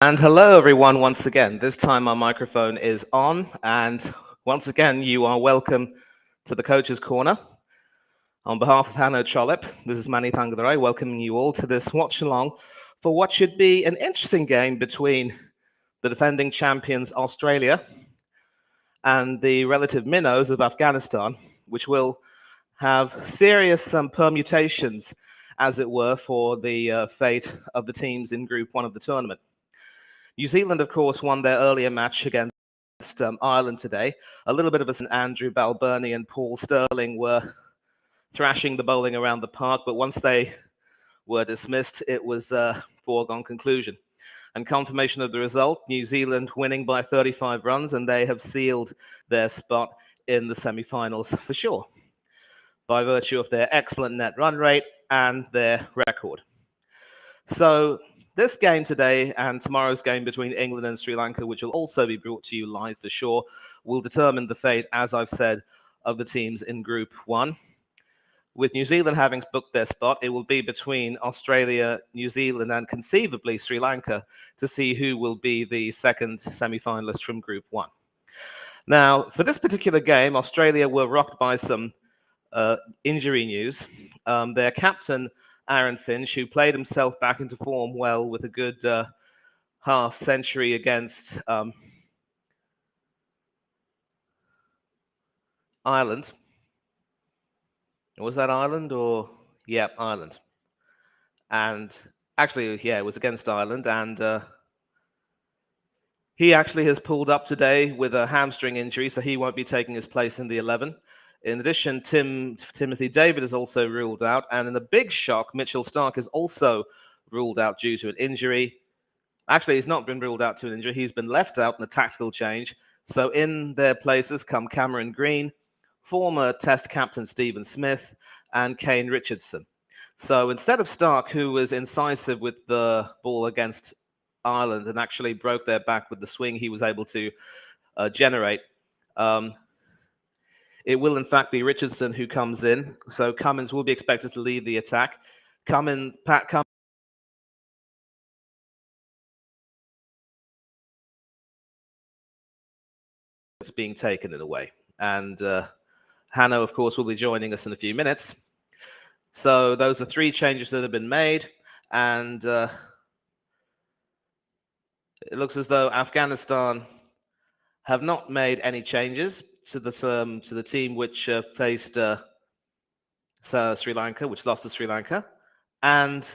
And hello, everyone, once again. This time our microphone is on, and once again, you are welcome to the Coach's Corner. On behalf of Hanno Cholip, this is Manny Thangadurai welcoming you all to this watch along for what should be an interesting game between the defending champions Australia and the relative minnows of Afghanistan, which will have serious permutations, as it were, for the fate of the teams in Group 1 of the tournament. New Zealand, of course, won their earlier match against Ireland today. A little bit of a Andrew Balbirnie and Paul Sterling were thrashing the bowling around the park, but once they were dismissed, it was a foregone conclusion. And confirmation of the result, New Zealand winning by 35 runs, and they have sealed their spot in the semi-finals for sure, by virtue of their excellent net run rate and their record. So this game today and tomorrow's game between England and Sri Lanka, which will also be brought to you live for sure, will determine the fate, as I've said, of the teams in Group 1. With New Zealand having booked their spot, it will be between Australia, New Zealand, and conceivably Sri Lanka to see who will be the second semi-finalist from Group 1. Now, for this particular game, Australia were rocked by some injury news. Their captain, Aaron Finch, who played himself back into form well with a good half century against Ireland. Was that Ireland or? Yeah, Ireland. And actually, yeah, it was against Ireland. And he actually has pulled up today with a hamstring injury, so he won't be taking his place in the 11. In addition, Timothy David is also ruled out. And in a big shock, Mitchell Starc is also ruled out due to an injury. Actually, he's not been ruled out to an injury. He's been left out in a tactical change. So in their places come Cameron Green, former Test captain Stephen Smith, and Kane Richardson. So instead of Starc, who was incisive with the ball against Ireland and actually broke their back with the swing he was able to generate, it will in fact be Richardson who comes in. So Cummins will be expected to lead the attack. Pat Cummins is being taken in a way. And Hanno, of course, will be joining us in a few minutes. So those are three changes that have been made. And it looks as though Afghanistan have not made any changes to the team which faced Sri Lanka, which lost to Sri Lanka. And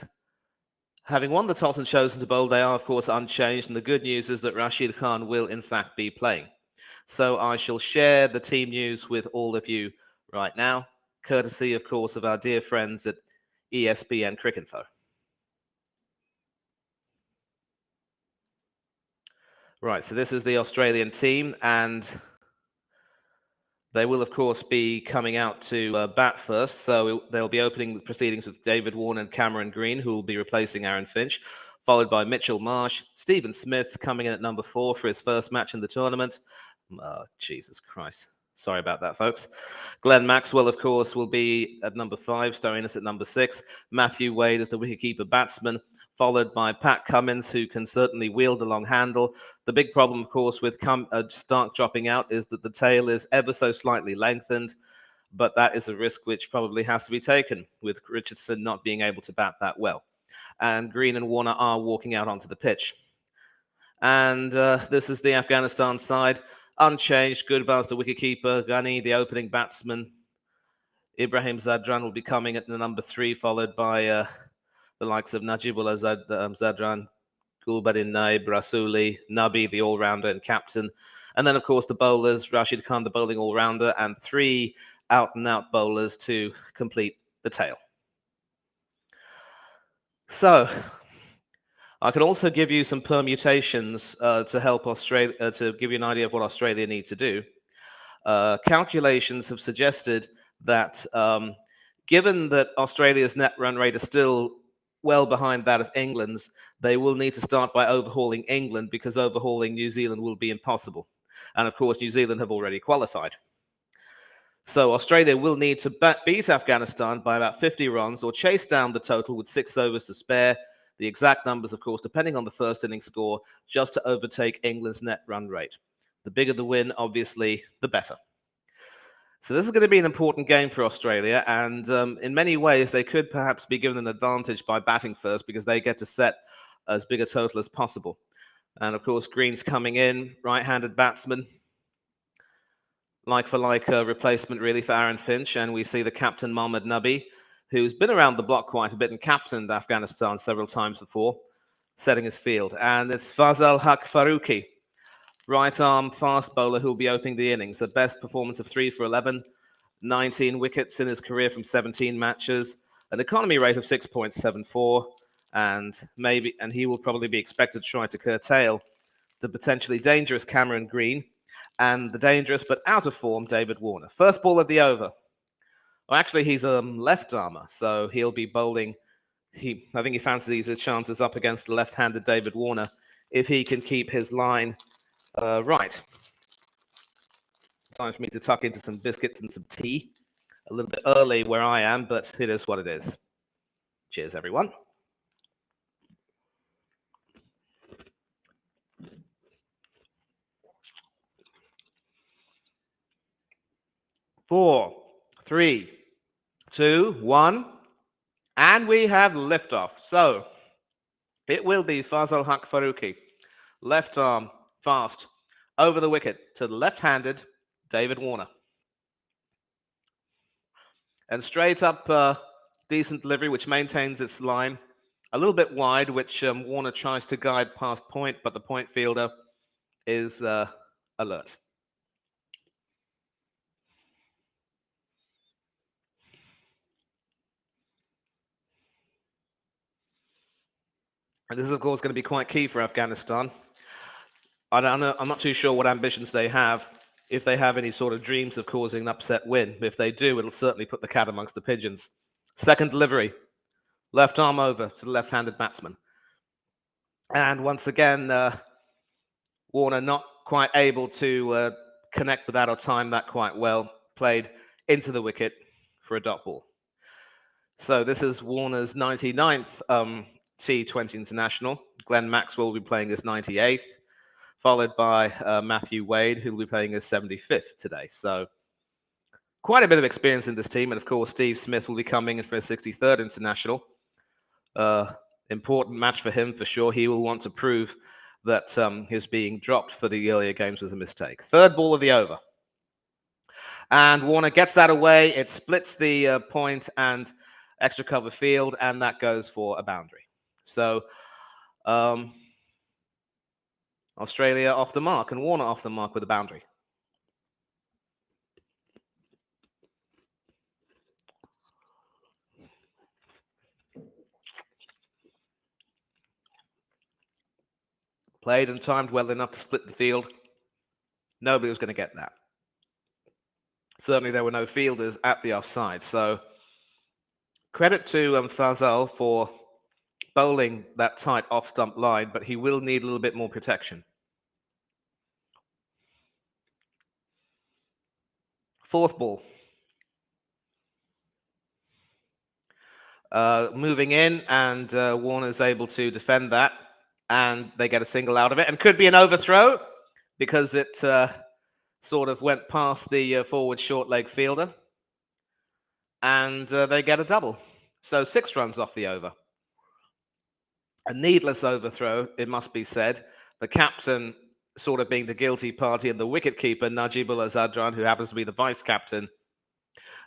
having won the toss and chosen to bowl, they are, of course, unchanged. And the good news is that Rashid Khan will, in fact, be playing. So I shall share the team news with all of you right now, courtesy, of course, of our dear friends at ESPN Cricinfo. Right, so this is the Australian team, and they will, of course, be coming out to bat first. So they'll be opening the proceedings with David Warner and Cameron Green, who will be replacing Aaron Finch, followed by Mitchell Marsh, Stephen Smith coming in at number 4 for his first match in the tournament. Jesus Christ. Sorry about that, folks. Glenn Maxwell, of course, will be at number 5, starring us at number 6. Matthew Wade as the wicketkeeper batsman, followed by Pat Cummins, who can certainly wield the long handle. The big problem, of course, with Starc dropping out is that the tail is ever so slightly lengthened, but that is a risk which probably has to be taken, with Richardson not being able to bat that well. And Green and Warner are walking out onto the pitch. And this is the Afghanistan side. Unchanged, Gurba's the wicketkeeper, Ghani the opening batsman. Ibrahim Zadran will be coming at the number 3, followed by the likes of Najibullah Zadran, Gulbadin Naib, Rasuli, Nabi, the all-rounder and captain. And then, of course, the bowlers, Rashid Khan, the bowling all-rounder, and 3 out-and-out bowlers to complete the tail. So I can also give you some permutations to help Australia, to give you an idea of what Australia need to do. Calculations have suggested that given that Australia's net run rate is still well behind that of England's, they will need to start by overhauling England, because overhauling New Zealand will be impossible. And of course, New Zealand have already qualified. So Australia will need to beat Afghanistan by about 50 runs or chase down the total with 6 overs to spare The exact numbers, of course, depending on the first inning score, just to overtake England's net run rate. The bigger the win, obviously, the better. So this is going to be an important game for Australia, and in many ways, they could perhaps be given an advantage by batting first because they get to set as big a total as possible. And of course, Green's coming in, right-handed batsman, like for like replacement really for Aaron Finch, and we see the captain Mohammad Nabi, who's been around the block quite a bit and captained Afghanistan several times before, setting his field. And it's Fazal Haq Faruqi, right-arm fast bowler who will be opening the innings. The best performance of 3 for 11, 19 wickets in his career from 17 matches, an economy rate of 6.74, and he will probably be expected to try to curtail the potentially dangerous Cameron Green and the dangerous but out of form David Warner. First ball of the over. Well, actually, he's a left armer, so he'll be bowling. I think he fancies his chances up against the left-handed David Warner if he can keep his line right. Time for me to tuck into some biscuits and some tea. A little bit early where I am, but it is what it is. Cheers, everyone. Four, three, two, one, and we have liftoff. So it will be Fazal Haq Faruqi, left arm, fast, over the wicket to the left-handed David Warner. And straight up, decent delivery, which maintains its line. A little bit wide, which Warner tries to guide past point, but the point fielder is alert. And this is, of course, going to be quite key for Afghanistan. I don't know, I'm not too sure what ambitions they have, if they have any sort of dreams of causing an upset win. But if they do, it'll certainly put the cat amongst the pigeons. Second delivery, left arm over to the left-handed batsman. And once again, Warner not quite able to connect with that or time that quite well. Played into the wicket for a dot ball. So this is Warner's 99th T20 international. Glenn Maxwell will be playing his 98th, followed by Matthew Wade, who will be playing his 75th today. So quite a bit of experience in this team. And of course, Steve Smith will be coming in for his 63rd international. Important match for him, for sure. He will want to prove that his being dropped for the earlier games was a mistake. Third ball of the over. And Warner gets that away. It splits the point and extra cover field, and that goes for a boundary. So Australia off the mark, and Warner off the mark with a boundary. Played and timed well enough to split the field. Nobody was going to get that. Certainly there were no fielders at the offside. So credit to Fazal for bowling that tight off-stump line, but he will need a little bit more protection. Fourth ball. Moving in, and Warner's able to defend that, and they get a single out of it, and could be an overthrow because it sort of went past the forward short leg fielder, and they get a double. So 6 runs off the over. A needless overthrow, it must be said. The captain sort of being the guilty party, and the wicketkeeper, Najibullah Zadran, who happens to be the vice captain.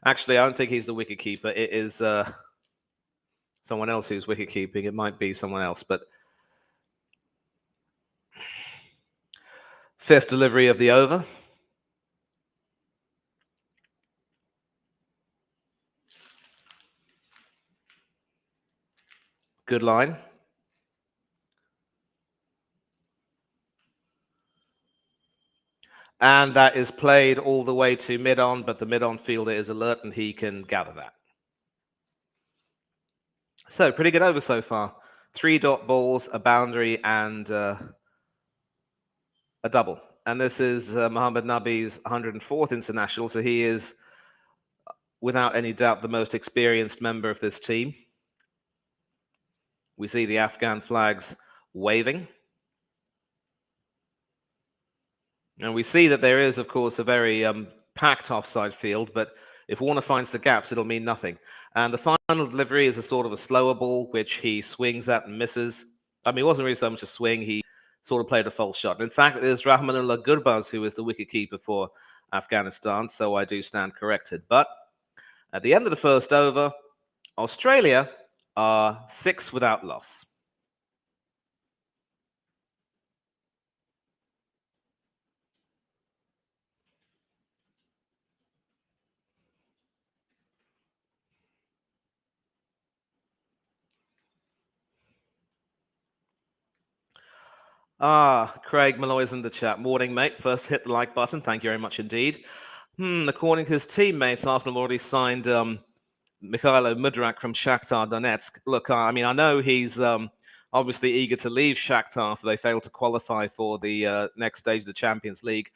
Actually, I don't think he's the wicketkeeper. It is someone else who's wicketkeeping. It might be someone else, but fifth delivery of the over. Good line. And that is played all the way to mid-on, but the mid-on fielder is alert and he can gather that. So pretty good over so far. 3 dot balls, a boundary, and a double. And this is Mohammad Nabi's 104th international, so he is, without any doubt, the most experienced member of this team. We see the Afghan flags waving. And we see that there is, of course, a very packed offside field, but if Warner finds the gaps, it'll mean nothing. And the final delivery is a sort of a slower ball, which he swings at and misses. I mean, it wasn't really so much a swing. He sort of played a false shot. In fact, it is Rahmanullah Gurbaz who is the wicketkeeper for Afghanistan, so I do stand corrected. But at the end of the first over, Australia are 6 without loss. Craig Malloy's in the chat. Morning, mate. First hit the like button. Thank you very much indeed. According to his teammates, Arsenal have already signed Mikhailo Mudrak from Shakhtar Donetsk. Look, I mean, I know he's obviously eager to leave Shakhtar after they failed to qualify for the next stage of the Champions League.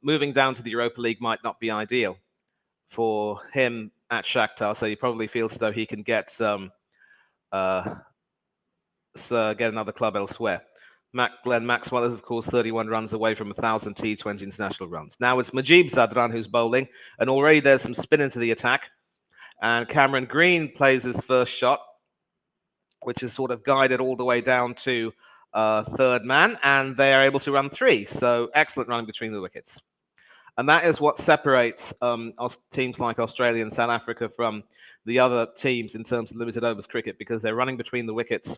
Moving down to the Europa League might not be ideal for him at Shakhtar, so he probably feels as though he can get another club elsewhere. Glenn Maxwell is, of course, 31 runs away from 1,000 T20 international runs. Now it's Majib Zadran who's bowling, and already there's some spin into the attack. And Cameron Green plays his first shot, which is sort of guided all the way down to third man, and they are able to run 3. So excellent running between the wickets. And that is what separates teams like Australia and South Africa from the other teams in terms of limited overs cricket, because they're running between the wickets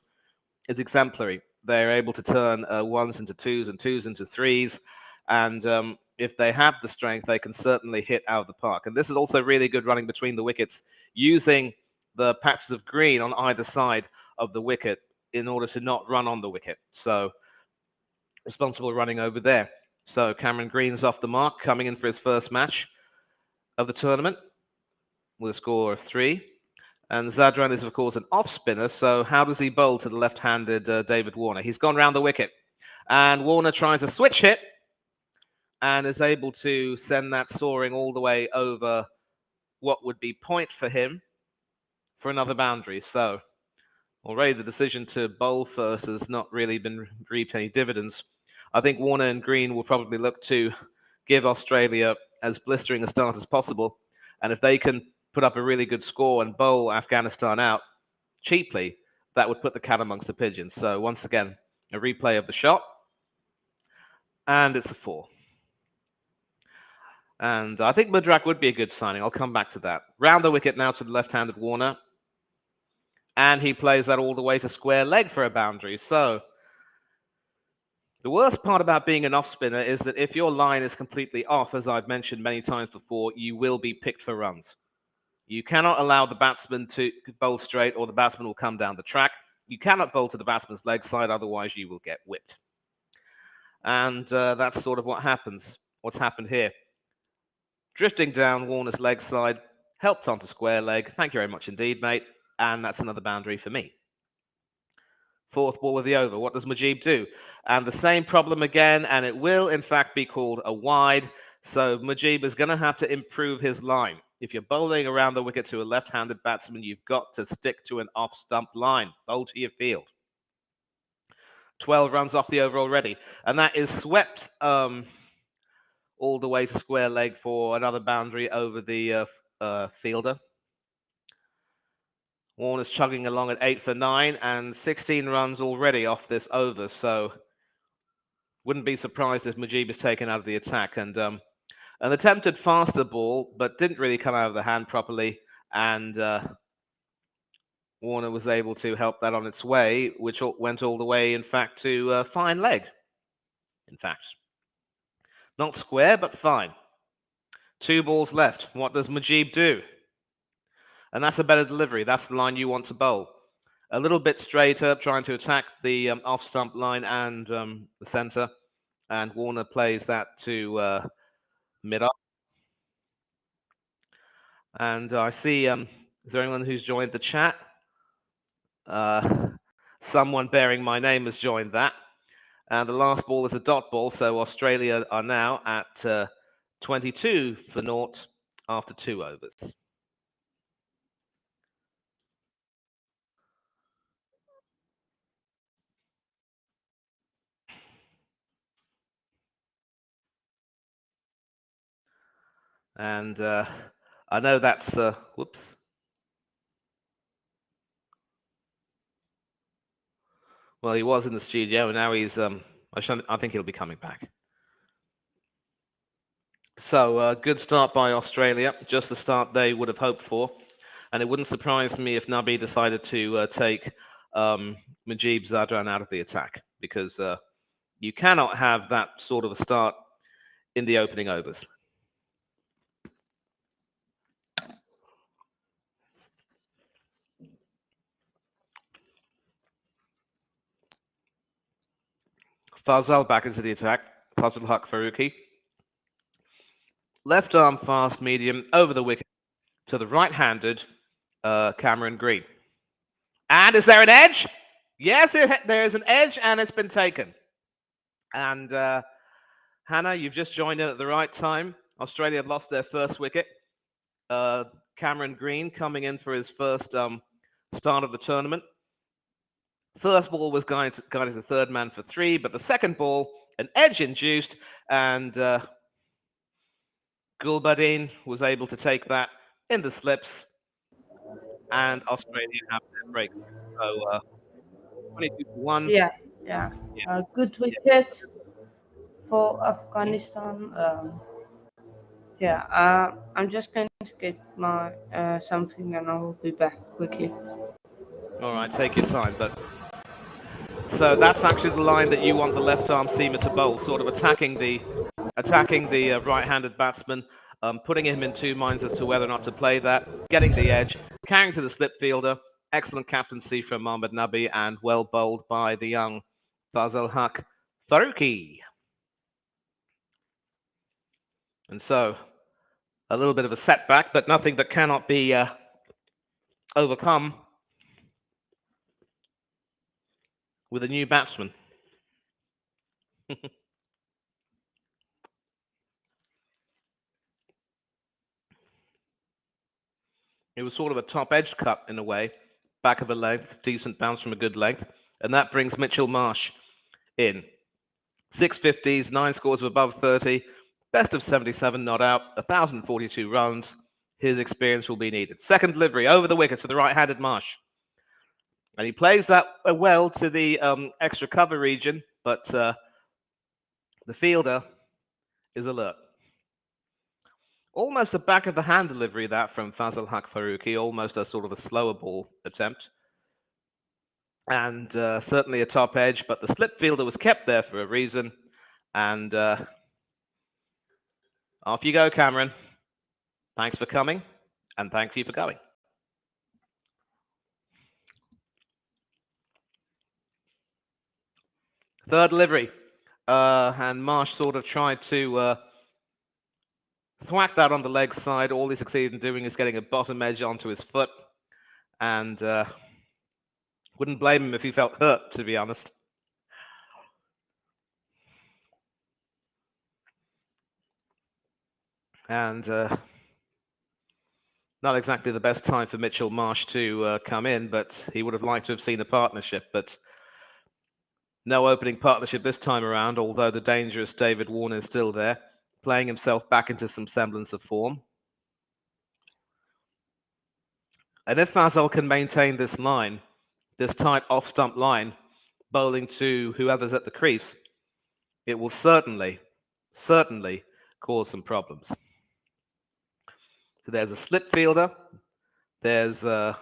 is exemplary. They're able to turn ones into twos and twos into threes. And if they have the strength, they can certainly hit out of the park. And this is also really good running between the wickets, using the patches of green on either side of the wicket in order to not run on the wicket. So responsible running over there. So Cameron Green's off the mark, coming in for his first match of the tournament with a score of 3. And Zadran is, of course, an off spinner. So how does he bowl to the left-handed David Warner? He's gone round the wicket. And Warner tries a switch hit and is able to send that soaring all the way over what would be point for him for another boundary. So already the decision to bowl first has not really been reaped any dividends. I think Warner and Green will probably look to give Australia as blistering a start as possible. And if they can put up a really good score and bowl Afghanistan out cheaply, that would put the cat amongst the pigeons. So once again, a replay of the shot, and it's a 4. And I think Mudrak would be a good signing. I'll come back to that. Round the wicket now to the left-handed Warner, and he plays that all the way to square leg for a boundary. So the worst part about being an off spinner is that if your line is completely off, as I've mentioned many times before, you will be picked for runs. You cannot allow the batsman to bowl straight, or the batsman will come down the track. You cannot bowl to the batsman's leg side, otherwise you will get whipped. And that's sort of what happens. What's happened here. Drifting down Warner's leg side, helped onto square leg. Thank you very much indeed, mate. And that's another boundary for me. 4th ball of the over. What does Majib do? And the same problem again, and it will, in fact, be called a wide. So Majib is going to have to improve his line. If you're bowling around the wicket to a left-handed batsman, you've got to stick to an off-stump line. Bowl to your field. 12 runs off the over already. And that is swept all the way to square leg for another boundary over the fielder. Warner's chugging along at 8 for 9 and 16 runs already off this over. So wouldn't be surprised if Majib is taken out of the attack. And an attempted faster ball, but didn't really come out of the hand properly. And Warner was able to help that on its way, which went all the way, in fact, to fine leg. In fact, not square, but fine. 2 balls left. What does Majib do? And that's a better delivery. That's the line you want to bowl. A little bit straighter, trying to attack the off-stump line and the centre. And Warner plays that to mid-up. And I see, is there anyone who's joined the chat? Someone bearing my name has joined that. And the last ball is a dot ball, so Australia are now at 22 for 0 after 2 overs. And I know that's whoops. Well, he was in the studio, and now he's. I think he'll be coming back. So good start by Australia, just the start they would have hoped for, and it wouldn't surprise me if Nabi decided to take Majib Zadran out of the attack, because you cannot have that sort of a start in the opening overs. Fazal back into the attack. Fazal Haq Faruqi. Left arm fast medium over the wicket to the right-handed Cameron Green. And is there an edge? Yes, there is an edge, and it's been taken. And Hannah, you've just joined in at the right time. Australia have lost their first wicket. Cameron Green coming in for his first start of the tournament. First ball was guided to the third man for 3, but the second ball, an edge induced, and Gulbadin was able to take that in the slips, and Australia have their break. So 22-1. Yeah, yeah. Good wicket for Afghanistan. Yeah, I'm just going to get my something and I will be back quickly. All right, take your time. But so that's actually the line that you want the left arm seamer to bowl, sort of attacking the right-handed batsman, putting him in two minds as to whether or not to play that, getting the edge, carrying to the slip fielder. Excellent captaincy from Mohammad Nabi, and well bowled by the young Fazal Haq Faruqi. And so a little bit of a setback, but nothing that cannot be overcome with a new batsman. It was sort of a top edge cut in a way, back of a length, decent bounce from a good length, and that brings Mitchell Marsh in. 650s, 9 scores of above 30, best of 77 not out, 1,042 runs. His experience will be needed. Second delivery over the wicket to the right-handed Marsh. And he plays that well to the extra cover region, but the fielder is alert. Almost a back of the hand delivery that from Fazal Haq Faruqi, almost a sort of a slower ball attempt. And certainly a top edge, but the slip fielder was kept there for a reason. And off you go, Cameron. Thanks for coming, and thank you for going. Third delivery. And Marsh sort of tried to thwack that on the leg side. All he succeeded in doing is getting a bottom edge onto his foot. And wouldn't blame him if he felt hurt, to be honest. And not exactly the best time for Mitchell Marsh to come in, but he would have liked to have seen a partnership. But no opening partnership this time around, although the dangerous David Warner is still there, playing himself back into some semblance of form. And if Fazal can maintain this line, this tight off-stump line, bowling to whoever's at the crease, it will certainly cause some problems. So there's a slip fielder. There's what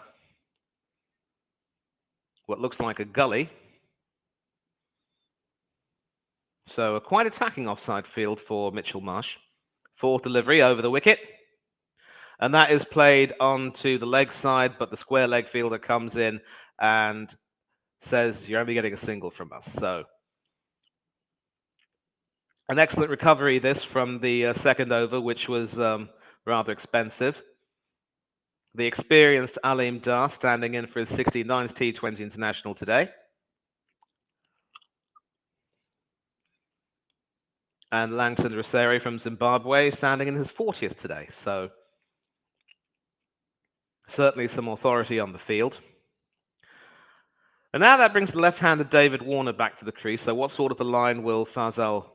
looks like a gully. So a quite attacking offside field for Mitchell Marsh. Fourth delivery over the wicket. And that is played onto the leg side, but the square leg fielder comes in and says, you're only getting a single from us. So an excellent recovery this from the second over, which was rather expensive. The experienced Aleem Dar standing in for his 69th T20 International today. And Langton Roseri from Zimbabwe standing in his 40th today. So certainly some authority on the field. And now that brings the left-handed David Warner back to the crease. So what sort of a line will Fazal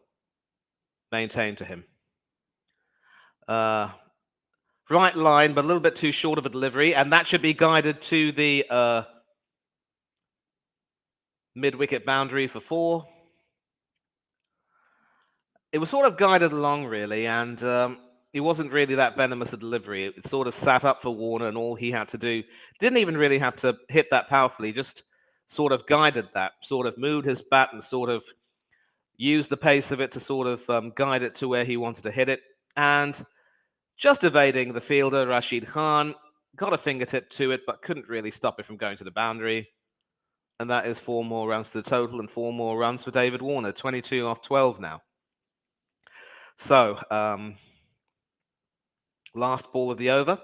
maintain to him? Right line, but a little bit too short of a delivery, and that should be guided to the mid-wicket boundary for four. It was sort of guided along, really, and it wasn't really that venomous a delivery. It sort of sat up for Warner, and all he had to do didn't even really have to hit that powerfully, just sort of guided that, sort of moved his bat and sort of used the pace of it to sort of guide it to where he wanted to hit it. And just evading the fielder, Rashid Khan, got a fingertip to it, but couldn't really stop it from going to the boundary. And that is four more runs to the total and four more runs for David Warner, 22 off 12 now. So, last ball of the over.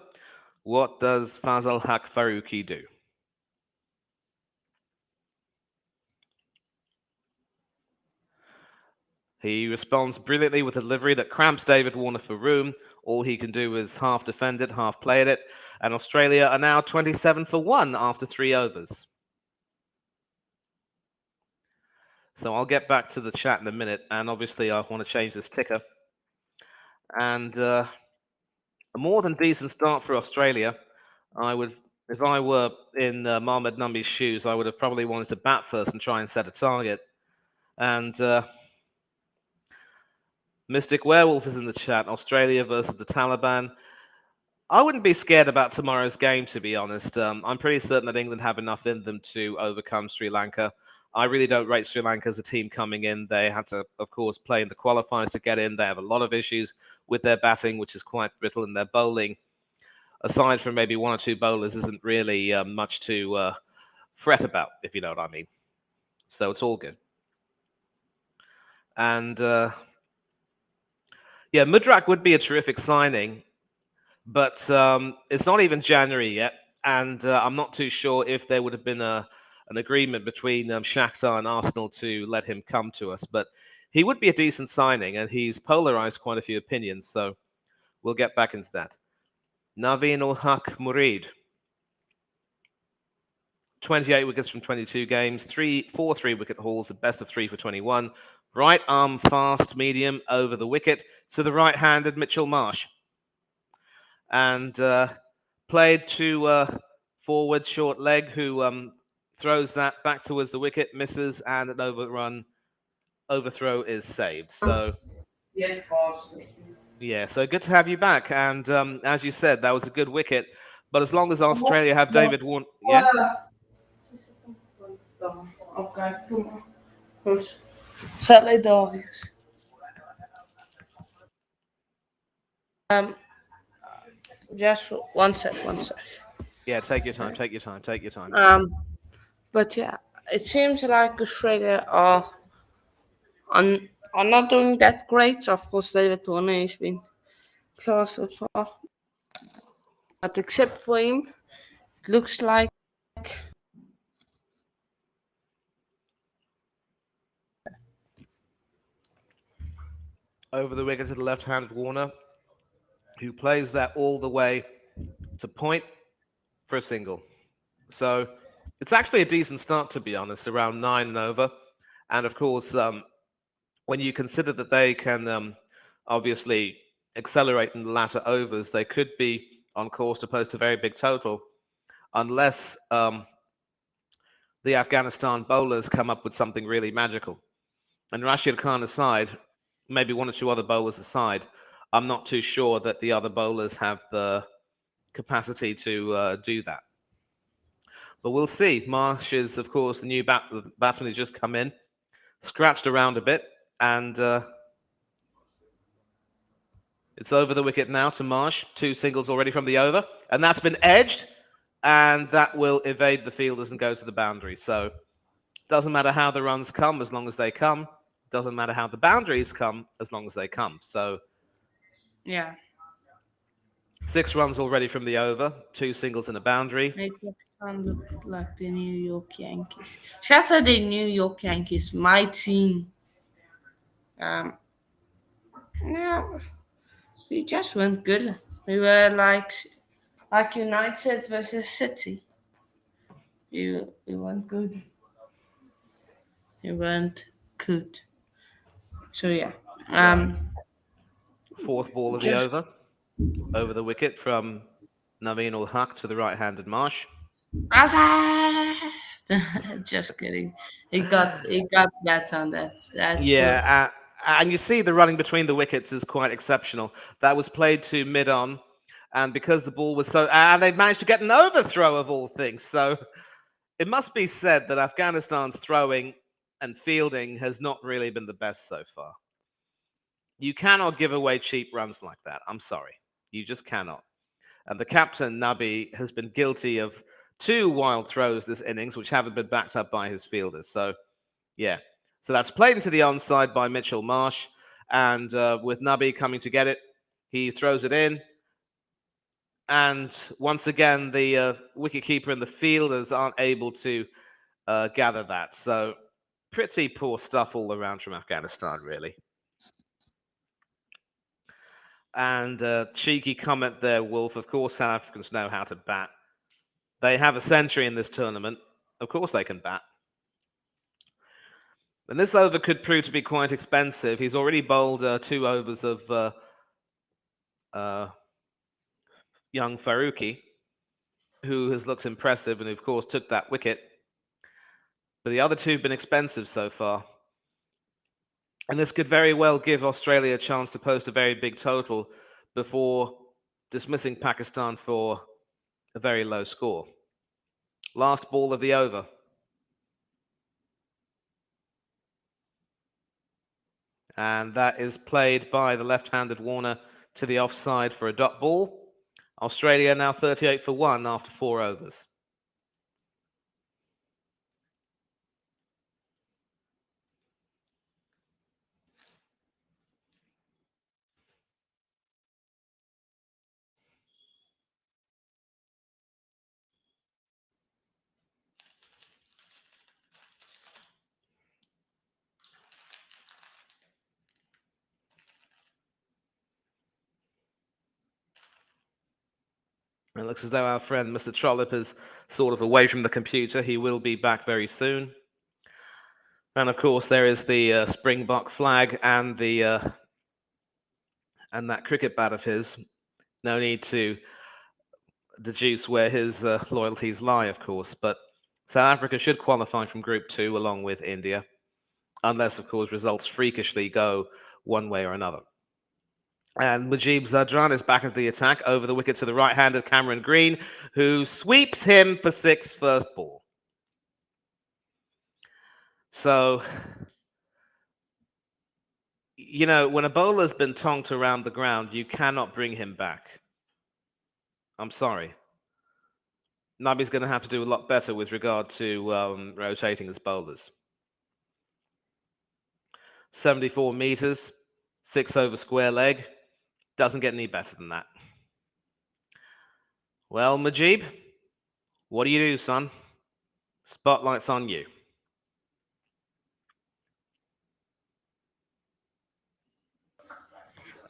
What does Fazal Haq Faruqi do? He responds brilliantly with a delivery that cramps David Warner for room. All he can do is half defend it, half play it. And Australia are now 27 for 1 after 3 overs. So I'll get back to the chat in a minute. And obviously, I want to change this ticker. And a more than decent start for Australia. I would, if I were in Mohammad Nambi's shoes, I would have probably wanted to bat first and try and set a target. And Mystic Werewolf is in the chat. Australia versus the Taliban. I wouldn't be scared about tomorrow's game, to be honest. I'm pretty certain that England have enough in them to overcome Sri Lanka. I really don't rate Sri Lanka as a team coming in. They had to, of course, play in the qualifiers to get in. They have a lot of issues with their batting, which is quite brittle, and their bowling, aside from maybe one or two bowlers, isn't really much to fret about, if you know what I mean. So it's all good. And yeah, Mudrak would be a terrific signing, but it's not even January yet, and I'm not too sure if there would have been an agreement between Shakhtar and Arsenal to let him come to us. But he would be a decent signing, and he's polarized quite a few opinions, so we'll get back into that. Naveen ul Haq Murid, 28 wickets from 22 games, 4 3-wicket hauls, a best of 3 for 21. Right arm fast medium over the wicket to the right-handed Mitchell Marsh. And played to forward short leg, who throws that back towards the wicket, misses, and an overthrow is saved. So yeah, so good to have you back. And as you said, that was a good wicket. But as long as Australia have David Warner, yeah. Okay, goed. Solidarisch. Um, just one sec, one sec. Yeah, take your time, take your time, take your time. But yeah, it seems like Australia are, are not doing that great. Of course, David Warner has been close so far, but except for him, it looks like Over the wicket to the left-handed Warner, who plays that all the way to point for a single. So it's actually a decent start, to be honest, around 9 and over. And of course, when you consider that they can obviously accelerate in the latter overs, they could be on course to post a very big total, unless the Afghanistan bowlers come up with something really magical. And Rashid Khan aside, maybe one or two other bowlers aside, I'm not too sure that the other bowlers have the capacity to do that. But we'll see. Marsh is, of course, the new batsman who's just come in, scratched around a bit, and it's over the wicket now to Marsh. 2 singles already from the over, and that's been edged, and that will evade the fielders and go to the boundary. So doesn't matter how the runs come as long as they come. Doesn't matter how the boundaries come as long as they come. So yeah. 6 runs already from the over, 2 singles and a boundary. Make it look like the New York Yankees. Shout out the New York Yankees, my team. Yeah, we just went good. We were like United versus City. We went good. We went good. So yeah. Fourth ball of the Just over. over the wicket from Naveen ul Haq to the right-handed Marsh. Outside. Just kidding. He got that on that. That's perfect. Yeah, and you see the running between the wickets is quite exceptional. That was played to mid-on, and because the ball was so, and they managed to get an overthrow of all things. So it must be said that Afghanistan's throwing and fielding has not really been the best so far. You cannot give away cheap runs like that. I'm sorry. You just cannot. And the captain, Nabi, has been guilty of two wild throws this innings, which haven't been backed up by his fielders. So, yeah. So that's played into the onside by Mitchell Marsh. And with Nabi coming to get it, he throws it in. And once again, the wicketkeeper and the fielders aren't able to gather that. So, pretty poor stuff all around from Afghanistan, really. And cheeky comment there, Wolf. Of course, South Africans know how to bat. They have a century in this tournament. Of course, they can bat. And this over could prove to be quite expensive. He's already bowled 2 overs of uh, young Faruqi, who has looked impressive and, of course, took that wicket. But the other two have been expensive so far. And this could very well give Australia a chance to post a very big total before dismissing Pakistan for a very low score. Last ball of the over. And that is played by the left-handed Warner to the offside for a dot ball. Australia now 38 for 1 after 4 overs. It looks as though our friend Mr. Trollope is sort of away from the computer. He will be back very soon. And of course, there is the Springbok flag and the and that cricket bat of his. No need to deduce where his loyalties lie, of course. But South Africa should qualify from Group 2 along with India, unless, of course, results freakishly go one way or another. And Mujib Zadran is back at the attack over the wicket to the right-handed Cameron Green, who sweeps him for 6 first ball. So, you know, when a bowler's been tonked around the ground, you cannot bring him back. I'm sorry. Nabi's going to have to do a lot better with regard to rotating his bowlers. 74 meters, 6 over square leg. Doesn't get any better than that. Well, Mujib, what do you do, son? Spotlight's on you.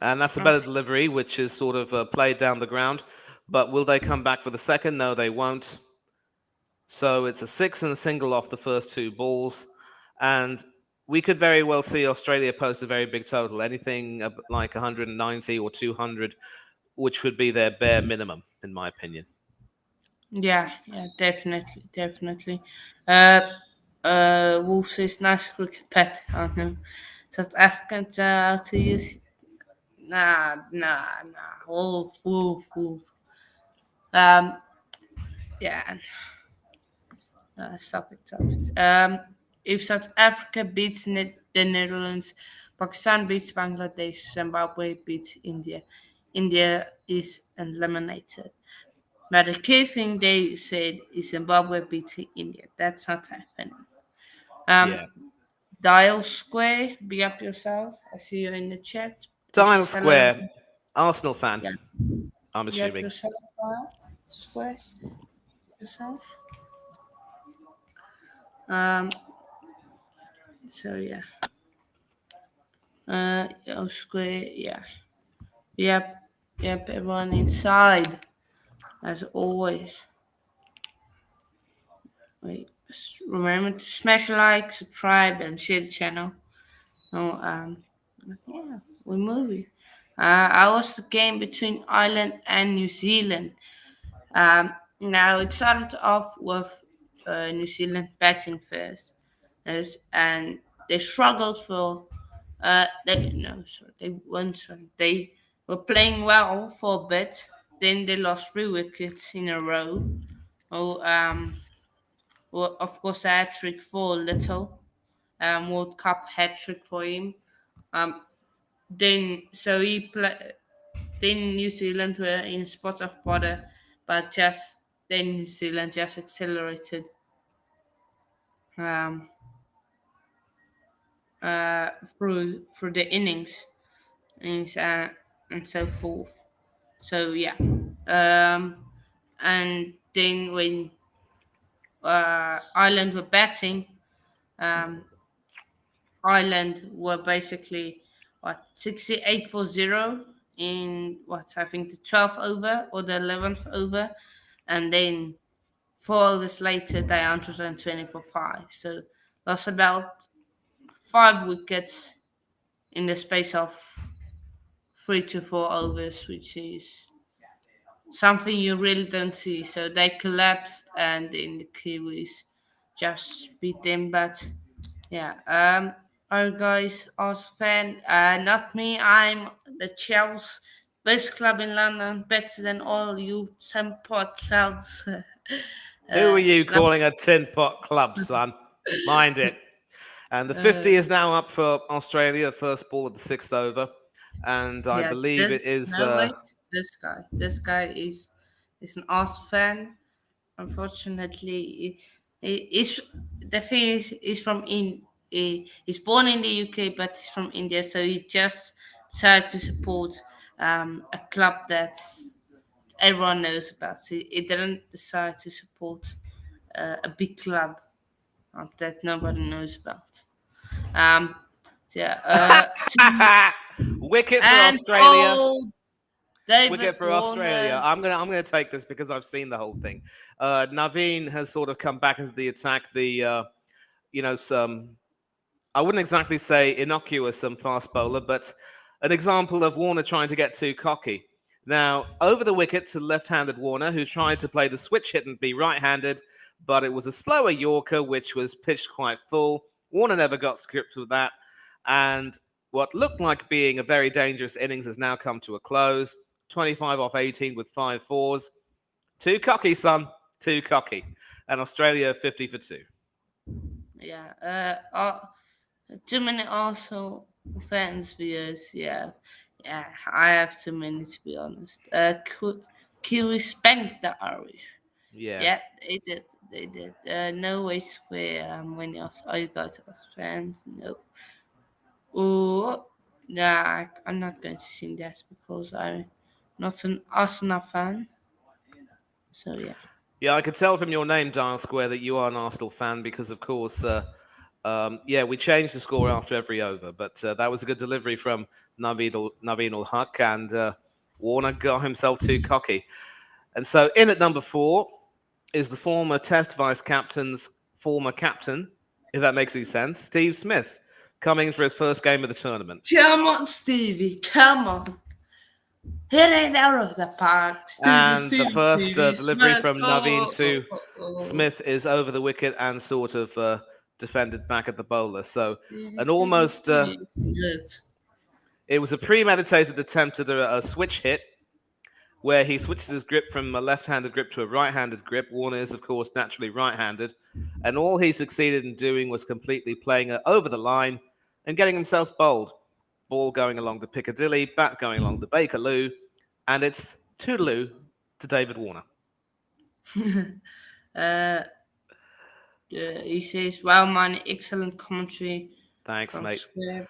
And that's a better delivery, which is sort of played down the ground. But will they come back for the second? No, they won't. So it's a 6 and a single off the first 2 balls. And we could very well see Australia post a very big total, anything like 190 or 200, which would be their bare minimum, in my opinion. Yeah, definitely, definitely. Wolf says nice cricket pet on him. South African to use. Nah. Wolf. Um, yeah. Stop it. If South Africa beats the Netherlands, Pakistan beats Bangladesh, Zimbabwe beats India. India is eliminated. But the key thing they said is Zimbabwe beats India. That's not happening. Um, Yeah. Dial Square, be up yourself. I see you in the chat. Is he Dial celebrating? Square, Arsenal fan, Yeah, I'm be up assuming. yourself, Dial Square yourself. Um, so yeah. Dial Square, yeah. Yep, everyone inside, as always. Wait, remember to smash a like, subscribe, and share the channel. No, yeah, we're moving. I was the game between Ireland and New Zealand. Now it started off with New Zealand batting first, and they struggled for. They no, sorry, they weren't. Sorry, they were playing well for a bit. Then they lost 3 wickets in a row. Oh, well, of course, a hat trick for Little, World Cup hat trick for him. Um, then so he play. Then New Zealand were in spots of bother, but just then New Zealand just accelerated um, uh, through the innings and so forth. So yeah, and then when Ireland were batting, um, Ireland were basically 68 for 0 in what I think the 12th over or the 11th over, and then 4 overs later they 120 for 5. So lost about 5 wickets in the space of 3 to 4 overs, which is something you really don't see. So they collapsed, and then the Kiwis just beat them. But yeah, our guys also fan. Not me. I'm the Chelsea best club in London, better than all you 10 pot clubs. Who are you Not, calling a tin pot club, son? Mind it. And the uh, 50 is now up for Australia, first ball of the sixth over. And I yeah, believe this it is. no wait, this guy is an Arsenal fan. Unfortunately, is the thing is he's from he's born in the UK, but he's from India, so he just decided to support a club that everyone knows about. He didn't decide to support a big club that nobody knows about. Um, yeah, Wicket for and Australia. old Wicket David for Australia. Warner. I'm gonna take this because I've seen the whole thing. Naveen has sort of come back into the attack. Some I wouldn't exactly say innocuous, some fast bowler, but an example of Warner trying to get too cocky. Now, over the wicket to left handed Warner, who tried to play the switch hit and be right handed, but it was a slower Yorker, which was pitched quite full. Warner never got to grips with that. And what looked like being a very dangerous innings has now come to a close. 25 off 18 with 5 fours. Too cocky, son. Too cocky. And Australia 50 for 2. Yeah, too many also fans viewers. Yeah, yeah, I have too many to be honest. Kiwi spanked the Irish. Yeah. Yeah, they did. They did. No way square. When else? Are you guys are fans? No. Oh, nah. I'm not going to sing that because I'm not an Arsenal fan. So yeah. Yeah, I could tell from your name, Dial Square, that you are an Arsenal fan because, of course, yeah, we changed the score after every over, but that was a good delivery from Naveen ul Haq, and Warner got himself too cocky. And so in at number 4 is the former Test vice captain's former captain, if that makes any sense, Steve Smith, coming for his first game of the tournament. Come on, Stevie. Come on. Hit it out of the park. Stevie, And the Stevie, first Stevie, delivery Smith. from Naveen Oh, oh, to oh, oh. Smith is over the wicket and sort of defended back at the bowler. So Stevie, an Stevie, almost, Stevie, Smith. it was a premeditated attempt at a switch hit where he switches his grip from a left-handed grip to a right-handed grip. Warner is, of course, naturally right-handed. And all he succeeded in doing was completely playing it over the line and getting himself bowled. Ball going along the Piccadilly, bat going along the Bakerloo, and it's toodaloo to David Warner. uh, he says, "Wow, man, excellent commentary Thanks, from mate. Square."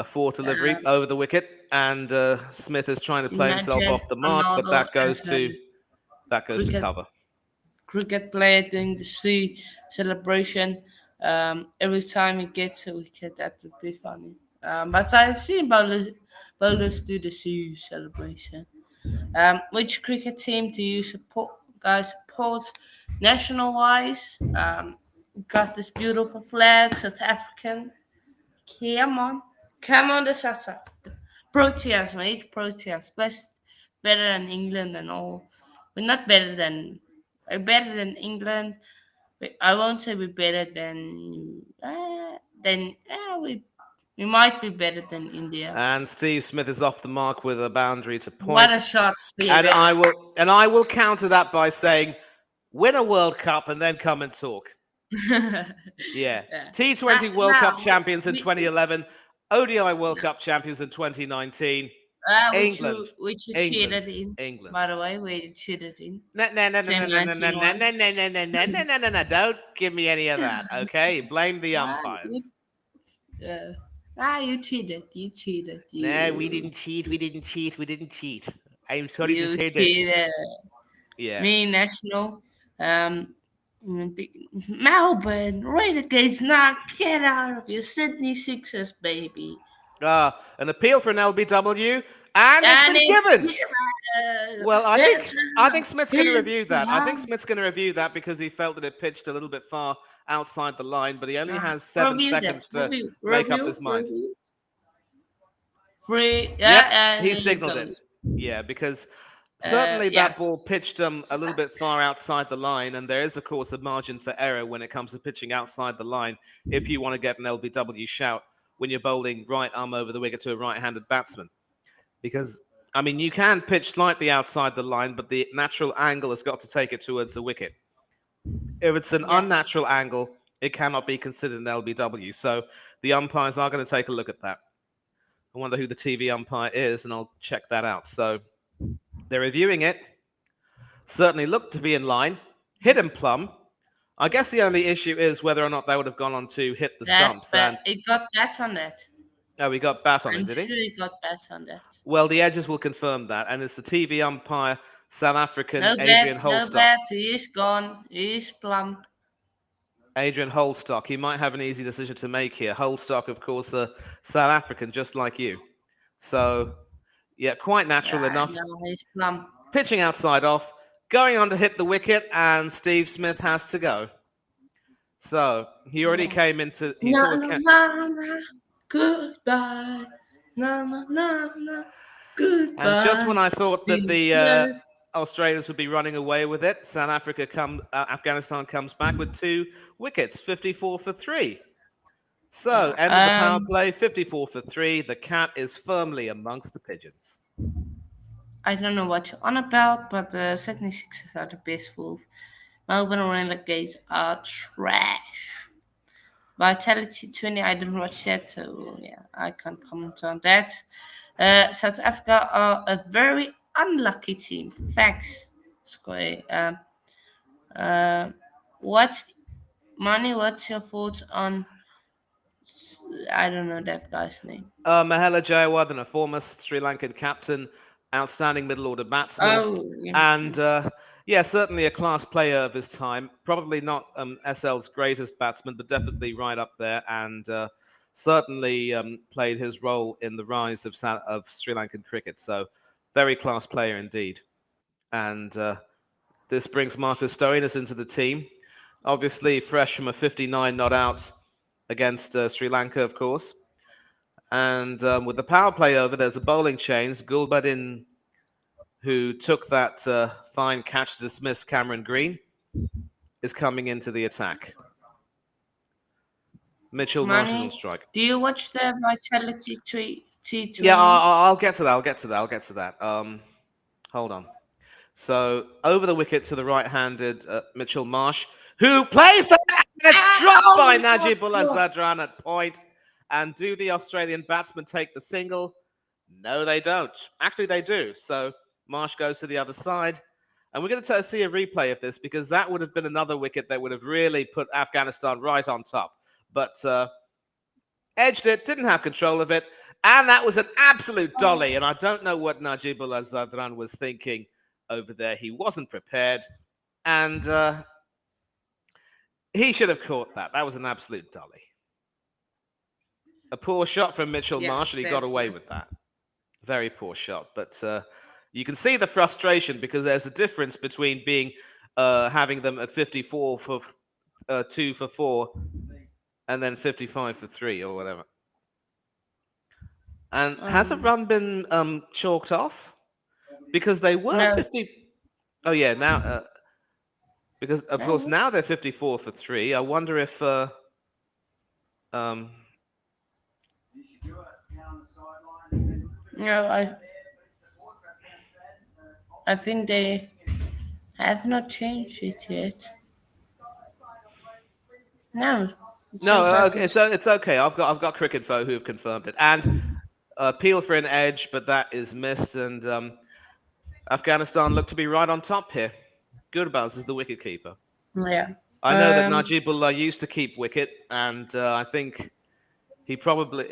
Fourth delivery Um, over the wicket, and Smith is trying to play himself imagine off the mark, but Ronaldo as a that goes to cricket cover. cricket player doing the sea celebration. Every time he gets a wicket, that would be funny. But I've seen bowlers do the sea celebration. Which cricket team do you support, guys? Support national wise? Got this beautiful flag, South African. Come on, come on, the South Africa. Proteas, mate. Proteas. Best, better than England and all. We're not better than. We're better than England. I won't say we're better than. We might be better than India. And Steve Smith is off the mark with a boundary to What a point. shot, And Steven. I will counter that by saying, win a World Cup and then come and talk. Yeah. Yeah. T20 World Cup Now, champions in we, 2011, ODI World Cup champions in 2019. England, which you cheated England, in, by England. the way, where you cheated in No, no, no, no, no, no, no, no, 2019 no, one. no, no, no, no, no, no, no, no, no. Don't give me any of that, okay? Blame the Ah, you, umpires. uh, you cheated. You cheated. No, we didn't cheat. We didn't cheat. We didn't cheat. I'm sorry to You say this. cheated. Yeah. Me, national. Um, Melbourne, Renegades, now get out of your Sydney Sixers, baby. An appeal for an LBW, and it's And been given. Well, I think it's I think Smith's going to review that. I think time. Smith's going to review that because he felt that it pitched a little bit far outside the line, but he only has 7 seconds to make up his mind. Review. Free, Yep, yeah, and he here he signaled it. goes. Yeah, because certainly Yeah, that ball pitched a little bit far outside the line, and there is, of course, a margin for error when it comes to pitching outside the line if you want to get an LBW shout when you're bowling right arm over the wicket to a right-handed batsman. Because, I mean, you can pitch slightly outside the line, but the natural angle has got to take it towards the wicket. If it's an yeah. unnatural angle, it cannot be considered an LBW. So the umpires are going to take a look at that. I wonder who the TV umpire is, and I'll check that out. So they're reviewing it. Certainly looked to be in line. Hit him plumb. I guess the only issue is whether or not they would have gone on to hit the That's stumps. bad. And It got bat on that. oh, he got bat on I'm it, did he? sure it got bat on that. Well, the edges will confirm that. And it's the TV umpire, South African No bat, Adrian no Holstock. bat. He is gone. He is plumb. Adrian Holstock. He might have an easy decision to make here. Holstock, of course, South African, just like you. So, yeah, quite natural Yeah, enough. no, he's plumb. Pitching outside off, going on to hit the wicket, and Steve Smith has to go. So he already came into. He No, sort no, of. no, no. Goodbye. No, no, no, no. Goodbye. And just when I thought that Steve the Smith. Australians would be running away with it, Afghanistan comes back with 2 wickets, 54 for 3. So Yeah. end of the power play, 54 for 3. The cat is firmly amongst the pigeons. I don't know what you're on about, but the Sydney Sixers are the best wolf. Melbourne Renegades are trash. Vitality 20, I didn't watch that, so yeah, I can't comment on that. South Africa are a very unlucky team. Facts. Square. What money? What's your thoughts on? I don't know that guy's name. Mahela Jayawardene, a former Sri Lankan captain, outstanding middle order batsman, Oh, yeah. and yeah, certainly a class player of his time. Probably not SL's greatest batsman, but definitely right up there, and certainly played his role in the rise of Sri Lankan cricket. So, very class player indeed. And this brings Marcus Stoinis into the team. Obviously, fresh from a 59 not out against Sri Lanka, of course. And with the power play over, there's a bowling change. Gulbadin, who took that fine catch to dismiss Cameron Green, is coming into the attack. Mitchell Marsh is on strike. Do you watch the Vitality T20? Yeah, I'll get to that. I'll get to that. Hold on. So over the wicket to the right-handed Mitchell Marsh, who plays that, and it's dropped by Najibullah Zadran at point. And do the Australian batsmen take the single? No, they don't. Actually, they do. So Marsh goes to the other side. And we're going to see a replay of this because that would have been another wicket that would have really put Afghanistan right on top. But edged it, didn't have control of it. And that was an absolute dolly. And I don't know what Najibullah Zadran was thinking over there. He wasn't prepared. And he should have caught that. That was an absolute dolly. A poor shot from Mitchell Marsh, and he got away with that. Very poor shot. But you can see the frustration because there's a difference between being having them at 54 for 2 for 4 and then 55 for 3 or whatever. And has a Um, run been chalked off? Because they were no, 50. Oh, yeah, now, because of course no, now they're 54 for three. I wonder if, um, no. I think they have not changed it yet. No, it no, seems like it's it's it's okay. I've got cricket foe who have confirmed it, and appeal for an edge, but that is missed, and Afghanistan look to be right on top here. Gurbaz is the wicket keeper. yeah. I know that Um, Najibullah used to keep wicket, and I think he probably,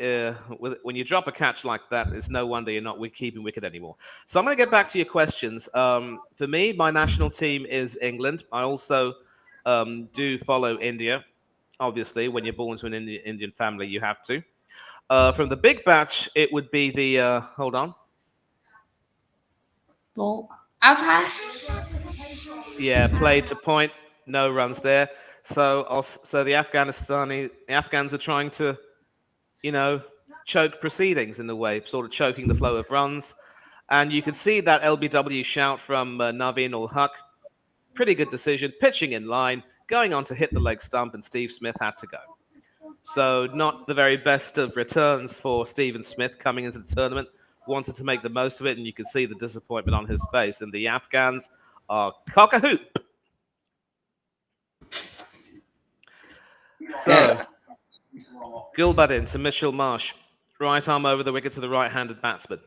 when you drop a catch like that, it's no wonder you're not keeping wicket anymore. So I'm going to get back to your questions. For me, my national team is England. I also do follow India. Obviously, when you're born to an Indian family, you have to. From the big batch, it would be the hold on, ball outside. yeah, played to point, no runs there. So so the Afghans are trying to, you know, choke proceedings in a way, sort of choking the flow of runs. And you can see that LBW shout from Naveen ul Haq. Pretty good decision, pitching in line, going on to hit the leg stump, and Steve Smith had to go. So, not the very best of returns for Stephen Smith coming into the tournament. Wanted to make the most of it, and you can see the disappointment on his face. And the Afghans are cock a hoop. So, Yeah. Gulbadin to Mitchell Marsh. Right arm over the wicket to the right handed batsman.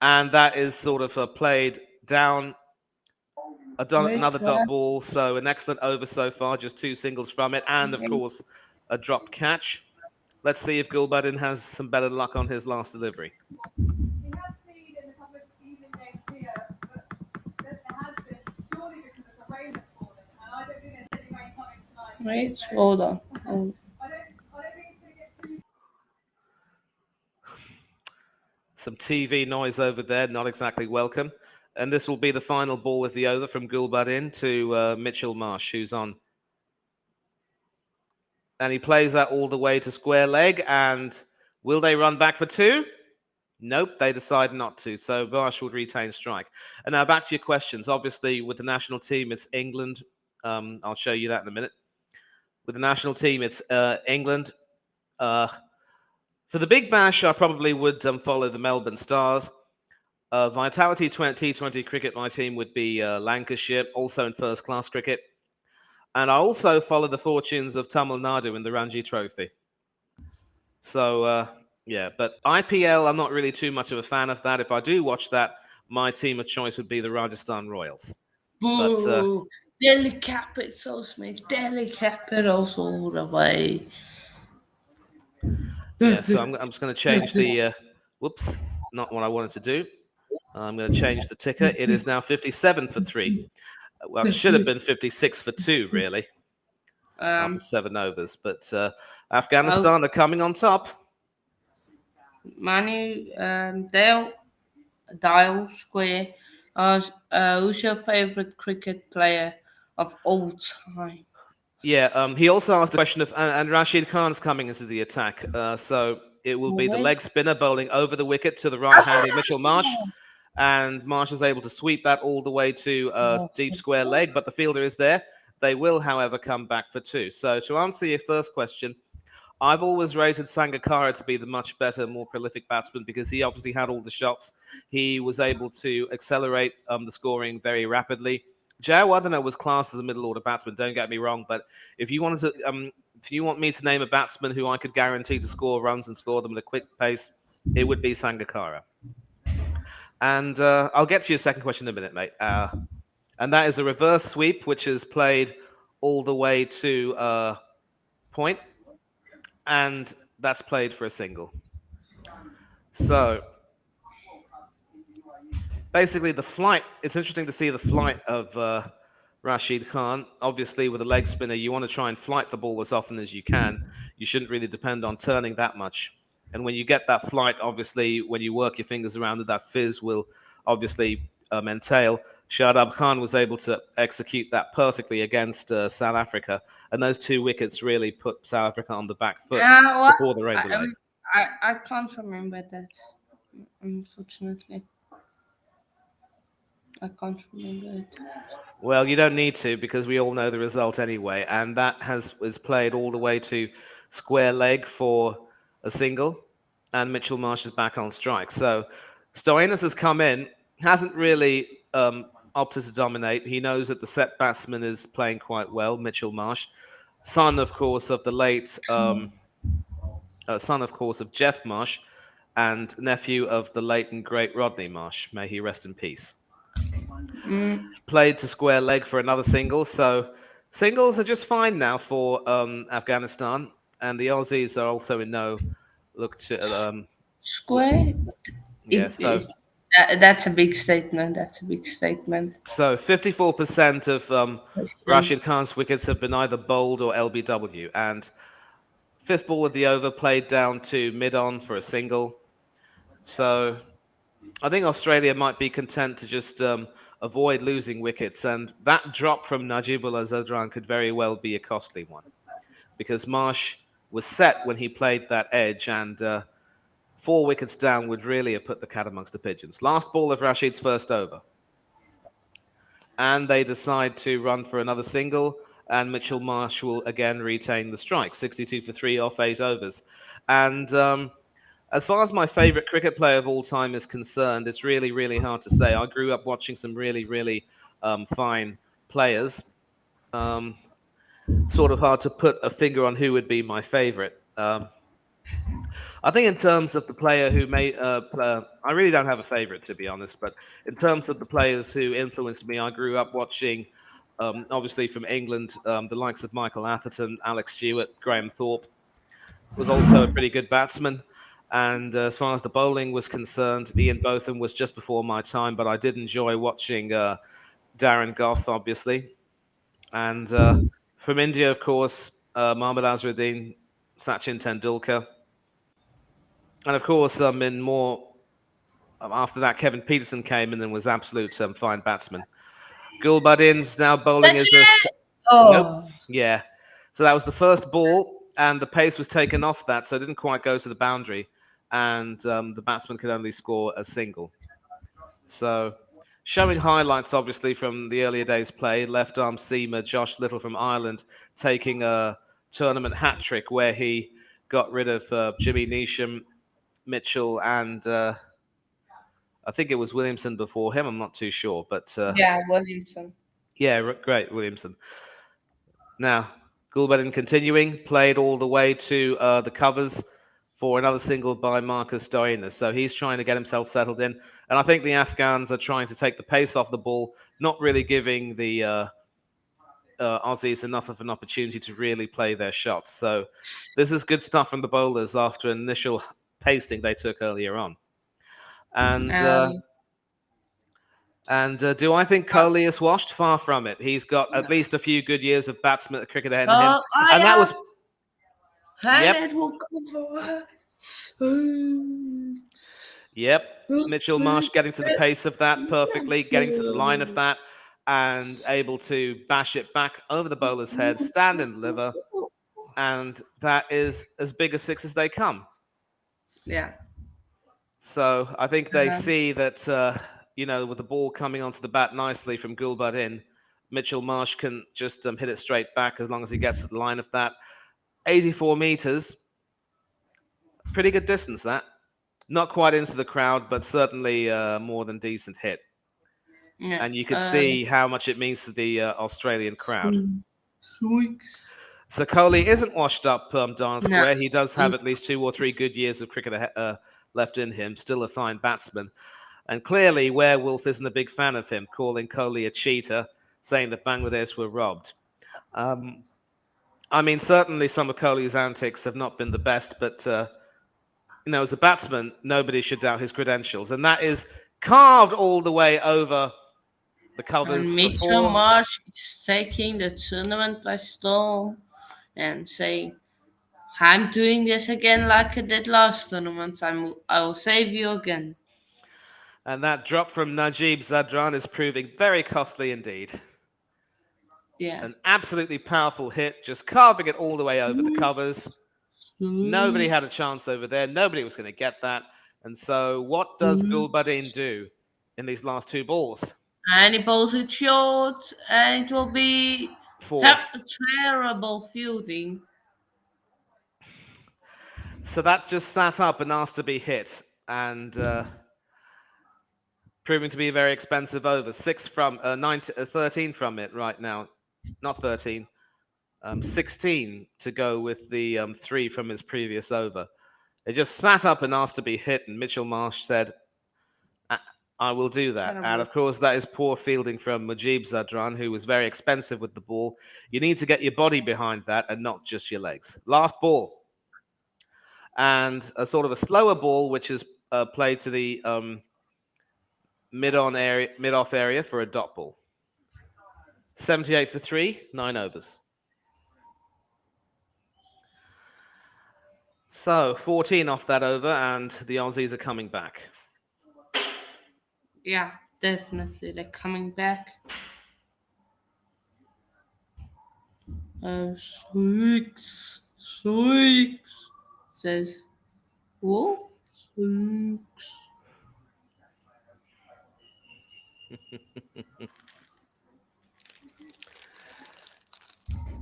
And that is sort of played down. Wait, Another dot what? ball. So, an excellent over so far, just two singles from it. And, of course, a dropped catch. Let's see if Gulbadin has some better luck on his last delivery. Wait, hold on. Oh, Some TV noise over there, not exactly welcome. And this will be the final ball with the over from Gulbadin to Mitchell Marsh, who's on. And he plays that all the way to square leg. And will they run back for two? Nope, they decide not to. So Marsh would retain strike. And now back to your questions. Obviously, with the national team, it's England. I'll show you that in a minute. With the national team, it's England. Uh, for the Big Bash, I probably would follow the Melbourne Stars. Vitality T20 cricket, my team would be Lancashire, also in first class cricket. And I also follow the fortunes of Tamil Nadu in the Ranji Trophy. So, yeah, but IPL, I'm not really too much of a fan of that. If I do watch that, my team of choice would be the Rajasthan Royals. But boo! Delhi Capitals, mate. Delhi Capitals all the way. yeah, so I'm just going to change the, whoops, not what I wanted to do. I'm going to change the ticker. It is now 57 for three. Well, it should have been 56 for two, really, after um, 7 overs. But well, Afghanistan are coming on top. Manu, Dial Square. Who's your favorite cricket player of all time? Yeah, he also asked a question of, and Rashid Khan's coming into the attack. So it will be the Wait. leg spinner bowling over the wicket to the right-handed Mitchell Marsh. And Marsh is able to sweep that all the way to deep square leg, but the fielder is there. They will, however, come back for two. So to answer your first question, I've always rated Sangakkara to be the much better, more prolific batsman because he obviously had all the shots. He was able to accelerate the scoring very rapidly. Jayawardeneh was classed as a middle order batsman. Don't get me wrong, but if you wanted to, if you want me to name a batsman who I could guarantee to score runs and score them at a quick pace, it would be Sangakkara. And I'll get to your second question in a minute, mate. And that is a reverse sweep, which is played all the way to point, and that's played for a single. So basically, the flight, it's interesting to see the flight of Rashid Khan. Obviously, with a leg spinner, you want to try and flight the ball as often as you can. You shouldn't really depend on turning that much. And when you get that flight, obviously, when you work your fingers around it, that fizz will obviously entail. Shadab Khan was able to execute that perfectly against South Africa. And those two wickets really put South Africa on the back foot What? before the rain I, delay. I can't remember that. Unfortunately, I can't remember it. Well, you don't need to because we all know the result anyway, and that has was played all the way to square leg for a single, and Mitchell Marsh is back on strike. So Stoinis has come in, hasn't really opted to dominate. He knows that the set batsman is playing quite well, Mitchell Marsh, son, of course, of the late son, of course, of Jeff Marsh, and nephew of the late and great Rodney Marsh. May he rest in peace. Mm, Played to square leg for another single. So singles are just fine now for Afghanistan, and the Aussies are also in no look to Square. yeah. So That's a big statement. That's a big statement. 54% of Question. Rashid Khan's wickets have been either bowled or LBW, and fifth ball of the over played down to mid on for a single. So I think Australia might be content to just avoid losing wickets, and that drop from Najibullah Zadran could very well be a costly one because Marsh was set when he played that edge, and 4 wickets down would really have put the cat amongst the pigeons. Last ball of Rashid's first over, and they decide to run for another single, and Mitchell Marsh will again retain the strike, 62 for 3 off 8 overs, and as far as my favorite cricket player of all time is concerned, it's really, really hard to say. I grew up watching some really, really fine players. Um, sort of hard to put a finger on who would be my favorite. I think in terms of the player who made, I really don't have a favorite to be honest. But in terms of the players who influenced me, I grew up watching, obviously from England, the likes of Michael Atherton, Alex Stewart, Graham Thorpe was also a pretty good batsman. And as far as the bowling was concerned, Ian Botham was just before my time, but I did enjoy watching Darren Gough, obviously. And from India, of course, Mohammad Azharuddin, Sachin Tendulkar. And of course, in more after that, Kevin Peterson came in and was absolute fine batsman. Gulbadin's now bowling That's as a it. nope, Oh, yeah. So that was the first ball, and the pace was taken off that, so it didn't quite go to the boundary, and the batsman could only score a single. So, showing highlights, obviously, from the earlier days' play, left arm seamer Josh Little from Ireland taking a tournament hat trick where he got rid of Jimmy Neesham, Mitchell, and I think it was Williamson before him. I'm not too sure, but yeah, Williamson. yeah, great, Williamson. Now, Gulbadin continuing, played all the way to the covers for another single by Marcus Stoinis. So he's trying to get himself settled in. And I think the Afghans are trying to take the pace off the ball, not really giving the Aussies enough of an opportunity to really play their shots. So this is good stuff from the bowlers after an initial pasting they took earlier on. And Um, do I think Kohli is washed? Far from it. He's got at least a few good years of batsman cricket ahead of him, I and that was am. And yep, it will go for her. yep. Mitchell Marsh getting to the pace of that perfectly, getting to the line of that, and able to bash it back over the bowler's head, stand and deliver, and that is as big a six as they come. Yeah. So I think they Um, see that with the ball coming onto the bat nicely from Gulbadin, Mitchell Marsh can just hit it straight back as long as he gets to the line of that. 84 meters, pretty good distance that. Not quite into the crowd, but certainly more than decent hit. yeah. And you could see how much it means to the Australian crowd. Sweets. So Kohli isn't washed up darn No. square. He does have at least 2 or 3 good years of cricket left in him. Still a fine batsman. And clearly, Werewolf isn't a big fan of him, calling Kohli a cheater, saying that Bangladesh were robbed. I mean, certainly some of Kohli's antics have not been the best, but as a batsman, nobody should doubt his credentials, and that is carved all the way over the covers And for Mitchell 4. Marsh is taking the tournament by storm and saying, I'm doing this again like I did last tournament. I will save you again. And that drop from Najib Zadran is proving very costly indeed. Yeah. An absolutely powerful hit, just carving it all the way over the covers. Nobody had a chance over there. Nobody was going to get that. And so, what does Gulbadin do in these last two balls? And he pulls it short, and it will be Four. terrible fielding. So that just sat up and asked to be hit, and proving to be a very expensive over. 13 from it right now, not 13, 16 to go with the three from his previous over. It just sat up and asked to be hit, and Mitchell Marsh said, I will do that. And Terrible. of course, that is poor fielding from Mujib Zadran, who was very expensive with the ball. You need to get your body behind that and not just your legs. Last ball. And a sort of a slower ball, which is played to the mid-off area for a dot ball. 78 for 3, 9 overs. So 14 off that over, and the Aussies are coming back. Yeah, definitely. They're coming back. Six, says Wolf. Six.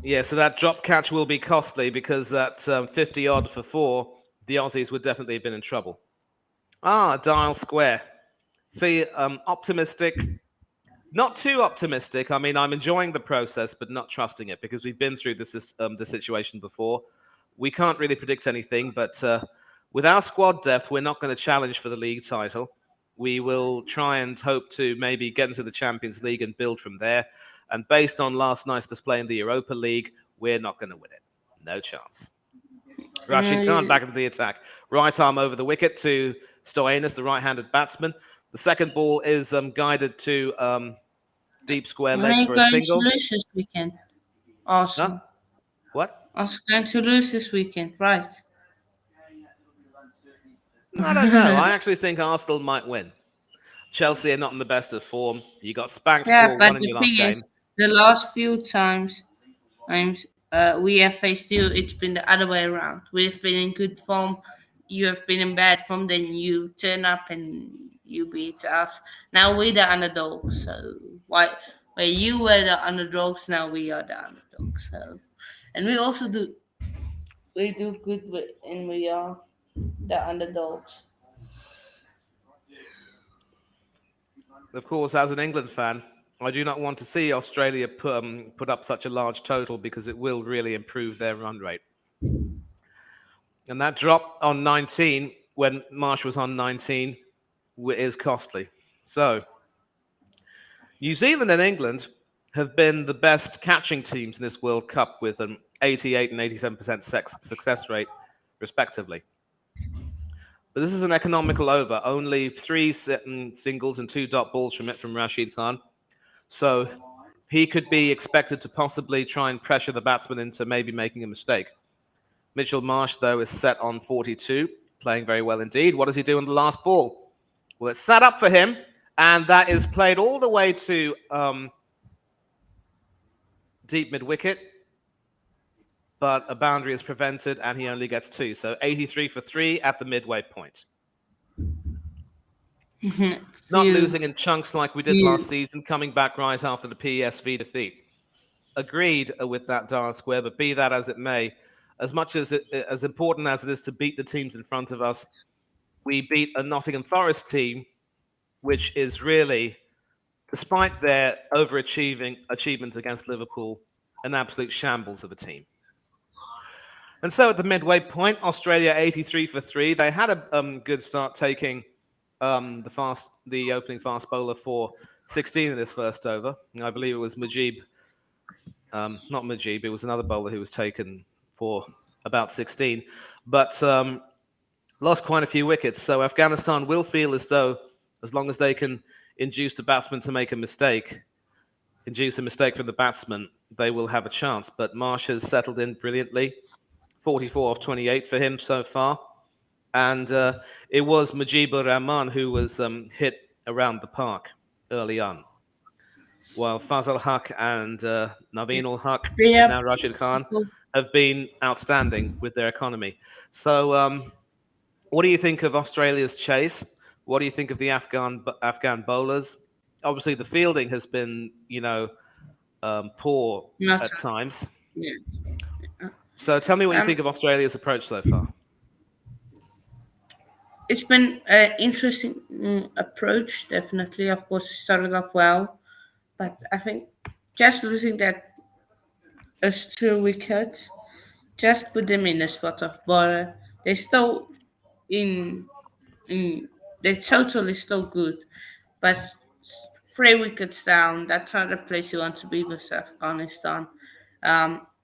Yeah, so that drop catch will be costly because at 50 odd for 4, the Aussies would definitely have been in trouble. Dial square. Optimistic. Not too optimistic. I mean, I'm enjoying the process, but not trusting it because we've been through this situation before. We can't really predict anything, but with our squad depth, we're not going to challenge for the league title. We will try and hope to maybe get into the Champions League and build from there. And based on last night's display in the Europa League, we're not going to win it. No chance. Rashid Khan back into the attack. Right arm over the wicket to Stoyanis, the right-handed batsman. The second ball is guided to deep square When are leg you for a going to single. lose this weekend? Huh? Awesome. What? Also going to lose this weekend, right? I don't know. I actually think Arsenal might win. Chelsea are not in the best of form. You got spanked Yeah, 4-1 but in the your last thing is, game. the last few times we have faced you, it's been the other way around. We've been in good form, you have been in bad form, then you turn up and you beat us. Now we're the underdogs, so why? Where you were the underdogs, now we are the underdogs. So, and we do good with, and we are the underdogs. Of course, as an England fan, I do not want to see Australia put up such a large total because it will really improve their run rate. And that drop on 19, when Marsh was on 19, is costly. So, New Zealand and England have been the best catching teams in this World Cup with an 88 and 87% success rate, respectively. But this is an economical over. Only 3 singles and 2 dot balls from it from Rashid Khan. So he could be expected to possibly try and pressure the batsman into maybe making a mistake. Mitchell Marsh, though, is set on 42, playing very well indeed. What does he do on the last ball? Well, it's set up for him, and that is played all the way to deep mid-wicket, but a boundary is prevented, and he only gets 2. So 83 for 3 at the midway point. Not losing in chunks like we did last season, coming back right after the PSV defeat. Agreed with that Dial square, but be that as it may, as much as important as it is to beat the teams in front of us, we beat a Nottingham Forest team, which is really, despite their achievement against Liverpool, an absolute shambles of a team. And so at the midway point, Australia 83 for 3. They had a good start taking the opening fast bowler for 16 in this first over. I believe it was Mujib. Not Mujib, it was another bowler who was taken for about 16. But lost quite a few wickets. So Afghanistan will feel as though, as long as they can induce the batsman to make a mistake, induce a mistake from the batsman, they will have a chance. But Marsh has settled in brilliantly. 44 off 28 for him so far. And it was Mujibur Rahman who was hit around the park early on. While Fazal Haq and Naveen ul Haq and Yeah, now Rashid Khan have been outstanding with their economy. So, what do you think of Australia's chase? What do you think of the Afghan bowlers? Obviously, the fielding has been, poor Not at times. yeah. So, tell me what you Um, think of Australia's approach so far. it's been an interesting approach. Definitely, of course, it started off well, but I think just losing that as 2 wickets just put them in a spot of bother. They're still in in their total is still good, but 3 wickets down, that's not the place you want to be with Afghanistan.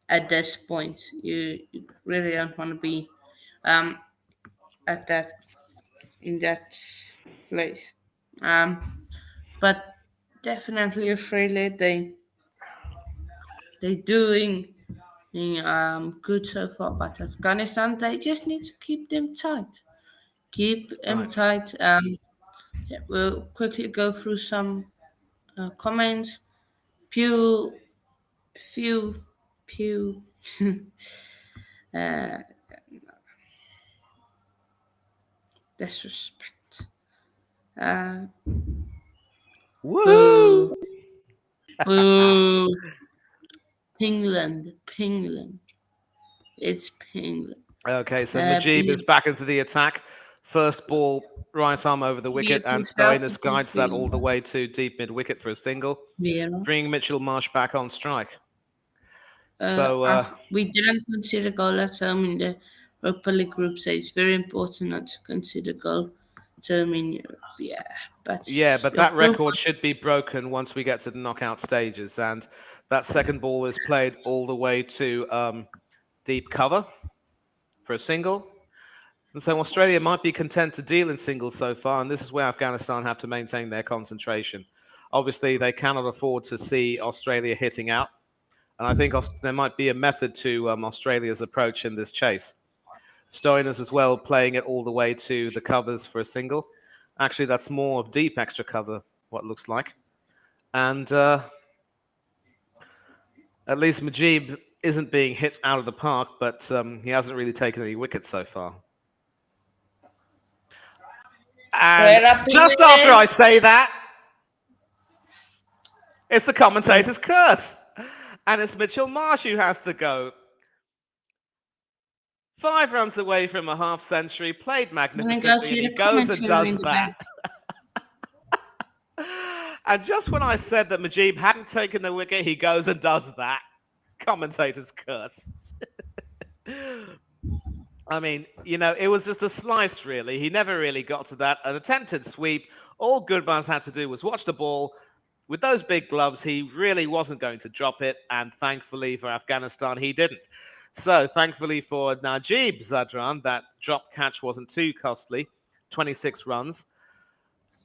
At this point, you really don't want to be um, at that in that place. Um, but definitely Australia, they doing good so far. But Afghanistan, they just need to keep them tight. Keep them Right. tight. Yeah, we'll quickly go through some comments. Pew, few, pew. uh, disrespect. Uh, Woohoo! boo, boo. Pingland, Pingland. It's Pingland. Okay, so Majib is Be, back into the attack. First ball, right arm over the be wicket, it and yourself Stoinis if you guides that all feel the way to deep mid wicket for a single, Vera. bringing Mitchell Marsh back on strike. So, We didn't consider goal at home in the Europa League group stage. Very important not to consider goal at home in Europe. Yeah, but yeah, but your that group record was should be broken once we get to the knockout stages. And that second ball is played all the way to deep cover for a single. And so Australia might be content to deal in singles so far, and this is where Afghanistan have to maintain their concentration. Obviously, they cannot afford to see Australia hitting out, and I think there might be a method to Australia's approach in this chase. Stoinis as well, playing it all the way to the covers for a single. Actually, that's more of deep extra cover, what looks like. And at least Majib isn't being hit out of the park, but he hasn't really taken any wickets so far. And straight up just after England. I say that, it's the Well, commentator's curse. And it's Mitchell Marsh who has to go. 5 runs away from a half century, played and I go magnificently, and see he the goes and commentary in does the that. back. And just when I said that Majib hadn't taken the wicket, he goes and does that. Commentator's curse. I mean, it was just a slice, really. He never really got to that. An attempted sweep. All Goodbans had to do was watch the ball. With those big gloves, he really wasn't going to drop it. And thankfully for Afghanistan, he didn't. So, thankfully for Najib Zadran, that drop catch wasn't too costly. 26 runs.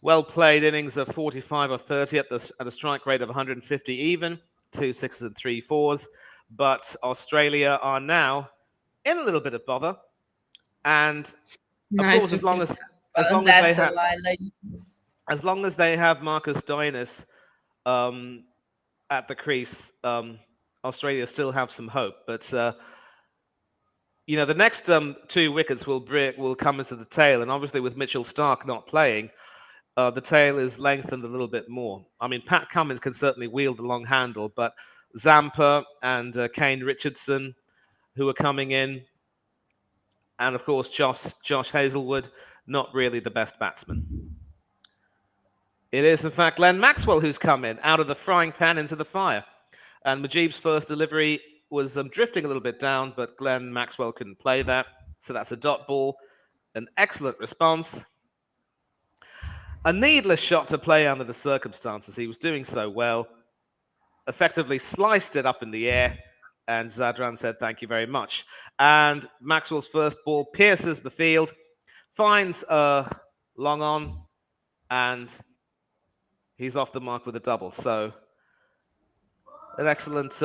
Well played innings of 45 or 30 at a strike rate of 150 even. 2 6s and 3 4s. But Australia are now in a little bit of bother. And of course, Nice as long wicket. as as long as they That's a have lie. as long as they have Marcus Stoinis um, at the crease, Australia still have some hope. But the next 2 wickets will come into the tail, and obviously with Mitchell Starc not playing, the tail is lengthened a little bit more. I mean, Pat Cummins can certainly wield the long handle, but Zampa and Kane Richardson, who are coming in, and of course Josh Hazelwood, not really the best batsman. It is, in fact, Glenn Maxwell who's come in out of the frying pan into the fire. And Mujib's first delivery was drifting a little bit down, but Glenn Maxwell couldn't play that. So that's a dot ball. An excellent response. A needless shot to play under the circumstances. He was doing so well. Effectively sliced it up in the air. And Zadran said, thank you very much. And Maxwell's first ball pierces the field, finds long on, and he's off the mark with a double. So an excellent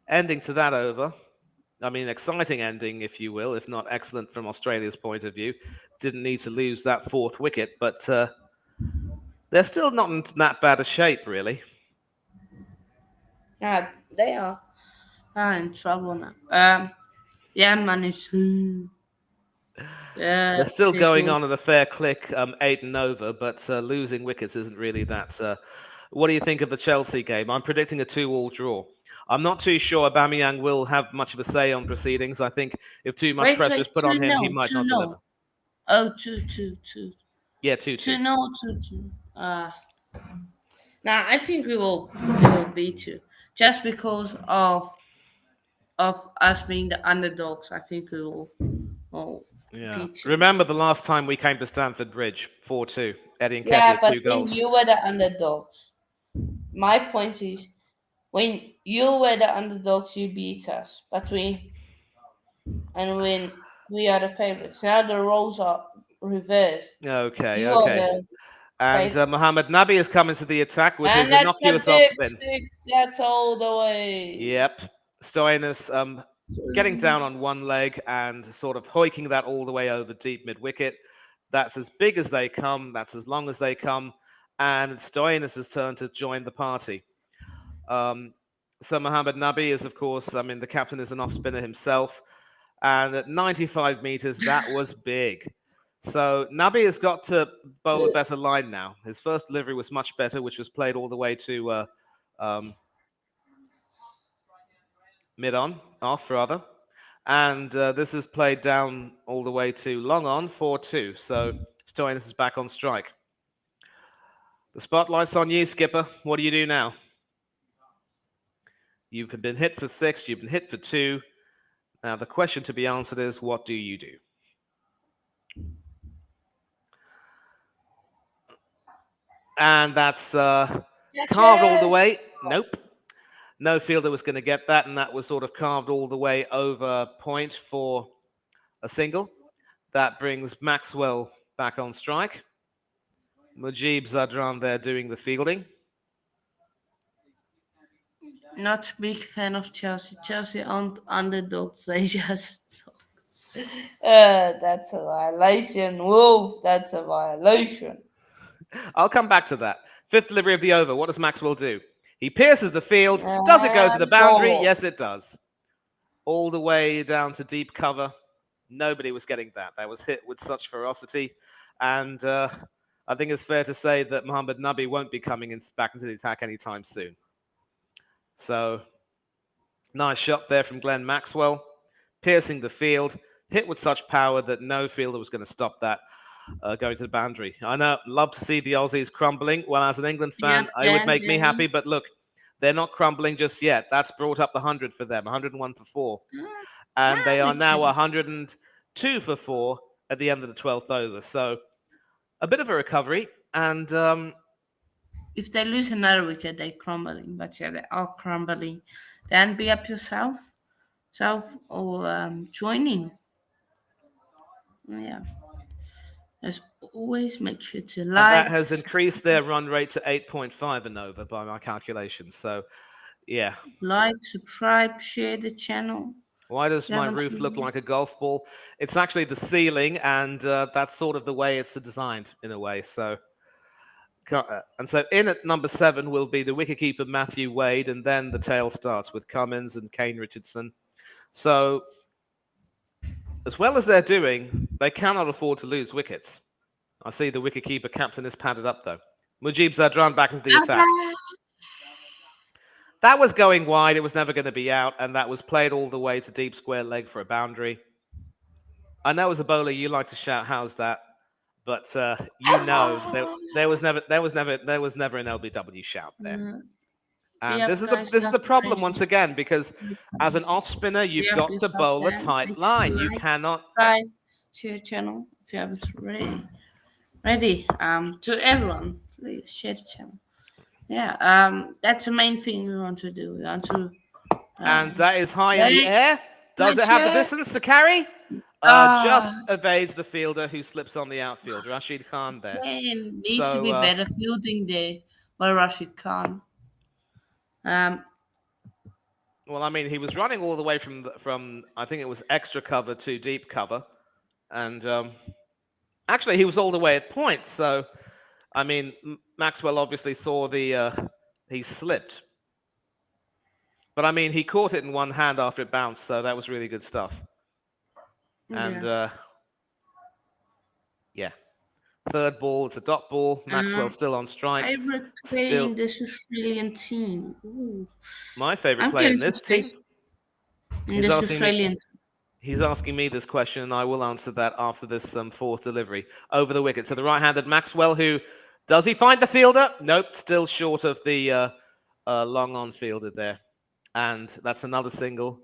ending to that over. I mean, exciting ending, if you will, if not excellent from Australia's point of view. Didn't need to lose that 4th wicket, but they're still not in that bad a shape, really. Yeah, they are. in trouble now. Yeah, man, it's They're still fifth going goal. on at a fair click, 8 and over, but losing wickets isn't really that. What do you think of the Chelsea game? I'm predicting a 2-all draw. I'm not too sure Aubameyang will have much of a say on proceedings. I think if too much Wait, pressure wait, is put on him, he might two not deliver. no. Oh, two, two, two. Yeah, 2-2. 2 no, 2 2. Now I think we will beat you just because of us being the underdogs. I think will Yeah. beat you. Remember the last time we came to Stamford Bridge, 4-2. Eddie and Ketty Yeah, with but two when goals. you were the underdogs, my point is when you were the underdogs, you beat us. But when we are the favorites, now the roles are reversed. Okay, You are okay. the And favorite, Mohamed Nabi has come into the attack with and his that's a innocuous off big spin. six. That's all the way. Yep. Stoinis getting down on one leg and sort of hoiking that all the way over deep mid wicket. That's as big as they come. That's as long as they come. And it's Stoinis' turn to join the party. Um, so Mohamed Nabi is, of course, I mean, the captain is an off spinner himself. And at 95 meters, that was big. So Nabi has got to bowl a better line now. His first delivery was much better, which was played all the way to um, mid on, off rather. And this is played down all the way to long on, 4-2. So Stoinis is back on strike. The spotlight's on you, skipper. What do you do now? You've been hit for 6, you've been hit for 2. Now the question to be answered is, what do you do? And that's carved all the Catcher. way. Nope. No fielder was going to get that, and that was sort of carved all the way over point for a single. That brings Maxwell back on strike. Mujib Zadran there doing the fielding. Not a big fan of Chelsea. Chelsea aren't underdogs. They just. That's a violation. Wolf, that's a violation. I'll come back to that. Fifth delivery of the over. What does Maxwell do? He pierces the field. Does it go to the boundary? No. Yes, it does. All the way down to deep cover. Nobody was getting that. That was hit with such ferocity. And I think it's fair to say that Mohamed Nabi won't be coming back into the attack anytime soon. So, nice shot there from Glenn Maxwell, piercing the field, hit with such power that no fielder was going to stop that going to the boundary. I know, love to see the Aussies crumbling. Well, as an England Yep, fan, it would make me happy, Danny. but look, they're not crumbling just yet. That's brought up the 100 for them, 101 for 4. And they are They now can. 102 for 4 at the end of the 12th over. So, a bit of a recovery. And If they lose another wicket, they're crumbling. But yeah, they are crumbling. Then be up yourself, or joining. Yeah, as always, make sure to and that like, has increased their run rate to 8.5 and over by my calculations. So, yeah. subscribe, share the channel. Why If does you my haven't roof look already. like a golf ball? It's actually the ceiling, and that's sort of the way it's designed in a way. So, and so in at number 7 will be the wicketkeeper Matthew Wade, and then the tail starts with Cummins and Kane Richardson. So, as well as they're doing, they cannot afford to lose wickets. I see the wicketkeeper captain is padded up though. Mujib Zadran back into the attack. That was going wide. It was never going to be out, and that was played all the way to deep square leg for a boundary. I know as a bowler you like to shout, "How's that?" But you know there was never an LBW shout there. Be And up, guys. this is Love the the problem races. once again because as an off spinner Be you've up got to yourself, bowl a Dan. tight Make sure line. to You like, cannot. subscribe, share channel if you haven't already. Ready. To everyone, please share the channel. Yeah. That's the main thing we want to do. We want to And um that is high in the like, air. Does it have the share. distance to carry? Ah, Just evades the fielder who slips on the outfield, Rashid Khan there. again needs to So, be better fielding there by Rashid Khan. Um, well, I mean, he was running all the way from I think it was extra cover to deep cover, and actually he was all the way at point. So, I mean, Maxwell obviously saw the he slipped. But I mean, he caught it in one hand after it bounced, so that was really good stuff. And Yeah. yeah, third ball, it's a dot ball. Maxwell's Um, still on strike. Favorite player Still, in this Australian team. Ooh. my favorite I'm player going in to this say team. in He's this asking me. Australian team. He's asking me this question, and I will answer that after this fourth delivery over the wicket. So the right-handed Maxwell, who does he find the fielder? Nope, still short of the long-on fielder there, and that's another single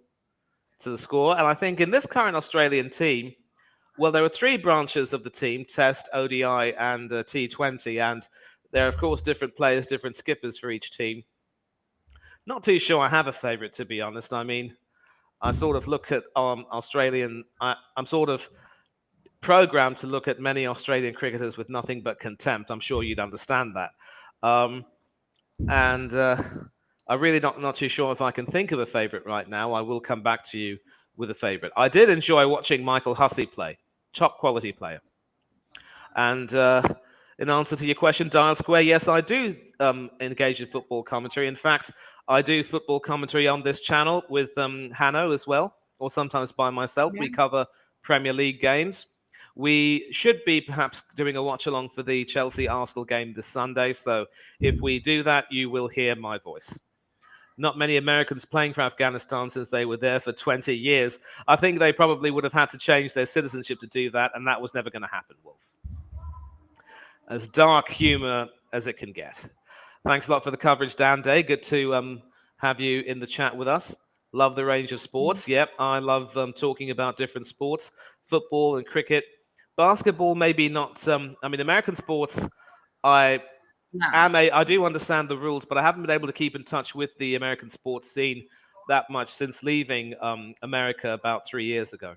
to the score. And I think in this current Australian team, well, there are three branches of the team: Test, ODI, and T20, and there are of course different players, different skippers for each team. Not too sure I have a favourite, to be honest. I mean, I sort of look at Australian. I'm sort of programmed to look at many Australian cricketers with nothing but contempt. I'm sure you'd understand that. Um, and I'm really not too sure if I can think of a favourite right now. I will come back to you with a favourite. I did enjoy watching Michael Hussey play, top quality player. And in answer to your question, Dial Square, yes, I do engage in football commentary. In fact, I do football commentary on this channel with Hanno as well, or sometimes by myself. Yeah. We cover Premier League games. We should be perhaps doing a watch along for the Chelsea Arsenal game this Sunday. So if we do that, you will hear my voice. Not many Americans playing for Afghanistan since they were there for 20 years. I think they probably would have had to change their citizenship to do that, and that was never going to happen, Wolf. As dark humor as it can get. Thanks a lot for the coverage, Dan Day. Good to have you in the chat with us. Love the range of sports. Yep, I love talking about different sports, football and cricket. Basketball, maybe not. I mean, American sports. I Yeah. I do understand the rules, but I haven't been able to keep in touch with the American sports scene that much since leaving America about 3 years ago.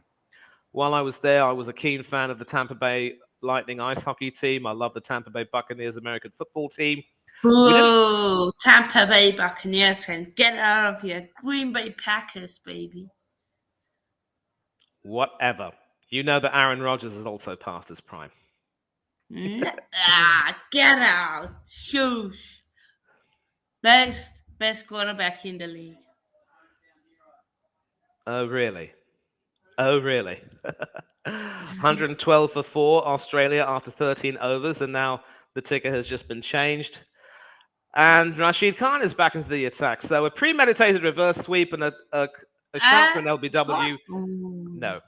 While I was there, I was a keen fan of the Tampa Bay Lightning ice hockey team. I love the Tampa Bay Buccaneers American football team. We didn't. Whoa, Tampa Bay Buccaneers can get out of here. Green Bay Packers, baby. Whatever. You know that Aaron Rodgers has also passed his prime. Get out. Shush. Best quarterback in the league. Oh, really? Oh, really? 112 for 4, Australia after 13 overs, and now the ticker has just been changed. And Rashid Khan is back into the attack. So a premeditated reverse sweep and a shot for an LBW. No.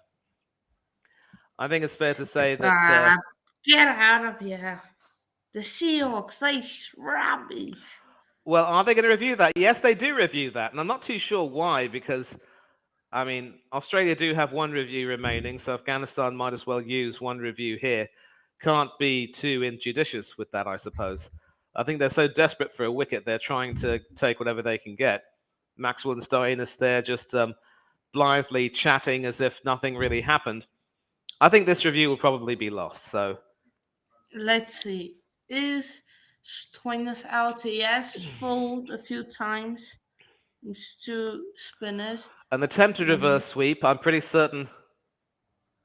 I think it's fair to say that. Get out of here. The Seahawks, they rubbish. Well, are they going to review that? Yes, they do review that. And I'm not too sure why, because, I mean, Australia do have one review remaining, so Afghanistan might as well use one review here. Can't be too injudicious with that, I suppose. I think they're so desperate for a wicket, they're trying to take whatever they can get. Maxwell and Stoinis there just blithely chatting as if nothing really happened. I think this review will probably be lost, so. Let's see. Is Stoinis out? Yes, fold a few times. It's two spinners. An attempted reverse sweep, I'm pretty certain.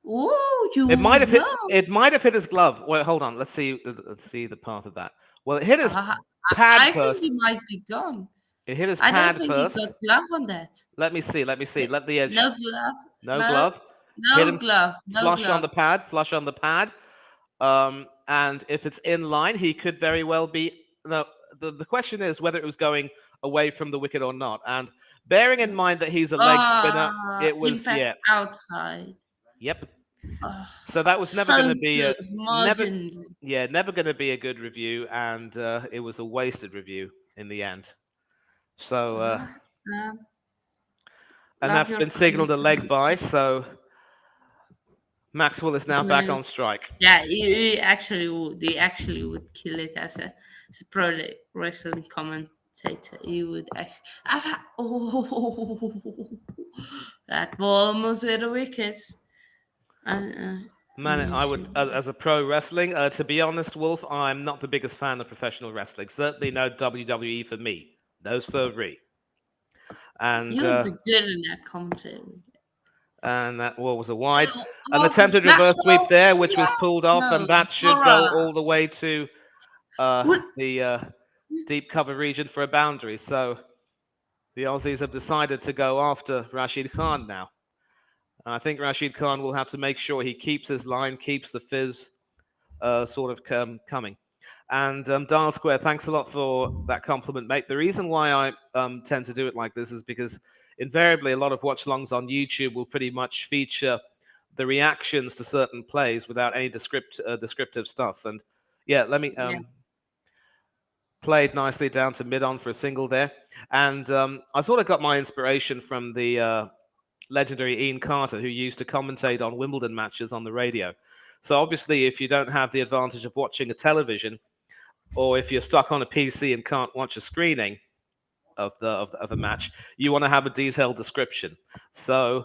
Oh, you It might have hit. know. It might have hit his glove. Well, hold on. Let's see. Let's see the path of that. Well, it hit his pad I think first. he might be gone. It hit his I don't pad think he first. got glove on that. Let me see. Let me see. Let the edge. No glove. No No, glove. Hit no him glove. No flush on glove. the pad. Flush on the pad. And if it's in line, he could very well be. No. The question is whether it was going away from the wicket or not. And bearing in mind that he's a leg spinner, it was Impact outside. Yep. So that was never going to be a never. marginally. Yeah, never going to be a good review, and it was a wasted review in the end. So, and Love that's your been signaled a leg commitment. by. So Maxwell is now back on strike. Yeah, he actually would. He actually would kill it as a pro wrestling commentator. He would actually. That ball almost hit a wicket. And, Man, I would, as a pro wrestling, to be honest, Wolf, I'm not the biggest fan of professional wrestling. Certainly no WWE for me. No siree. And you would be good in that commentary. And that was a wide. An attempted reverse sweep there, which was pulled off, and that should go all the way to the deep cover region for a boundary. So the Aussies have decided to go after Rashid Khan now. I think Rashid Khan will have to make sure he keeps his line, keeps the fizz sort of coming. And Dial Square, thanks a lot for that compliment, mate. The reason why I tend to do it like this is because invariably a lot of watch-alongs on YouTube will pretty much feature the reactions to certain plays without any descriptive stuff. And yeah, let me Yeah. played nicely down to mid-on for a single there. And I sort of got my inspiration from the legendary Ian Carter, who used to commentate on Wimbledon matches on the radio. So obviously, if you don't have the advantage of watching a television, or if you're stuck on a PC and can't watch a screening of a match, you want to have a detailed description. So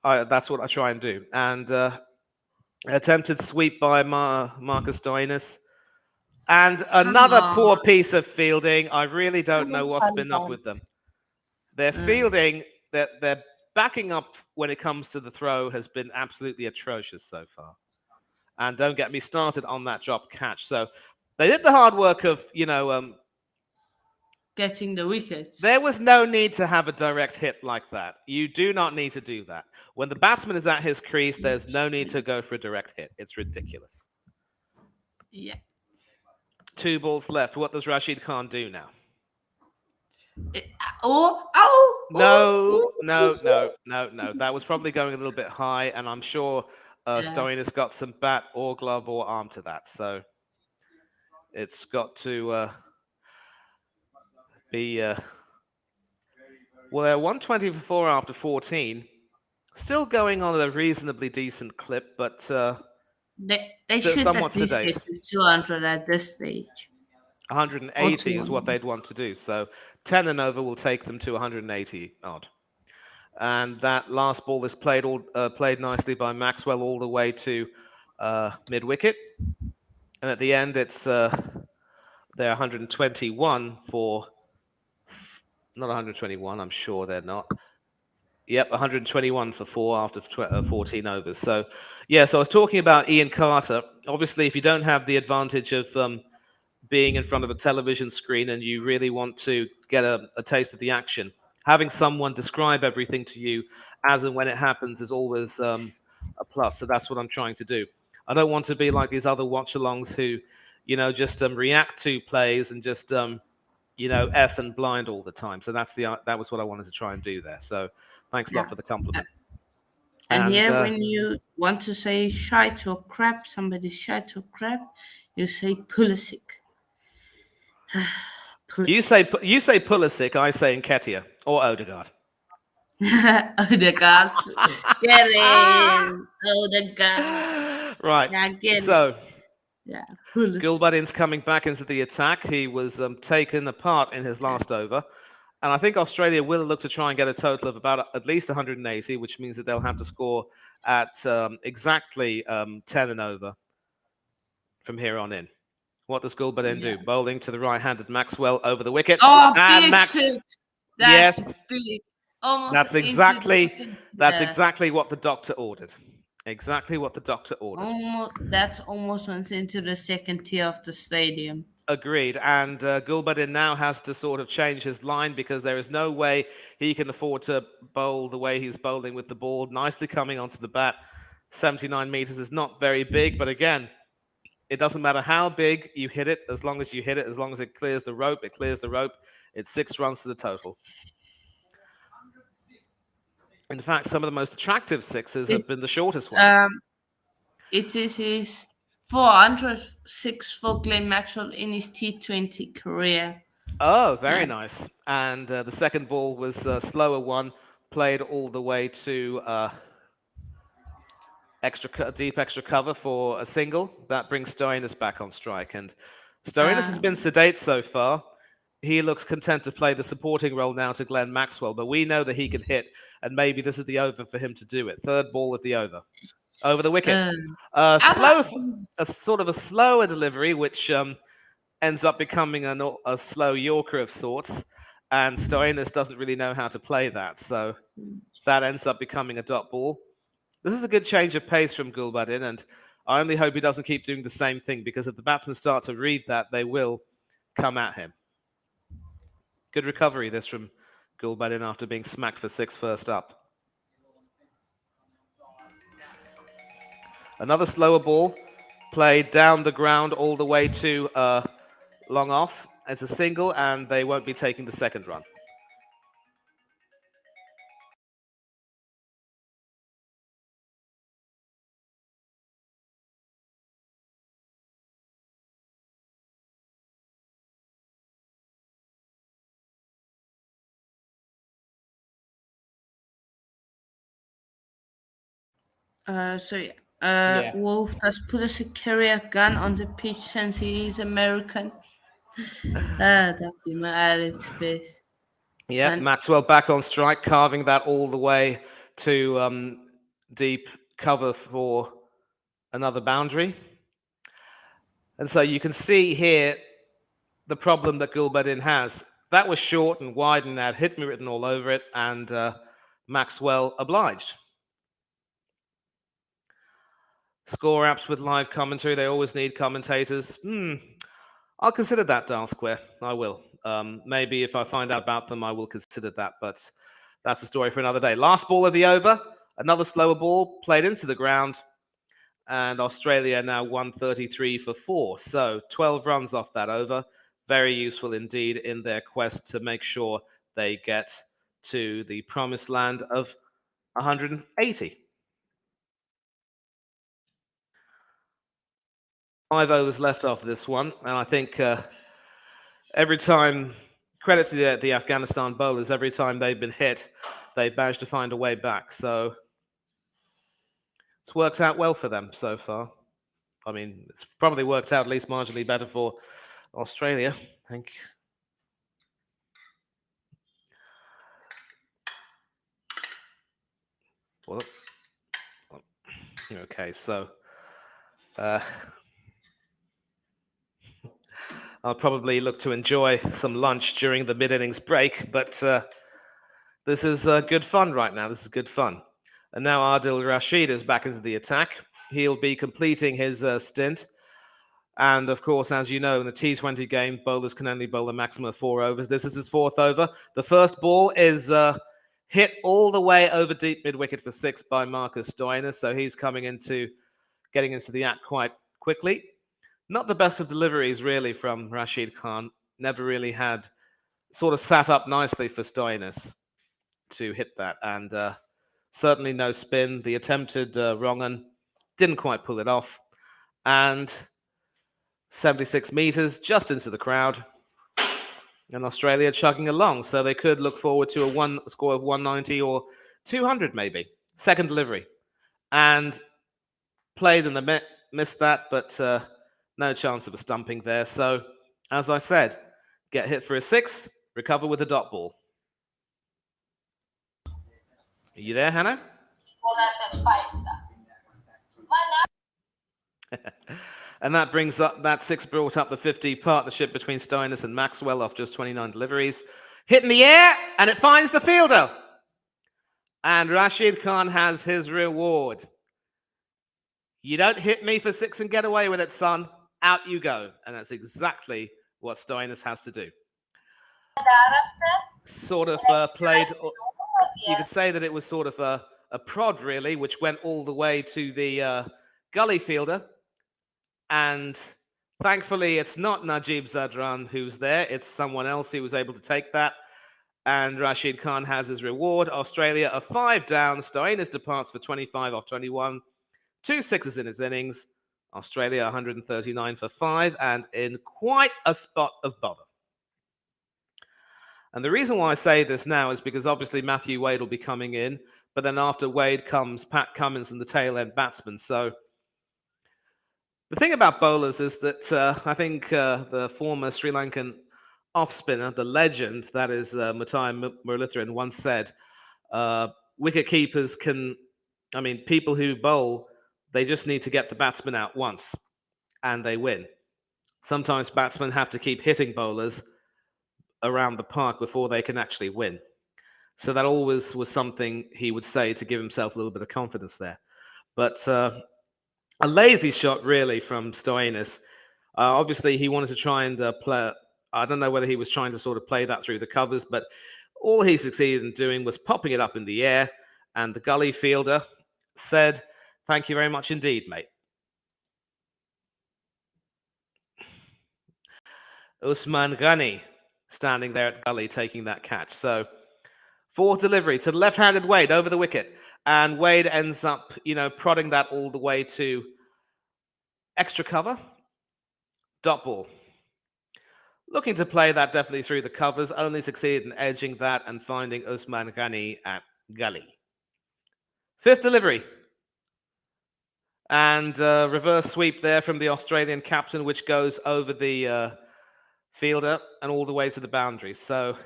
that's what I try and do. And attempted sweep by Marcus Stoinis. And Come another on. poor piece of fielding. I really don't Come on, know what's been up Taliban. with them. Their Mm. fielding, their backing up when it comes to the throw has been absolutely atrocious so far. And don't get me started on that drop catch. So they did the hard work of, Getting the wickets. there was no need to have a direct hit like that. You do not need to do that. When the batsman is at his crease, there's no need to go for a direct hit. It's ridiculous. Yeah. 2 balls left. What does Rashid Khan do now? Oh, oh, No, oh, no, no, no, no. That was probably going a little bit high, and I'm sure Yeah. Stoinis got some bat or glove or arm to that. So it's got to be. Well, they're 120 for 4 after 14. Still going on at a reasonably decent clip, but They still should somewhat at least sedate. get to 200 at this stage. Or 180 is what 200. they'd want to do. So 10 and over will take them to 180 odd. And that last ball is played nicely by Maxwell all the way to mid wicket. And at the end, it's they're 121 for not 121. I'm sure they're not. Yep, 121 for 4 after 14 overs. So, yeah, so I was talking about Ian Carter. Obviously, if you don't have the advantage of being in front of a television screen and you really want to get a taste of the action, having someone describe everything to you as and when it happens is always a plus. So that's what I'm trying to do. I don't want to be like these other watch-alongs who, just react to plays and just F and blind all the time. So that was what I wanted to try and do there. So thanks a lot Yeah. for the compliment. And And here, when you want to say shite or crap, somebody shite or crap, you say Pulisic. you Pulisic. say Pulisic, I say Nketiah or Odegaard. Odegaard. Get in. Odegaard. Right. Yeah, get it. So Yeah, Pulisic. Gilbadin's coming back into the attack. He was taken apart in his last over. And I think Australia will look to try and get a total of about at least 180, which means that they'll have to score at exactly 10 and over from here on in. What does Gulbadin Yeah. do? Bowling to the right-handed Maxwell over the wicket. Oh, And big Max, six. That's yes, big. Almost that's into the exactly second. that's exactly what the doctor ordered. Exactly what the doctor ordered. That almost went into the second tier of the stadium. Agreed. And Gulbadin now has to sort of change his line because there is no way he can afford to bowl the way he's bowling with the ball. Nicely coming onto the bat. 79 meters is not very big, but again, it doesn't matter how big you hit it, as long as you hit it, as long as it clears the rope, it clears the rope. It's 6 runs to the total. In fact, some of the most attractive sixes have been the shortest ones. It is his 406 for Glenn Maxwell in his T20 career. Oh, very Yeah. nice. And the second ball was a slower one, played all the way to deep extra cover for a single. That brings Stoinis back on strike. And Stoinis has been sedate so far. He looks content to play the supporting role now to Glenn Maxwell, but we know that he can hit, and maybe this is the over for him to do it. Third ball of the over. Over the wicket. A sort of a slower delivery, which ends up becoming a slow Yorker of sorts, and Stoinis doesn't really know how to play that, so that ends up becoming a dot ball. This is a good change of pace from Gulbadin, and I only hope he doesn't keep doing the same thing, because if the batsmen start to read that, they will come at him. Good recovery, this from Gulbadin after being smacked for six first up. Another slower ball played down the ground all the way to long off. It's a single, and they won't be taking the second run. So Yeah. Wolf does Pulisic carry a gun on the pitch since he is American? That'd be my Alex base. Yep, And Maxwell back on strike, carving that all the way to deep cover for another boundary. And so you can see here the problem that Gulbadin has. That was short and wide and had hit me written all over it, and Maxwell obliged. Score apps with live commentary, they always need commentators. I'll consider that, Dial Square. I will. Maybe if I find out about them, I will consider that, but that's a story for another day. Last ball of the over, another slower ball played into the ground, and Australia now 133 for 4. So 12 runs off that over. Very useful indeed in their quest to make sure they get to the promised land of 180. 5 overs left off this one, and I think every time, credit to the Afghanistan bowlers, every time they've been hit, they've managed to find a way back. So it's worked out well for them so far. I mean, it's probably worked out at least marginally better for Australia, I think. Well, okay, so uh, I'll probably look to enjoy some lunch during the mid-innings break, but this is good fun right now. This is good fun. And now Adil Rashid is back into the attack. He'll be completing his stint. And of course, as you know, in the T20 game, bowlers can only bowl a maximum of 4 overs. This is his 4th over. The first ball is hit all the way over deep mid-wicket for 6 by Marcus Stoinis. So he's getting into the act quite quickly. Not the best of deliveries, really, from Rashid Khan. Never really had sort of sat up nicely for Stoinis to hit that. And certainly no spin. The attempted wrong un didn't quite pull it off. And 76 meters just into the crowd. And Australia chugging along. So they could look forward to a score of 190 or 200 maybe. Second delivery. And played in the missed that, but no chance of a stumping there. So, as I said, get hit for a 6, recover with a dot ball. Are you there, Hannah? And that brings up that 6 brought up the 50 partnership between Stoinis and Maxwell off just 29 deliveries. Hit in the air, and it finds the fielder. And Rashid Khan has his reward. You don't hit me for 6 and get away with it, son. Out you go. And that's exactly what Stoinis has to do. Sort of played, you could say that it was sort of a prod, really, which went all the way to the gully fielder. And thankfully, it's not Najib Zadran who's there. It's someone else who was able to take that. And Rashid Khan has his reward. Australia are 5 down. Stoinis departs for 25 off 21. 2 sixes in his innings. Australia 139 for 5 and in quite a spot of bother. And the reason why I say this now is because obviously Matthew Wade will be coming in, but then after Wade comes Pat Cummins and the tail end batsman. So the thing about bowlers is that I think the former Sri Lankan off spinner, the legend that is Matai Muralitharan, once said, wicket keepers people who bowl, they just need to get the batsman out once and they win. Sometimes batsmen have to keep hitting bowlers around the park before they can actually win. So that always was something he would say to give himself a little bit of confidence there. But a lazy shot, really, from Stoinis. Obviously, he wanted to try and play. I don't know whether he was trying to sort of play that through the covers, but All he succeeded in doing was popping it up in the air, and the gully fielder said, "Thank you very much indeed, mate." Usman Ghani standing there at gully taking that catch. So fourth delivery to the left-handed Wade over the wicket, and Wade ends up, prodding that all the way to extra cover. Dot ball. Looking to play that definitely through the covers, only succeeded in edging that and finding Usman Ghani at gully. Fifth delivery. And reverse sweep there from the Australian captain, which goes over the fielder and all the way to the boundary. So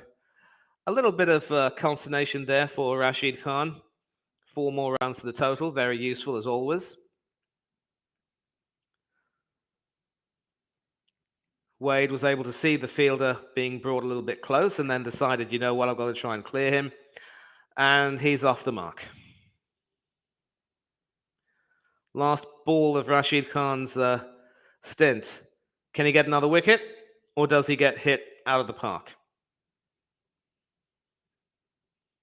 a little bit of consternation there for Rashid Khan. 4 more runs to the total, very useful as always. Wade was able to see the fielder being brought a little bit close and then decided, you know what, I've got to try and clear him. And he's off the mark. Last ball of Rashid Khan's stint. Can he get another wicket, or does he get hit out of the park?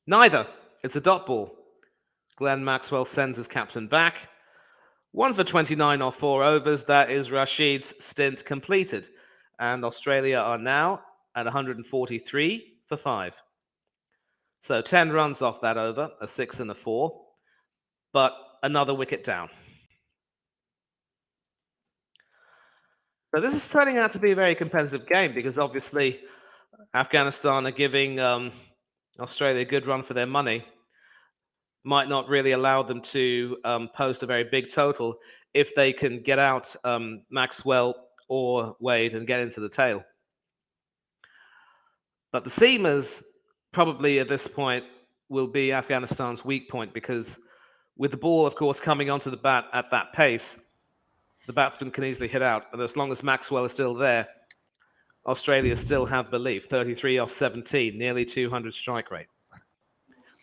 Neither. It's a dot ball. Glenn Maxwell sends his captain back. 1 for 29 off 4 overs. That is Rashid's stint completed. And Australia are now at 143 for 5. So 10 runs off that over, a 6 and a 4. But another wicket down. So this is turning out to be a very competitive game because obviously Afghanistan are giving Australia a good run for their money. Might not really allow them to post a very big total if they can get out Maxwell or Wade and get into the tail. But the seamers probably at this point will be Afghanistan's weak point because with the ball, of course, coming onto the bat at that pace, the batsman can easily hit out. And as long as Maxwell is still there, Australia still have belief. 33 off 17, nearly 200 strike rate.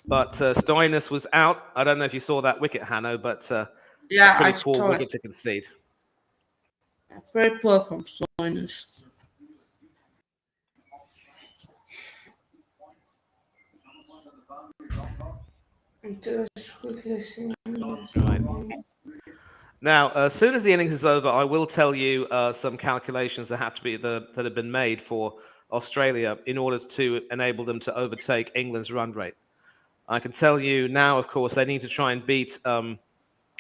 But Stoinis was out. I don't know if you saw that wicket, Hanno, but a Yeah, I pretty poor saw wicket it. to concede. Very poor from Stoinis. Right. Now, as soon as the innings is over, I will tell you some calculations that have been made for Australia in order to enable them to overtake England's run rate. I can tell you now, of course, they need to try and beat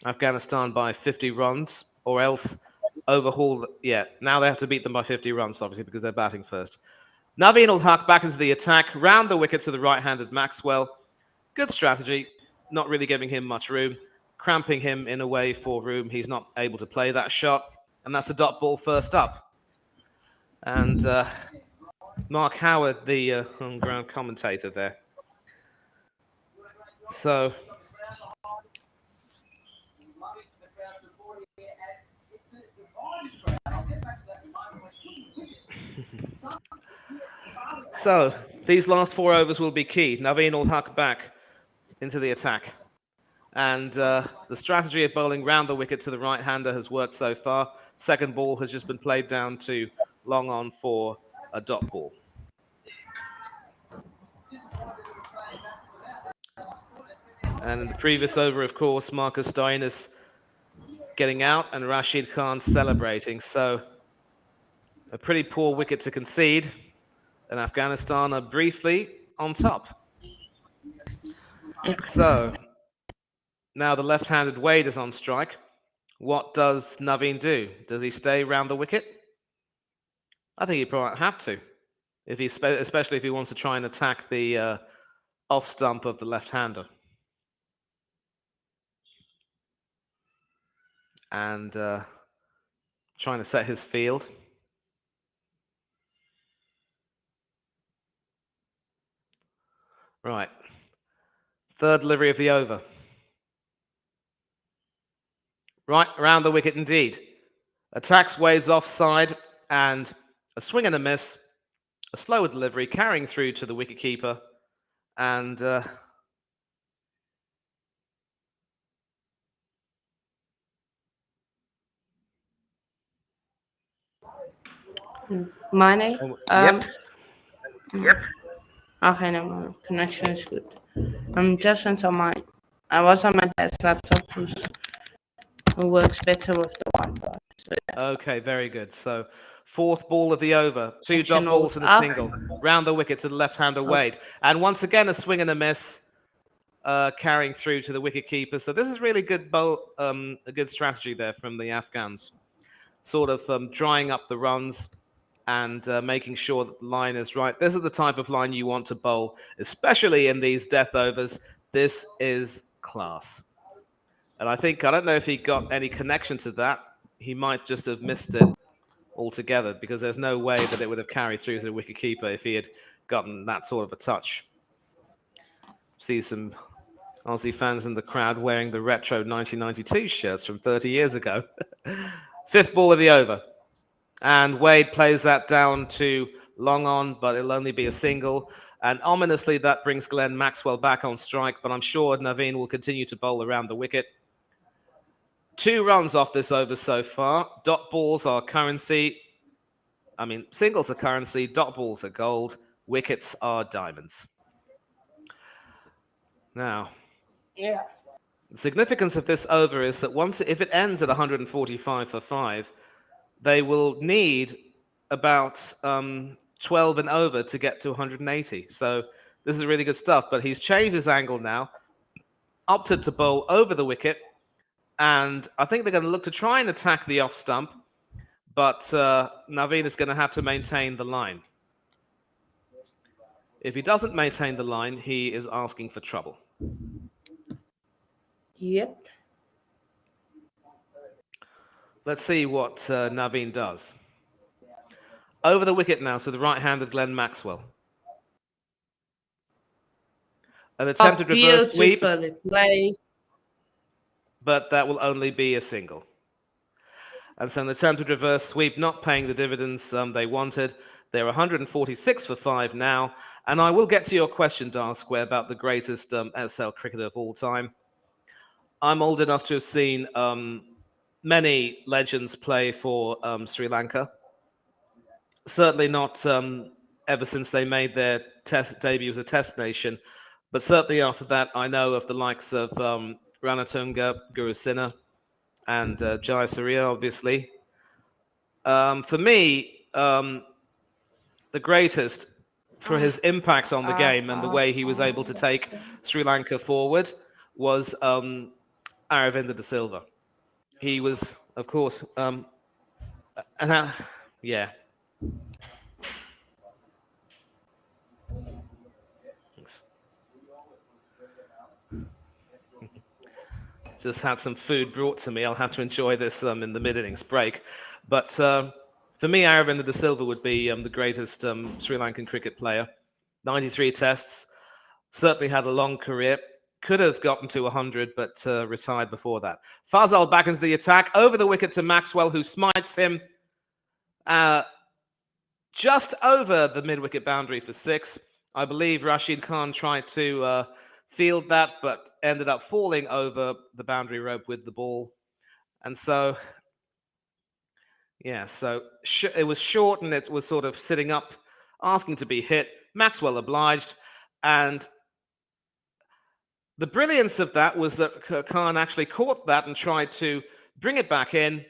Afghanistan by 50 runs, or else overhaul. Now they have to beat them by 50 runs, obviously, because they're batting first. Naveen ul Haq back into the attack, round the wicket to the right-handed Maxwell. Good strategy, not really giving him much room, cramping him in a way for room. He's not able to play that shot, and that's a dot ball first up. And Mark Howard, the on-ground commentator there. So So these last 4 overs will be key. Naveen ul Haq back into the attack. And the strategy of bowling round the wicket to the right-hander has worked so far. Second ball has just been played down to long on for a dot ball. And in the previous over, of course, Marcus Stoinis getting out and Rashid Khan celebrating. So a pretty poor wicket to concede. And Afghanistan are briefly on top. So now the left-handed Wade is on strike. What does Naveen do? Does he stay round the wicket? I think he probably have to, especially if he wants to try and attack the off stump of the left-hander. And trying to set his field. Right. Third delivery of the over. Right, around the wicket indeed. Attacks Wade's offside, and a swing and a miss. A slower delivery, carrying through to the wicketkeeper. And Mane. yep. Okay, no, my connection is good. I'm just into my. I was on my dad's laptop, who works better with the Wi-Fi. So yeah, Okay, very good. So fourth ball of the over, two dot connection all balls and a up. single. Round the wicket to the left-hander Okay. Wade. And once again, a swing and a miss, carrying through to the wicket keeper. So this is really good a good strategy there from the Afghans. Sort of drying up the runs and making sure that the line is right. This is the type of line you want to bowl, especially in these death overs. This is class. And I don't know if he got any connection to that. He might just have missed it altogether because there's no way that it would have carried through to the wicketkeeper if he had gotten that sort of a touch. See some Aussie fans in the crowd wearing the retro 1992 shirts from 30 years ago. Fifth ball of the over. And Wade plays that down to long on, but it'll only be a single. And ominously, that brings Glenn Maxwell back on strike, but I'm sure Naveen will continue to bowl around the wicket. 2 runs off this over so far. Dot balls are currency. Singles are currency, dot balls are gold, wickets are diamonds. Now, Yeah. the significance of this over is that if it ends at 145 for 5, they will need about 12 and over to get to 180. So this is really good stuff. But he's changed his angle now, opted to bowl over the wicket, and I think they're going to look to try and attack the off stump. But Naveen is going to have to maintain the line. If he doesn't maintain the line, he is asking for trouble. Yep. Let's see what Naveen does. Over the wicket now to the right-handed Glenn Maxwell. An attempted reverse sweep, Play. but that will only be a single. And so an attempted reverse sweep, not paying the dividends they wanted. They're 146 for 5 now. And I will get to your question, Dark Square, about the greatest SL cricketer of all time. I'm old enough to have seen many legends play for Sri Lanka. Certainly not ever since they made their debut as a test nation. But certainly after that, I know of the likes of Ranatunga, Guru Sinha, and Jayasuriya, obviously. For me, the greatest for his impact on the game and the way he was able to take Sri Lanka forward was Aravinda de Silva. He was, of course, yeah. Thanks. Just had some food brought to me. I'll have to enjoy this in the mid-innings break. But for me, Aravinda de Silva would be the greatest Sri Lankan cricket player. 93 tests, certainly had a long career. Could have gotten to 100, but retired before that. Fazal back into the attack, over the wicket to Maxwell, who smites him just over the mid-wicket boundary for 6. I believe Rashid Khan tried to field that, but ended up falling over the boundary rope with the ball. And so, yeah, so it was short and it was sort of sitting up, asking to be hit. Maxwell obliged. And the brilliance of that was that Khan actually caught that and tried to bring it back in.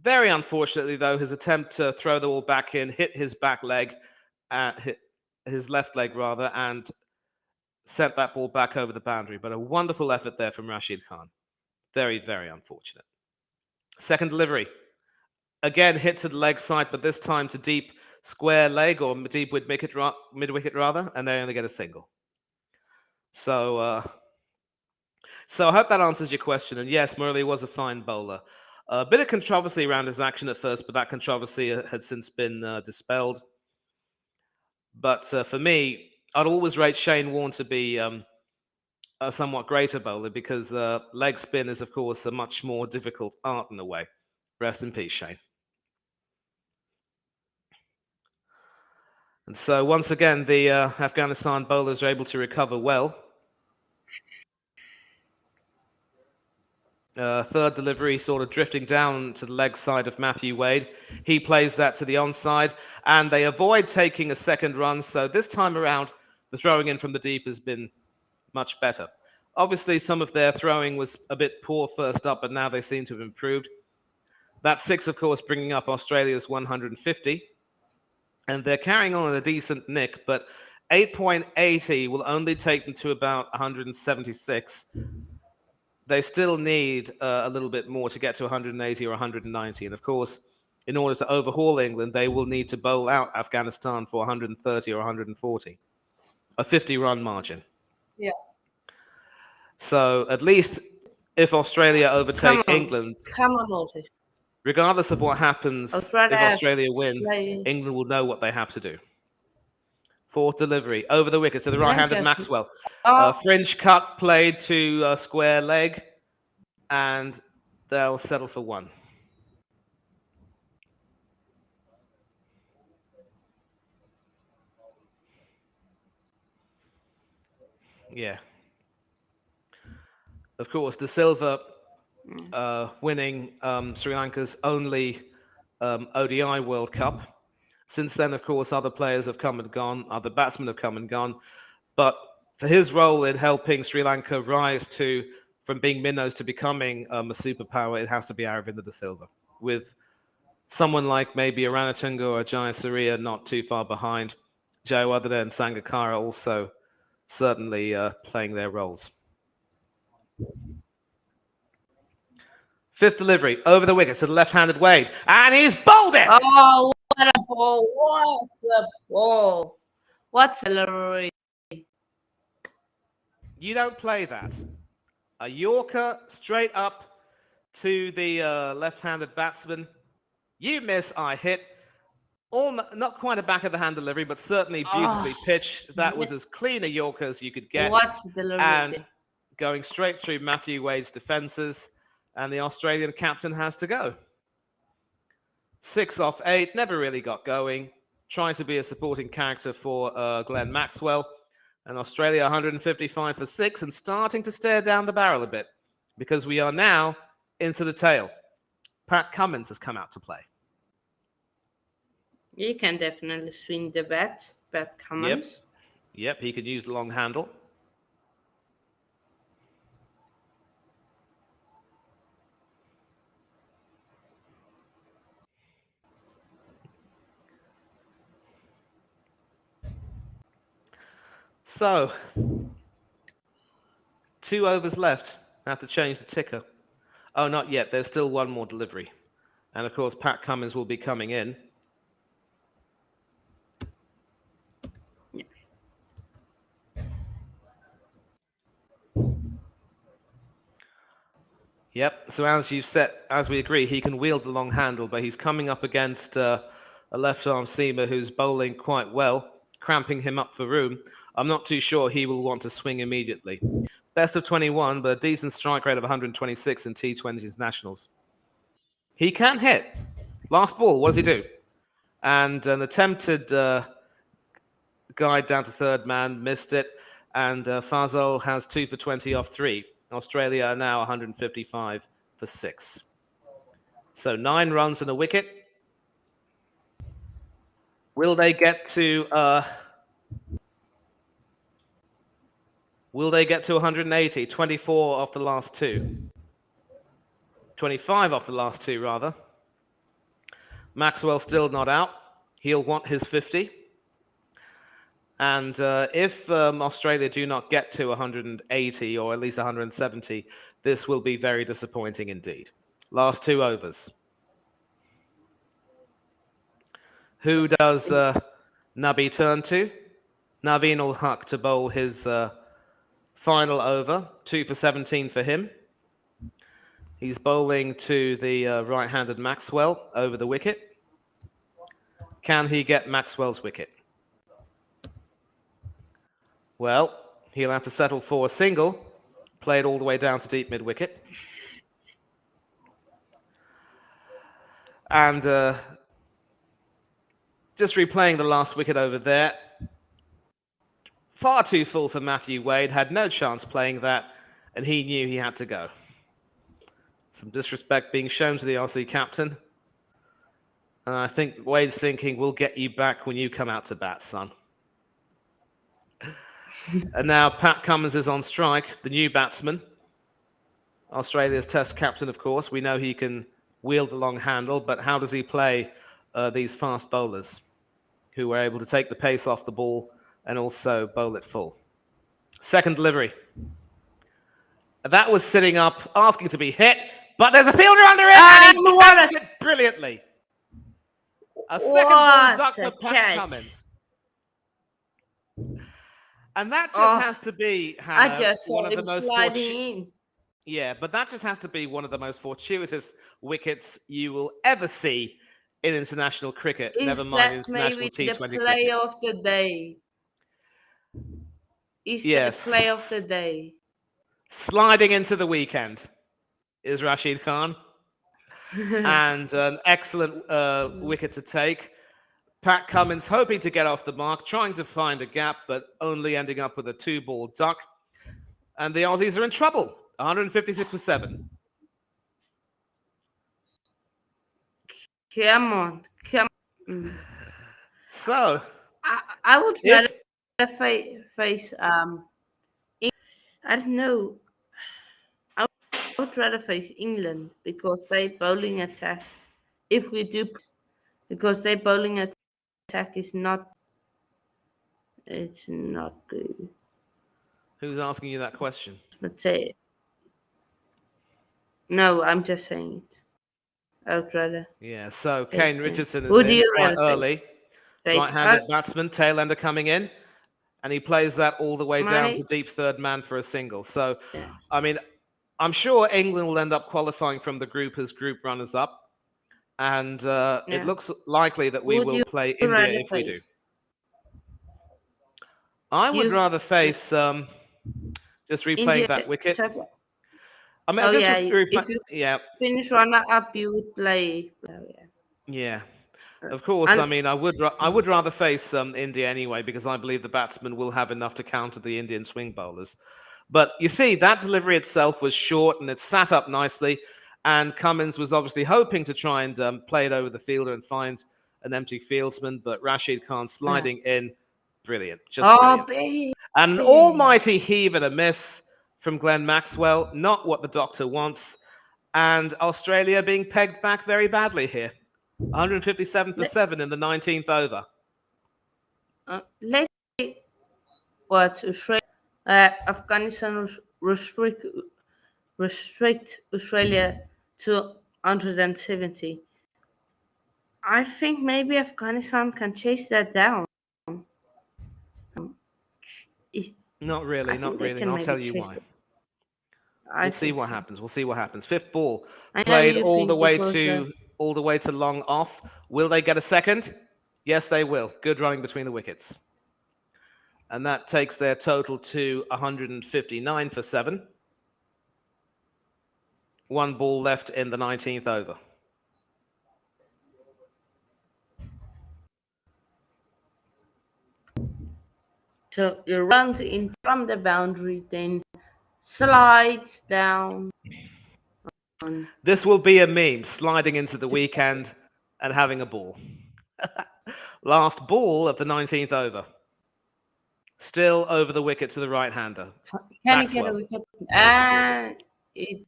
Very unfortunately, though, his attempt to throw the ball back in hit his back leg, hit his left leg rather, and sent that ball back over the boundary. But a wonderful effort there from Rashid Khan. Very, very unfortunate. Second delivery. Again, hit to the leg side, but this time to deep square leg or deep mid-wicket rather, and they only get a single. So I hope that answers your question. And yes, Murali was a fine bowler. A bit of controversy around his action at first, but that controversy had since been dispelled. But for me, I'd always rate Shane Warne to be a somewhat greater bowler because leg spin is, of course, a much more difficult art in a way. Rest in peace, Shane. And so once again, the Afghanistan bowlers are able to recover well. Third delivery sort of drifting down to the leg side of Matthew Wade. He plays that to the onside, and they avoid taking a second run. So this time around, the throwing in from the deep has been much better. Obviously, some of their throwing was a bit poor first up, but now they seem to have improved. That 6, of course, bringing up Australia's 150. And they're carrying on at a decent nick, but 8.80 will only take them to about 176. They still need a little bit more to get to 180 or 190. And of course, in order to overhaul England, they will need to bowl out Afghanistan for 130 or 140, a 50-run margin. Yeah. So at least if Australia overtake England, come on, Moses. Regardless of what happens, if Australia win, England will know what they have to do. Fourth delivery, over the wicket to the right-handed Maxwell. Fringe cut played to square leg, and they'll settle for 1. Yeah. Of course, De Silva winning Sri Lanka's only ODI World Cup. Since then, of course, other players have come and gone, other batsmen have come and gone. But for his role in helping Sri Lanka rise from being minnows to becoming a superpower, it has to be Aravinda De Silva. With someone like maybe a Ranatunga or a Jayasuriya not too far behind, Jayawardeneh and Sangakkara also certainly playing their roles. Fifth delivery, over the wicket to the left-handed Wade, and he's bowled it! Oh, what a ball! What a ball! What delivery! You don't play that. A Yorker straight up to the left-handed batsman. You miss, I hit. Not quite a back-of-the-hand delivery, but certainly beautifully pitched. That was as clean a Yorker as you could get. What delivery! And going straight through Matthew Wade's defences, and the Australian captain has to go. 6 off 8, never really got going. Trying to be a supporting character for Glenn Maxwell. And Australia 155 for 6 and starting to stare down the barrel a bit because we are now into the tail. Pat Cummins has come out to play. You can definitely swing the bat, Pat Cummins. Yep, he could use the long handle. So, 2 overs left. I have to change the ticker. Oh, not yet. There's still 1 more delivery. And of course, Pat Cummins will be coming in. Yeah. Yep. So as we agree, he can wield the long handle, but he's coming up against a left-arm seamer who's bowling quite well, cramping him up for room. I'm not too sure he will want to swing immediately. Best of 21, but a decent strike rate of 126 in T20 internationals. He can hit. Last ball, what does he do? And an attempted guide down to third man, missed it. And Fazal has 2 for 20 off 3. Australia are now 155 for 6. So 9 runs and a wicket. Will they get to 180? 24 off the last 2. 25 off the last 2, rather. Maxwell still not out. He'll want his 50. And if Australia do not get to 180 or at least 170, this will be very disappointing indeed. Last 2 overs. Who does Nabi turn to? Naveen ul Haq to bowl his final over. 2 for 17 for him. He's bowling to the right-handed Maxwell over the wicket. Can he get Maxwell's wicket? Well, he'll have to settle for a single, play it all the way down to deep mid-wicket. And just replaying the last wicket over there, far too full for Matthew Wade, had no chance playing that, and he knew he had to go. Some disrespect being shown to the Aussie captain. And I think Wade's thinking, we'll get you back when you come out to bat, son. And now Pat Cummins is on strike, the new batsman. Australia's Test captain, of course. We know he can wield the long handle, but how does he play these fast bowlers who were able to take the pace off the ball and also bowl it full? Second delivery. That was sitting up, asking to be hit, but there's a fielder under it, and And he counts it brilliantly. A second ball what duck for a Pat catch! Cummins. And that just has to be, I Hannah, just one saw of the him most sliding in. yeah, but that just has to be one of the most fortuitous wickets you will ever see in international cricket, never Is mind that international maybe the T20 play cricket. of the day? Is the play of the Yes. day? Sliding into the weekend is Rashid Khan, and an excellent wicket to take. Pat Cummins hoping to get off the mark, trying to find a gap, but only ending up with a two-ball duck. And the Aussies are in trouble. 156 for 7. Come on, come on. So, I would rather if face I don't know. I would rather face England because they bowling attack. If we do, because their bowling attack is not. It's not good. who's asking you that question? But say no. I'm just saying it. I would rather Yeah, so face Kane them. Richardson is Who do in you quite rather face? early. Face Right-handed batsman, tail-ender coming in, and he plays that all the way down to my deep third man for a single. So, yeah. I mean, I'm sure England will end up qualifying from the group as group runners-up, and it Yeah. looks likely that we Who do will you play India rather if we do. face? I would You rather face, just replaying India. that wicket. South- I mean, Oh just yeah. replay, If you yeah, finish runner up, you would play. Oh yeah. yeah. Of course, I And mean, I would rather face India anyway because I believe the batsmen will have enough to counter the Indian swing bowlers. But you see, that delivery itself was short and it sat up nicely. And Cummins was obviously hoping to try and play it over the fielder and find an empty fieldsman. But Rashid Khan yeah. sliding in, brilliant, just Oh brilliant. baby. An almighty heave and a miss from Glenn Maxwell, not what the doctor wants. And Australia being pegged back very badly here. 157 for Let, 7 in the 19th over. let what Australia, Afghanistan restrict Australia to 170. I think maybe Afghanistan can chase that down. I Not really, I not think they really. And can I'll maybe tell you chase why. it. We'll I see think what so. happens. We'll see what happens. Fifth ball I know played you think because all the way to long off. Will they get a second? Yes, they will. Good running between the wickets. And that takes their total to 159 for 7. One ball left in the 19th over. so it runs in from the boundary, then slides down. This will be a meme, sliding into the weekend and having a ball. Last ball of the 19th over. Still over the wicket to the right-hander. Can he get a Maxwell. wicket? Well supported. And it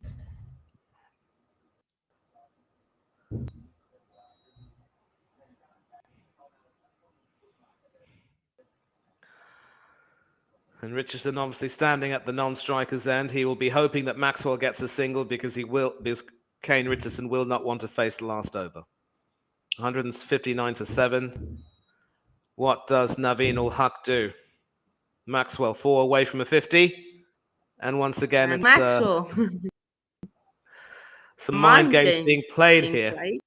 And Richardson obviously standing at the non-striker's end. He will be hoping that Maxwell gets a single because Kane Richardson will not want to face the last over. 159 for 7. What does Naveen ul Haq do? Maxwell 4 away from a 50. And once again, and it's Maxwell. some mind Mind games games being played being here. played.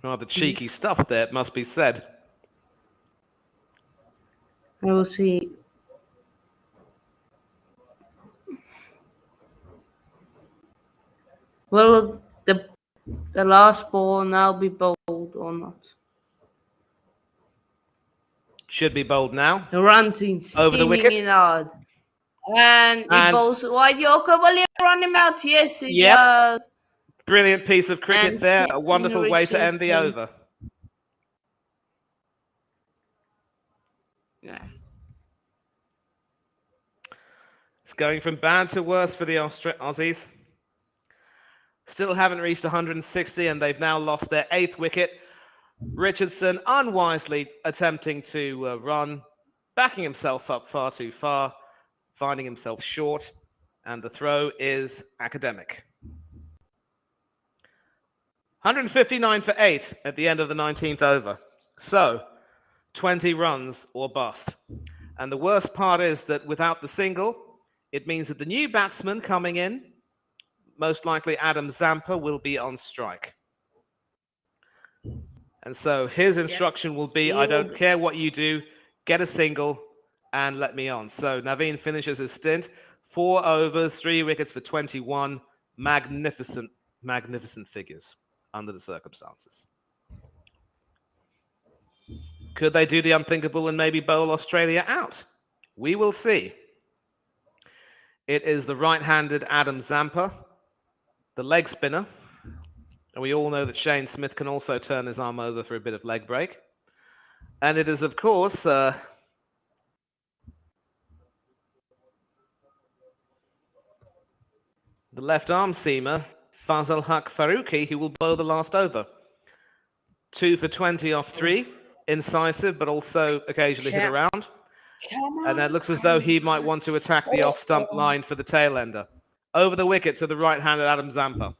Rather cheeky stuff there, it must be said. I will see. Will the last ball now be bowled or not? Should be bowled now. The run seems Over the steaming wicket. in hard. And it And goes, what Yorker will you run him out? Yes, he yep, does. brilliant piece of cricket And there. A Kevin wonderful way to end the Richardson. over. Yeah. It's going from bad to worse for the Aussies. Still haven't reached 160, and they've now lost their 8th wicket. Richardson unwisely attempting to run, backing himself up far too far, finding himself short, and the throw is academic. 159 for 8 at the end of the 19th over. So, 20 runs or bust. And the worst part is that without the single, it means that the new batsman coming in, most likely Adam Zampa, will be on strike. And so his instruction will be, I don't care what you do, get a single and let me on. So Naveen finishes his stint. 4 overs, 3 wickets for 21. Magnificent, magnificent figures under the circumstances. Could they do the unthinkable and maybe bowl Australia out? We will see. It is the right-handed Adam Zampa, the leg spinner. And we all know that Shane Smith can also turn his arm over for a bit of leg break. And it is, of course, the left arm seamer, Fazal Haq Faruqi, who will bowl the last over. 2 for 20 off 3, incisive, but also occasionally hit around. And it looks as though he might want to attack the off-stump line for the tail ender. Over the wicket to the right-handed Adam Zampa,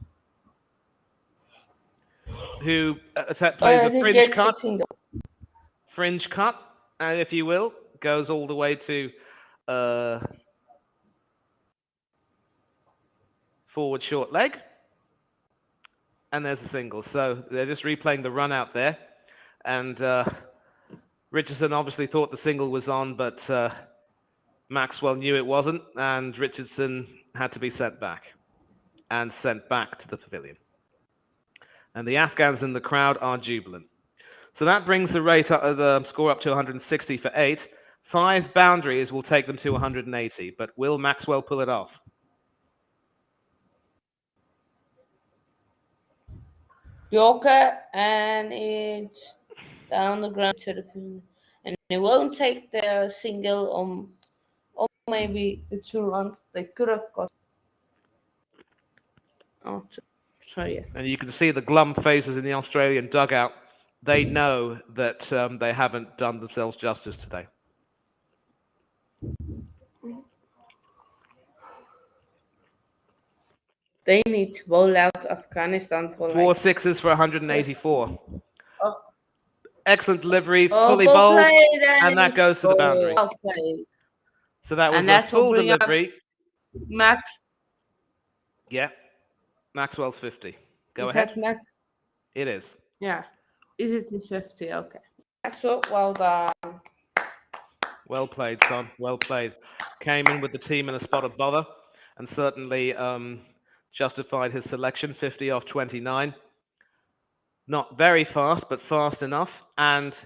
who plays a fringe cut. Fringe cut, if you will, goes all the way to forward short leg. And there's a single. So they're just replaying the run out there. And Richardson obviously thought the single was on, but Maxwell knew it wasn't, and Richardson had to be sent back to the pavilion. And the Afghans in the crowd are jubilant. So that brings the score up to 160 for 8. 5 boundaries will take them to 180, but will Maxwell pull it off? Yorker, and it's down the ground to the field. And they won't take the single or maybe the 2 runs they could have got. Oh, sorry. And you can see the glum faces in the Australian dugout. They know that they haven't done themselves justice today. They need to bowl out Afghanistan for 4 sixes for 184. Oh. Excellent delivery, fully bowled, and that goes to the boundary. Well so that was a full delivery. Max. Yeah, Maxwell's 50. Go ahead. It is. Yeah. Is it his 50? Okay. Maxwell, well done. Well played, son. Well played. Came in with the team in a spot of bother and certainly justified his selection, 50 off 29. Not very fast, but fast enough. And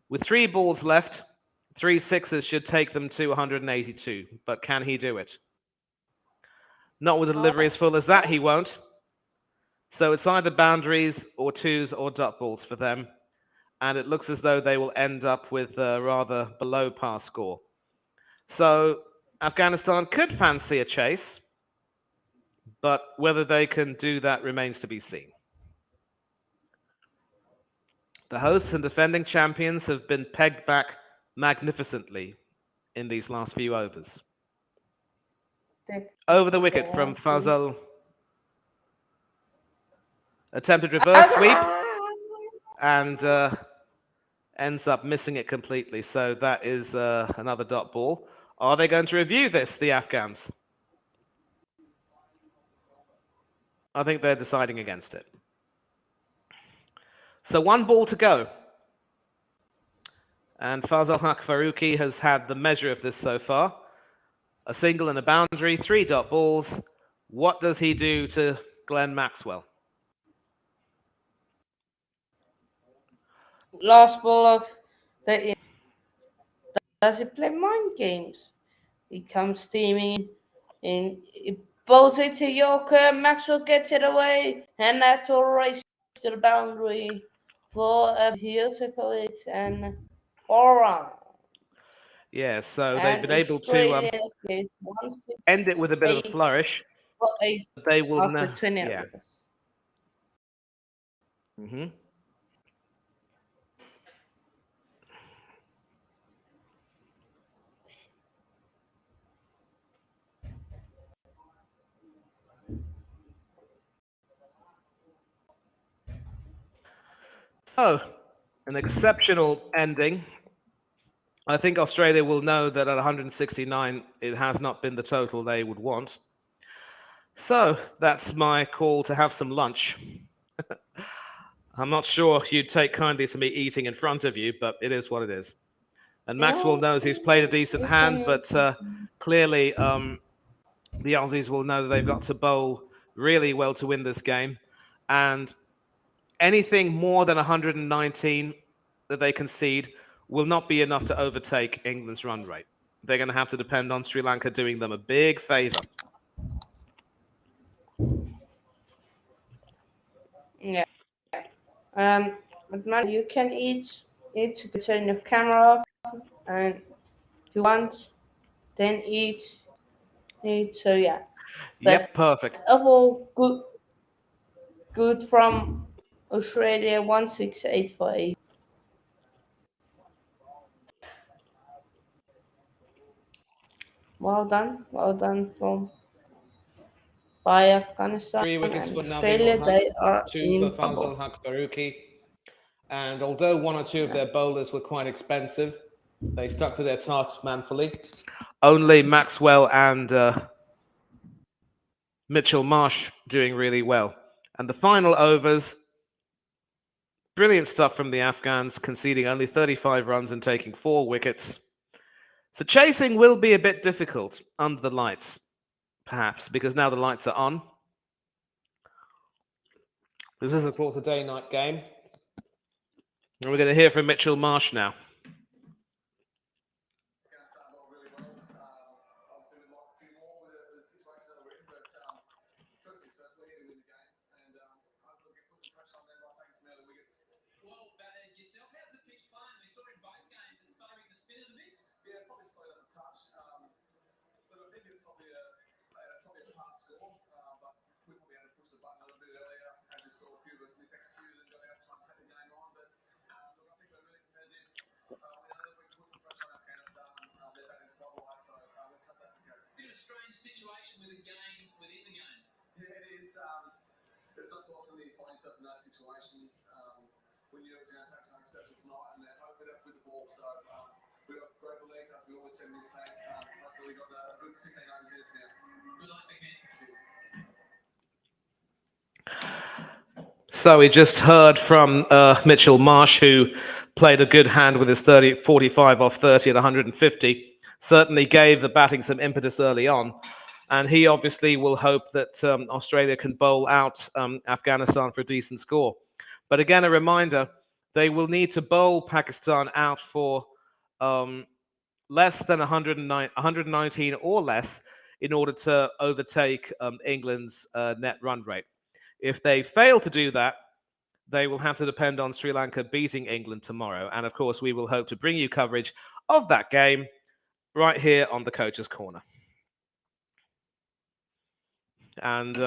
with 3 balls left, 3 sixes should take them to 182. But can he do it? Not with a delivery as full as that, he won't. So it's either boundaries or 2s or dot balls for them. And it looks as though they will end up with a rather below par score. So Afghanistan could fancy a chase, but whether they can do that remains to be seen. The hosts and defending champions have been pegged back magnificently in these last few overs. Over the wicket from Fazal. Attempted reverse sweep and ends up missing it completely. So that is another dot ball. Are they going to review this, the Afghans? I think they're deciding against it. So 1 ball to go. And Fazal Haq Faruqi has had the measure of this so far. A single and a boundary, 3 dot balls. What does he do to Glenn Maxwell? Last ball of the... Does he play mind games? He comes steaming in. He bowls it to Yorker. Maxwell gets it away, and that's all race to the boundary for a beautiful hit and 4 run. Yeah, so they've And been able to Australia is one six end it with a bit of a eight flourish. for 8 They will after know. 20 Yeah. overs. hmm So, an exceptional ending. I think Australia will know that at 169, it has not been the total they would want. So, that's my call to have some lunch. I'm not sure you'd take kindly to me eating in front of you, but it is what it is. And Maxwell No, knows he's played a decent you can hand, use but something. clearly the Aussies will know that they've got to bowl really well to win this game. And anything more than 119 that they concede will not be enough to overtake England's run rate. They're going to have to depend on Sri Lanka doing them a big favour. Yeah. But man, you can eat. You can turn your camera off, and if you want, then eat. So yeah. But Yep, perfect. overall, good from Australia. 168 for 8. Well done from by Afghanistan 3 wickets and for Nadim ul Australia. Haq, They are two for in Fazal trouble. Haq Faruqi. And although one or two of Yeah. their bowlers were quite expensive, they stuck to their task manfully. Only Maxwell and Mitchell Marsh doing really well. And the final overs, brilliant stuff from the Afghans, conceding only 35 runs and taking 4 wickets. So chasing will be a bit difficult under the lights, perhaps, because now the lights are on. This is, of course, a day-night game. And we're going to hear from Mitchell Marsh now. So we just heard from Mitchell Marsh, who played a good hand with his 45 off 30 at 150. Certainly gave the batting some impetus early on. And he obviously will hope that Australia can bowl out Afghanistan for a decent score. But again, a reminder, they will need to bowl Pakistan out for less than 119 or less in order to overtake England's net run rate. If they fail to do that, they will have to depend on Sri Lanka beating England tomorrow. And of course, we will hope to bring you coverage of that game right here on the Coach's Corner. And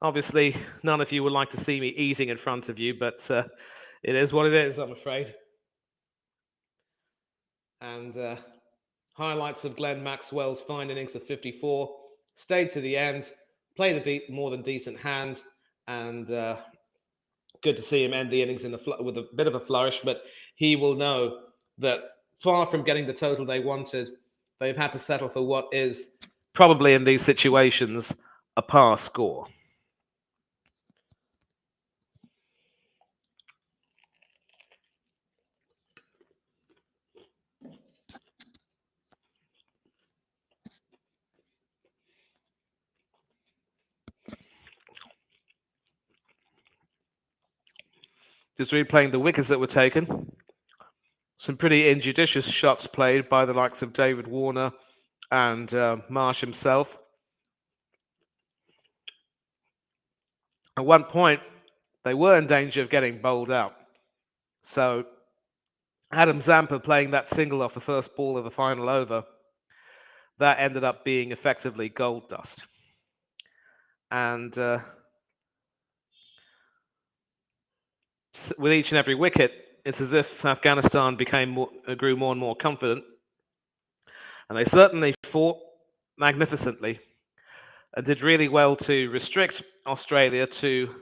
obviously, none of you would like to see me eating in front of you, but it is what it is, I'm afraid. And highlights of Glenn Maxwell's fine innings of 54, stayed to the end, played a more than decent hand, and good to see him end the innings with a bit of a flourish. But he will know that far from getting the total they wanted, they've had to settle for what is probably in these situations a par score. Just replaying the wickets that were taken. Some pretty injudicious shots played by the likes of David Warner and Marsh himself. At one point, they were in danger of getting bowled out. So Adam Zampa playing that single off the first ball of the final over, that ended up being effectively gold dust. And with each and every wicket, it's as if Afghanistan grew more and more confident. And they certainly fought magnificently and did really well to restrict Australia to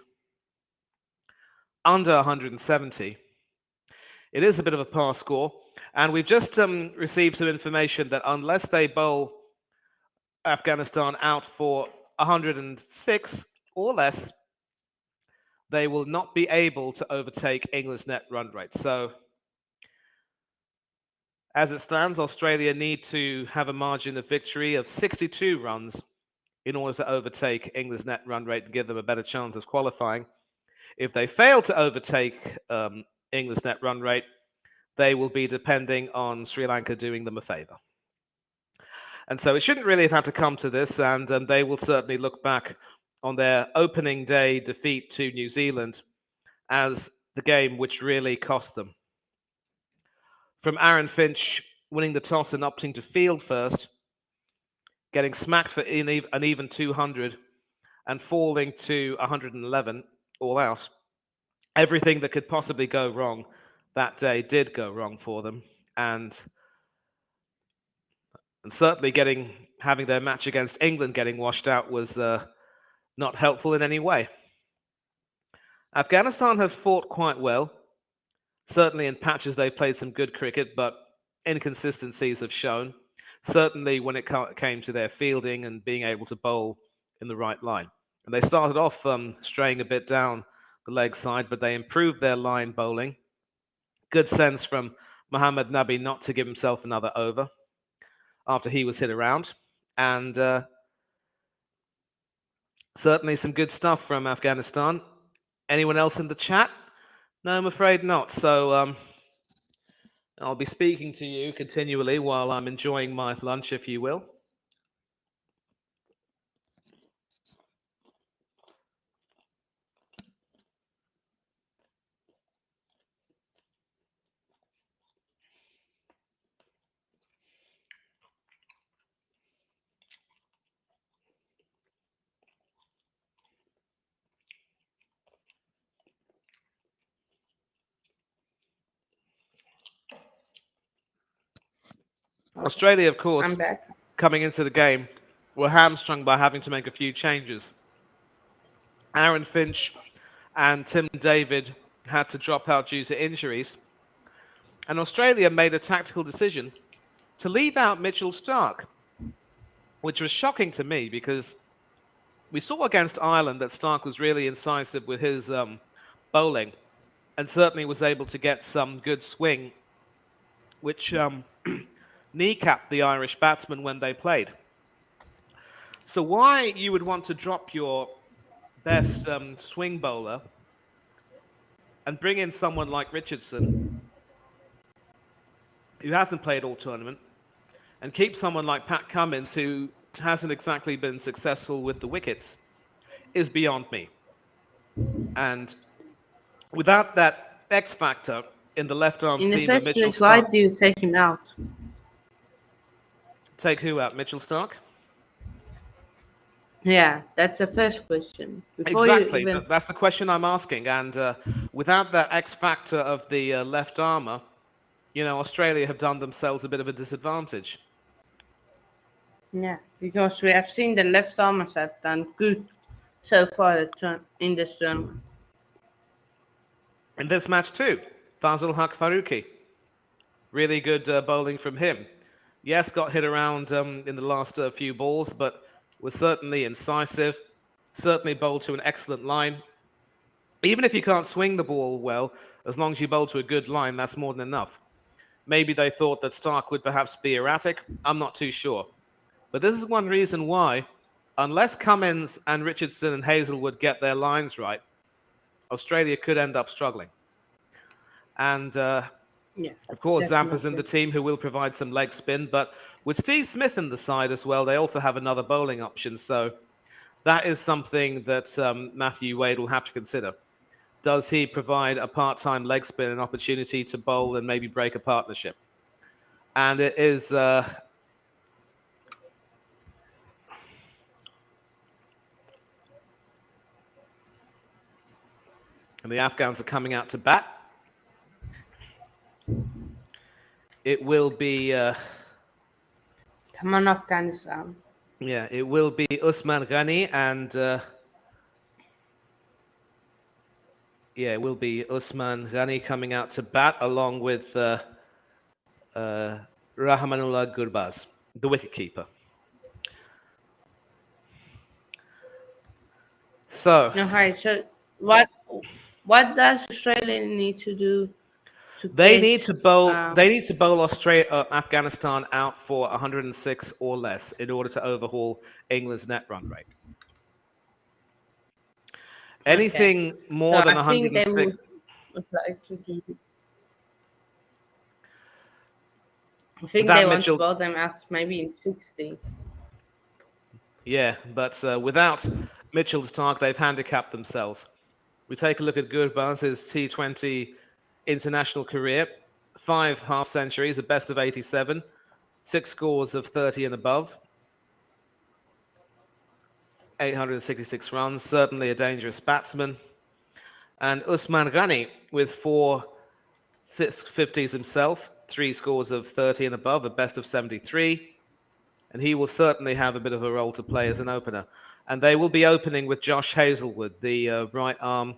under 170. It is a bit of a pass score. And we've just received some information that unless they bowl Afghanistan out for 106 or less, they will not be able to overtake England's net run rate. So, as it stands, Australia need to have a margin of victory of 62 runs in order to overtake England's net run rate and give them a better chance of qualifying. If they fail to overtake England's net run rate, they will be depending on Sri Lanka doing them a favour. And so it shouldn't really have had to come to this, and they will certainly look back on their opening day defeat to New Zealand as the game which really cost them. From Aaron Finch winning the toss and opting to field first, getting smacked for an even 200 and falling to 111 all out. Everything that could possibly go wrong that day did go wrong for them, and certainly having their match against England getting washed out was not helpful in any way. Afghanistan have fought quite well. Certainly in patches they played some good cricket, but inconsistencies have shown. Certainly when it came to their fielding and being able to bowl in the right line. And they started off straying a bit down the leg side, but they improved their line bowling. Good sense from Mohammad Nabi not to give himself another over after he was hit around. And certainly some good stuff from Afghanistan. Anyone else in the chat? No, I'm afraid not. So I'll be speaking to you continually while I'm enjoying my lunch, if you will. Australia, of course, I'm back. coming into the game, were hamstrung by having to make a few changes. Aaron Finch and Tim David had to drop out due to injuries. And Australia made a tactical decision to leave out Mitchell Starc, which was shocking to me because we saw against Ireland that Starc was really incisive with his bowling and certainly was able to get some good swing, which kneecapped the Irish batsmen when they played. So why you would want to drop your best swing bowler and bring in someone like Richardson, who hasn't played all tournament, and keep someone like Pat Cummins, who hasn't exactly been successful with the wickets, is beyond me. And without that X factor in the left-arm In the seamer, first Mitchell place, why Starc. do you take him out? Take who out? Mitchell Starc? Yeah, that's the first question. Exactly. That's the question I'm asking. And without that X factor of the left armour, Australia have done themselves a bit of a disadvantage. Yeah, because we have seen the left armers have done good so far in this tournament. In this match too, Fazil Haq Faruqi. Really good bowling from him. Yes, got hit around in the last few balls, but was certainly incisive, certainly bowled to an excellent line. Even if you can't swing the ball well, as long as you bowl to a good line, that's more than enough. Maybe they thought that Starc would perhaps be erratic. I'm not too sure. But this is one reason why, unless Cummins and Richardson and Hazelwood get their lines right, Australia could end up struggling. And Yeah, Of course, Zampa's in the definitely. team who will provide some leg spin, but with Steve Smith in the side as well, they also have another bowling option. So that is something that Matthew Wade will have to consider. Does he provide a part-time leg spin an opportunity to bowl and maybe break a partnership? And it is and the Afghans are coming out to bat. It will be Come on, Afghanistan. yeah, it will be Usman Ghani and yeah, it will be Usman Ghani coming out to bat along with Rahmanullah Gurbaz, the wicketkeeper. So Okay, so what what does Australia need to do to they get need to bowl. um They need to bowl Australia, Afghanistan out for 106 or less in order to overhaul England's net run rate. okay. Anything more So than I think they 106, would like to do. I think they without want to Mitchell, bowl them out maybe in 60. yeah, but without Mitchell Stark, they've handicapped themselves. We take a look at Gurbaz's T20 international career: 5 half centuries, a best of 87, 6 scores of 30 and above, 866 runs, certainly a dangerous batsman. And Usman Ghani with 4 50s himself, 3 scores of 30 and above, a best of 73. And he will certainly have a bit of a role to play as an opener. And they will be opening with Josh Hazlewood, the right arm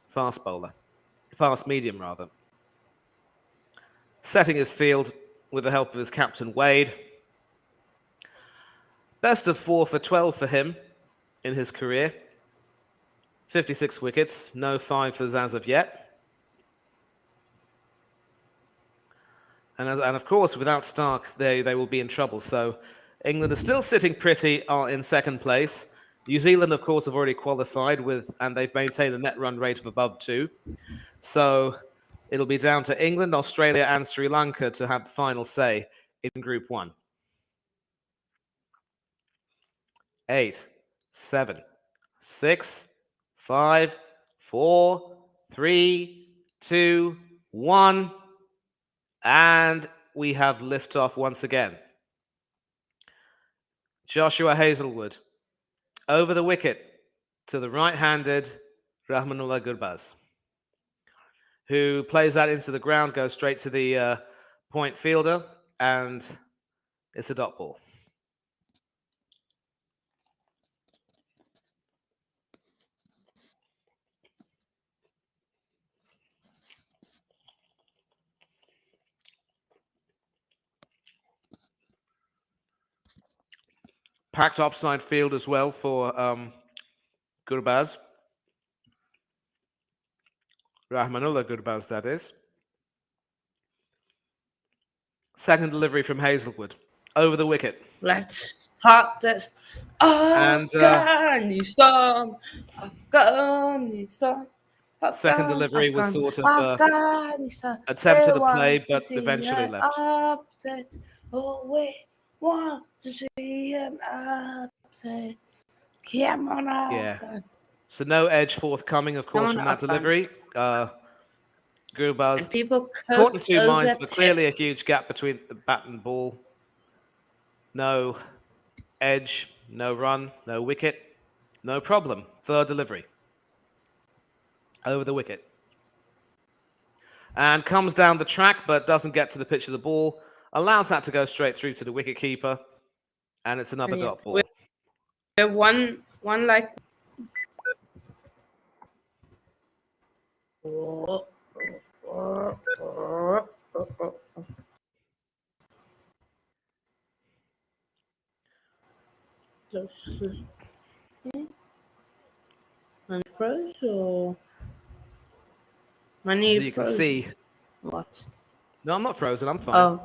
fast bowler, fast medium rather, setting his field with the help of his captain Wade. Best of 4 for 12 for him in his career. 56 wickets, no 5s as of yet. And of course, without Stark, they will be in trouble. So England are still sitting pretty in second place. New Zealand, of course, have already qualified and they've maintained a net run rate of above 2. So it'll be down to England, Australia, and Sri Lanka to have the final say in Group 1. 8, 7, 6, 5, 4, 3, 2, 1. And we have liftoff once again. Joshua Hazlewood over the wicket to the right-handed Rahmanullah Gurbaz, who plays that into the ground, goes straight to the point fielder, and it's a dot ball. Packed offside field as well for Gurbaz. Rahmanullah Gurbaz, that is. Second delivery from Hazlewood over the wicket. Let's start this. And Afghanistan, Afghanistan, second delivery was sort of Afghanistan. They attempted a play, want to but see eventually an left. upset. Oh, we want to see an upset. Come on, Yeah. Afghan. So no edge forthcoming, of course, Come from on, that Afghan. delivery. Gurbaz And people caught in cope 2 minds, over but clearly a tips. huge gap between the bat and ball. No edge, no run, no wicket, no problem. Third delivery over the wicket. And comes down the track, but doesn't get to the pitch of the ball. Allows that to go straight through to the wicketkeeper. And it's another dot ball. We're one like. Money froze or money As you can see. What? No, I'm not frozen. I'm fine. Oh,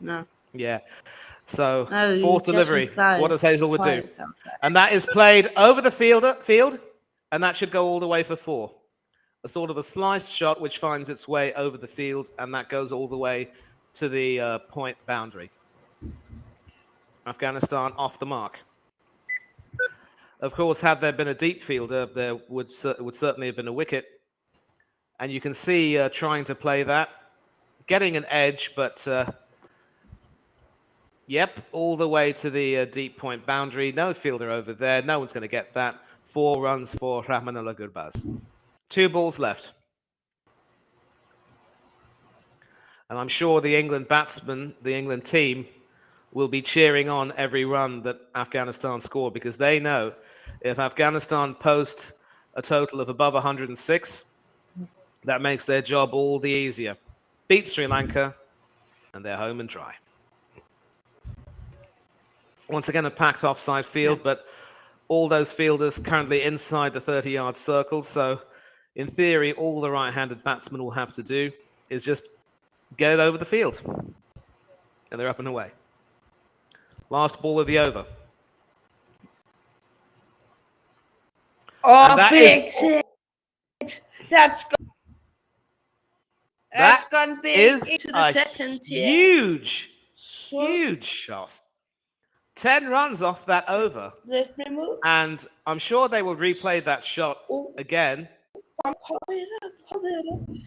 no. Yeah. So, No, fourth delivery. What does Hazlewood do? And that is played over the field, and that should go all the way for 4. a sort of a sliced shot which finds its way over the field, and that goes all the way to the point boundary. Afghanistan off the mark. Of course, had there been a deep fielder, there would certainly have been a wicket. And you can see trying to play that, getting an edge, but yep, all the way to the deep point boundary. No fielder over there. No one's going to get that. 4 runs for Rahmanullah Gurbaz. 2 balls left. And I'm sure the England batsmen, the England team, will be cheering on every run that Afghanistan score, because they know if Afghanistan post a total of above 106, that makes their job all the easier. Beat Sri Lanka, and they're home and dry. Once again, a packed offside field, but all those fielders currently inside the 30-yard circle. So, in theory, all the right-handed batsmen will have to do is just get it over the field. And they're up and away. Last ball of the over. Oh, big six. That's gone big into the second tier. Huge shot. 10 runs off that over. Let me move. And I'm sure they will replay that shot again. Hold it up.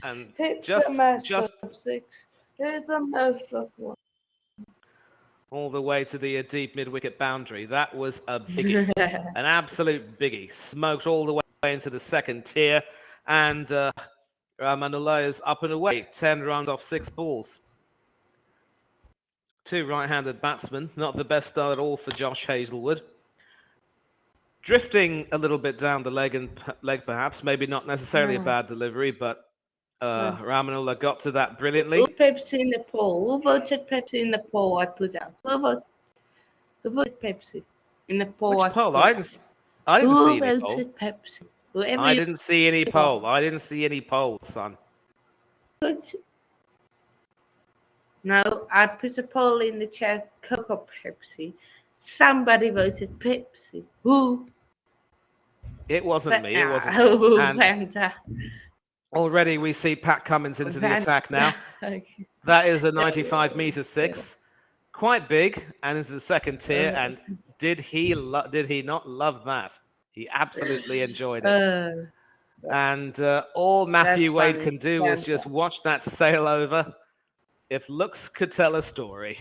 And It's just a massive 6. It's a massive one. All the way to the deep mid-wicket boundary. That was a biggie. An absolute biggie. Smoked all the way into the second tier. And Rahmanullah is up and away. 10 runs off 6 balls. 2 right-handed batsmen. Not the best start at all for Josh Hazlewood. Drifting a little bit down the leg perhaps. Maybe not necessarily a bad delivery, but Rahmanullah got to that brilliantly. Pepsi in the poll. Who voted Pepsi in the poll I put out? Who voted Pepsi in the poll? Which poll? I didn't see any poll. Who voted Pepsi? I didn't see any poll. I didn't see any poll, son. No, I put a poll in the chat. Coke or Pepsi? Somebody voted Pepsi. Who? It wasn't me. It wasn't. Vanda. Already we see Pat Cummins into the attack now. That is a 95-meter 6. Quite big, and into the second tier. And did he not love that? He absolutely enjoyed it. And all Matthew Wade can do is just watch that sail over. If looks could tell a story.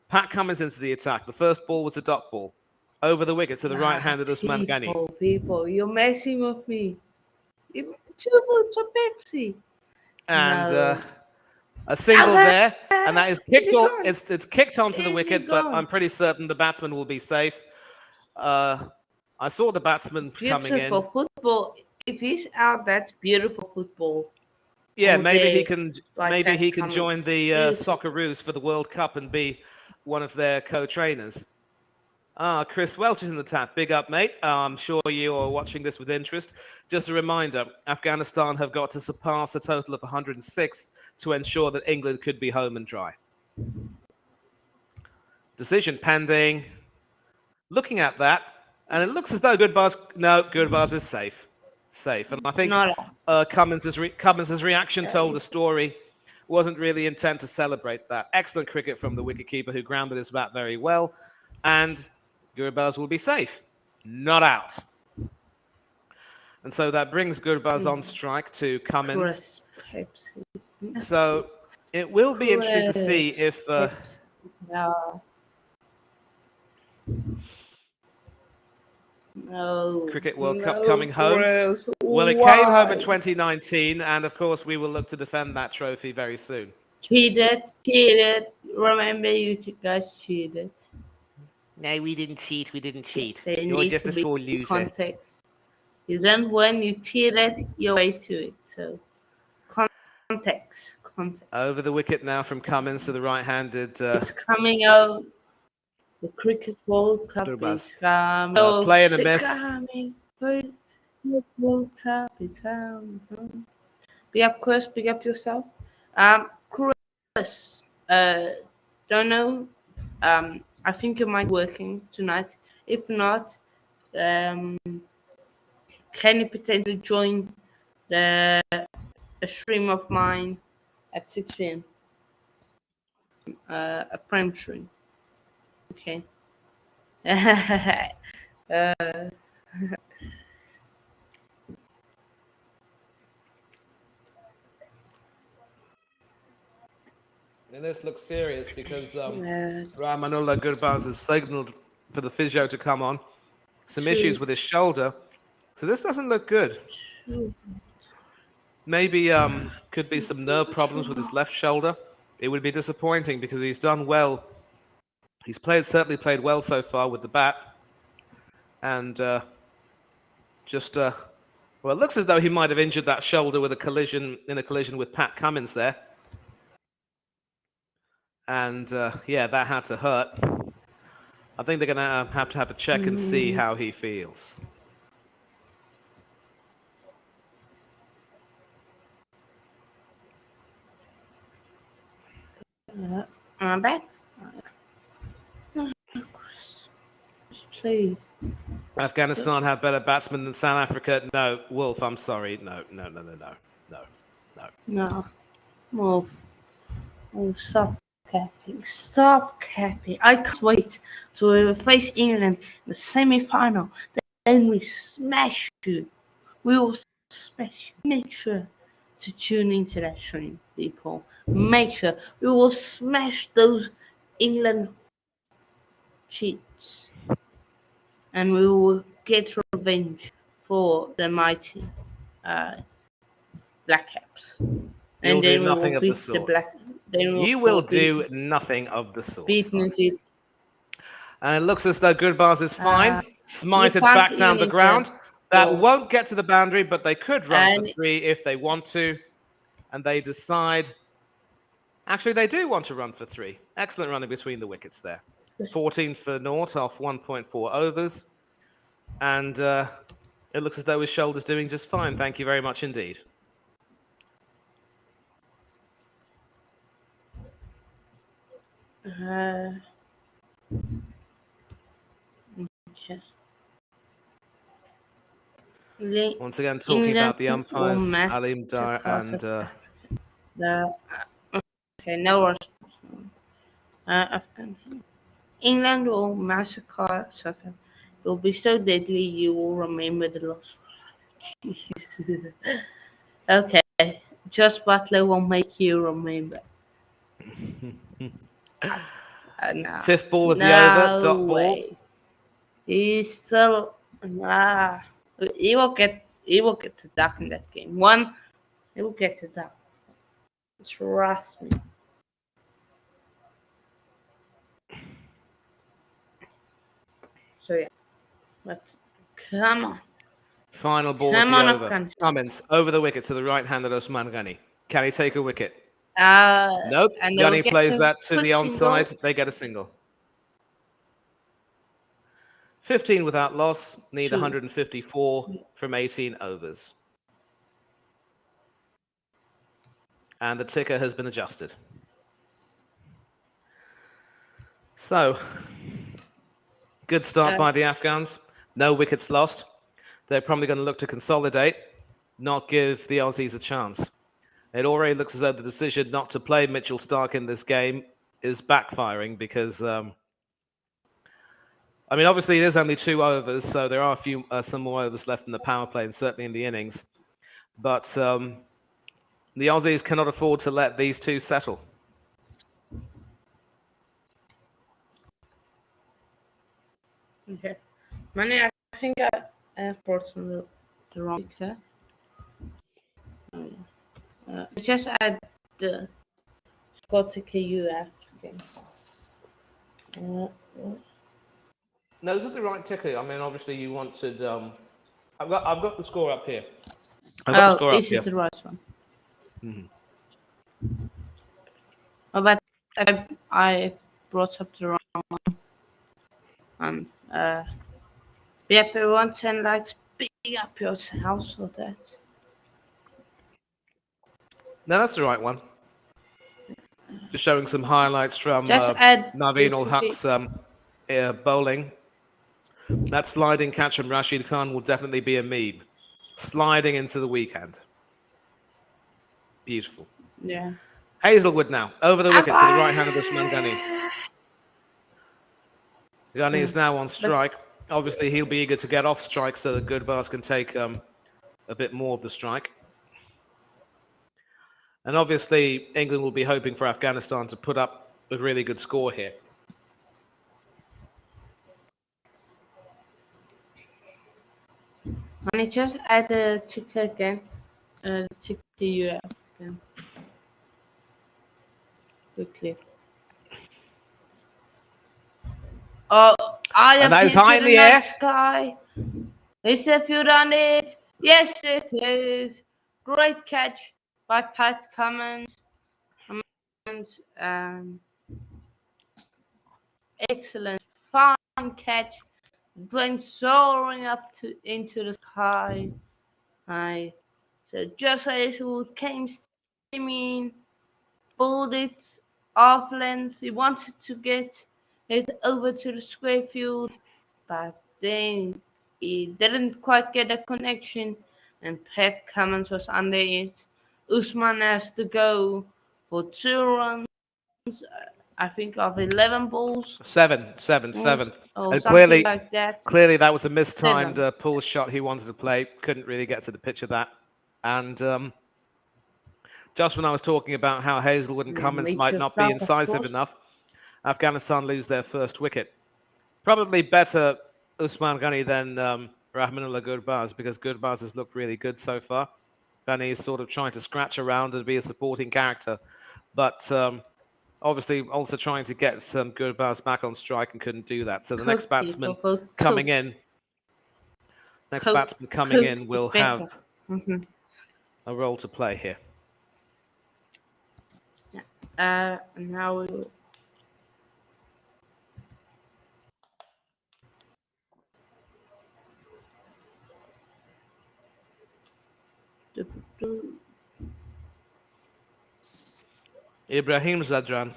Pat Cummins into the attack. The first ball was a dot ball. Over the wicket to the right-handed Usman Ghani. People, you're messing with me. 2 votes for Pepsi. And a single there. And that is kicked on. It's kicked onto the wicket, but I'm pretty certain the batsman will be safe. I saw the batsman coming in. Beautiful football. If he's out, that's beautiful football. Yeah, maybe he can join the Socceroos for the World Cup and be one of their co-trainers. Chris Welch is in the tap. Big up, mate. I'm sure you are watching this with interest. Just a reminder, Afghanistan have got to surpass a total of 106 to ensure that England could be home and dry. Decision pending. Looking at that, and it looks as though Gurbaz is safe. And I think Cummins' reaction told the story. Wasn't really intent to celebrate that. Excellent cricket from the wicketkeeper who grounded his bat very well. And Gurbaz will be safe, not out. And so that brings Gurbaz on strike to Cummins. So it will be interesting to see if... Cricket World Cup coming home. Well, it came home in 2019, and of course we will look to defend that trophy very soon. Cheated. Remember, you guys cheated. No, we didn't cheat. You're just a sore loser. Context. You don't win, you cheated your way to it. So, context. Over the wicket now from Cummins to the right-handed. It's coming out. The Cricket World Cup is coming. Play and a miss. The World Cup is coming. Big up, Chris. Big up yourself. Chris. Don't know. I think it might be working tonight. If not, can you potentially join the a stream of mine at 6 p.m. A prime stream. Okay. And this looks serious because uh, Rahmanullah Gurbaz has signaled for the physio to come on. Some issues two, with his shoulder. So this doesn't look good. two, Maybe could be some nerve problems with his left shoulder. It would be disappointing because he's done well. He's certainly played well so far with the bat. And well, it looks as though he might have injured that shoulder with a collision with Pat Cummins there. And yeah, that had to hurt. I think they're going to have a check and see how he feels. I'm back. Please. Afghanistan have better batsmen than South Africa. No, Wolf, I'm sorry. No. No. Move. Oh, stop capping. Stop capping. I can't wait to face England in the semi-final. Then we smash you. We will smash you. Make sure to tune into that stream, people. Make sure we will smash those England cheats. And we will get revenge for the mighty Black Caps. You'll do nothing of the sort. You will do nothing of the sort. Beat New Zealand. And it looks as though Gurbaz is fine. Smited back down the ground. That won't get to the boundary, but they could run for 3 if they want to. And they decide... Actually, they do want to run for 3. Excellent running between the wickets there. 14 for naught off 1.4 overs. And it looks as though his shoulder's doing just fine. Thank you very much indeed. Okay. Once again, talking about the umpires, Alim Dar and... okay, no worries. England will massacre South Africa. It will be so deadly you will remember the loss. Okay, Josh Butler will make you remember. No. 5th ball of the over, dot ball. He's still he will get the duck in that game. He will get the duck. Trust me. So yeah. But come on. Final ball of the over. Cummins over the wicket to the right hand of Osman Ghani. Can he take a wicket? Nope. Ghani plays that to the onside. They get a single. 15 without loss. Need 154 from 18 overs. And the ticker has been adjusted. So, good start by the Afghans. No wickets lost. They're probably going to look to consolidate, not give the Aussies a chance. It already looks as though the decision not to play Mitchell Starc in this game is backfiring because, I mean, obviously it is only 2 overs, so there are some more overs left in the power play and certainly in the innings. But the Aussies cannot afford to let these 2 settle. Okay. Manny, I think I brought the wrong ticker. Just add the spot ticker you have. Okay. No, is it the right ticker? I mean, obviously you wanted. I've got the score up here. This is the right one. Mm-hmm. Oh, but I brought up the wrong one. Yep, everyone 10 likes. Big up yourselves for that. No, that's the right one. Just showing some highlights from Naveen ul Haq's bowling. That sliding catch from Rashid Khan will definitely be a meme. Sliding into the weekend. Beautiful. Yeah. Hazelwood now, over the wicket to the right hand of Usman Ghani. Empire! Ghani is now on But strike. Obviously, he'll be eager to get off strike so that Gurbaaz can take a bit more of the strike. And obviously, England will be hoping for Afghanistan to put up a really good score here. and it just add the ticket again. Ticket to UF again. Quickly. Oh, I And that is appeal high to in the the night air. sky. Is if you run it? Yes, it is. Great catch by Pat Cummins. Um, excellent, fine catch. Went soaring up to into the sky. I so just as Wood came steaming, pulled it off length. He wanted to get it over to the square field, but then he didn't quite get a connection, and Pat Cummins was under it. Usman has to go for 2 runs, I think, of 11 balls Seven. or And something clearly, like that. clearly that was a mistimed 7. pull shot he wanted to play. Couldn't really get to the pitch of that. And just when I was talking about how Hazelwood and Cummins might Major not be stuff, of incisive course. enough, Afghanistan lose their first wicket. Probably better Usman Ghani than Rahmanullah Gurbaz because Gurbaz has looked really good so far. Ghani is sort of trying to scratch around and be a supporting character. But obviously also trying to get Gurbaz back on strike and couldn't do that. So the next Coke people batsman vote coming Coke. in, Coke, is will better. have a role to play here. Now we will. Ibrahim Zadran,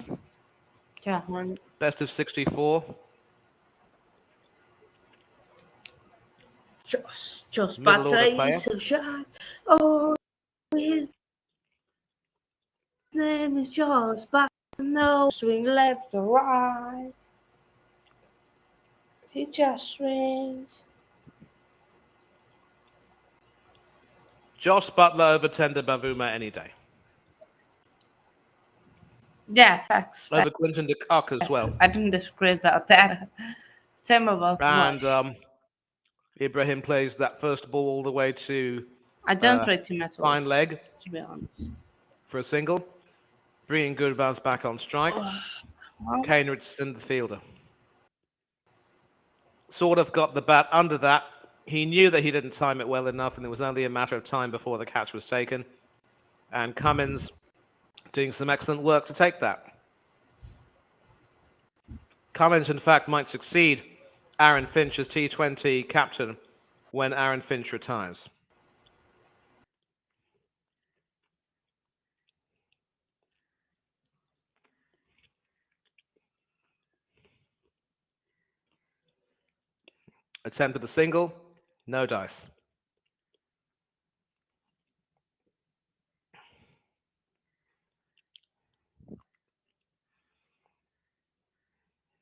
Yeah, one. best of 64. Just Middle order battery player. so shot. Oh, his name is Josh, but no swing left or right. He just swings. Josh Butler over Tender Bavuma any day. Yeah, facts. Over Clinton de Kock as well. I didn't disagree about that. Tell me about And much. Ibrahim plays that first ball all the way to I don't rate him at all, fine leg to be honest. for a single. Bringing Gurbaz back on strike. Kane Richardson, the fielder. Sort of got the bat under that. He knew that he didn't time it well enough, and it was only a matter of time before the catch was taken. And Cummins doing some excellent work to take that. Cummins, in fact, might succeed Aaron Finch as T20 captain when Aaron Finch retires. Attempt at the single, no dice.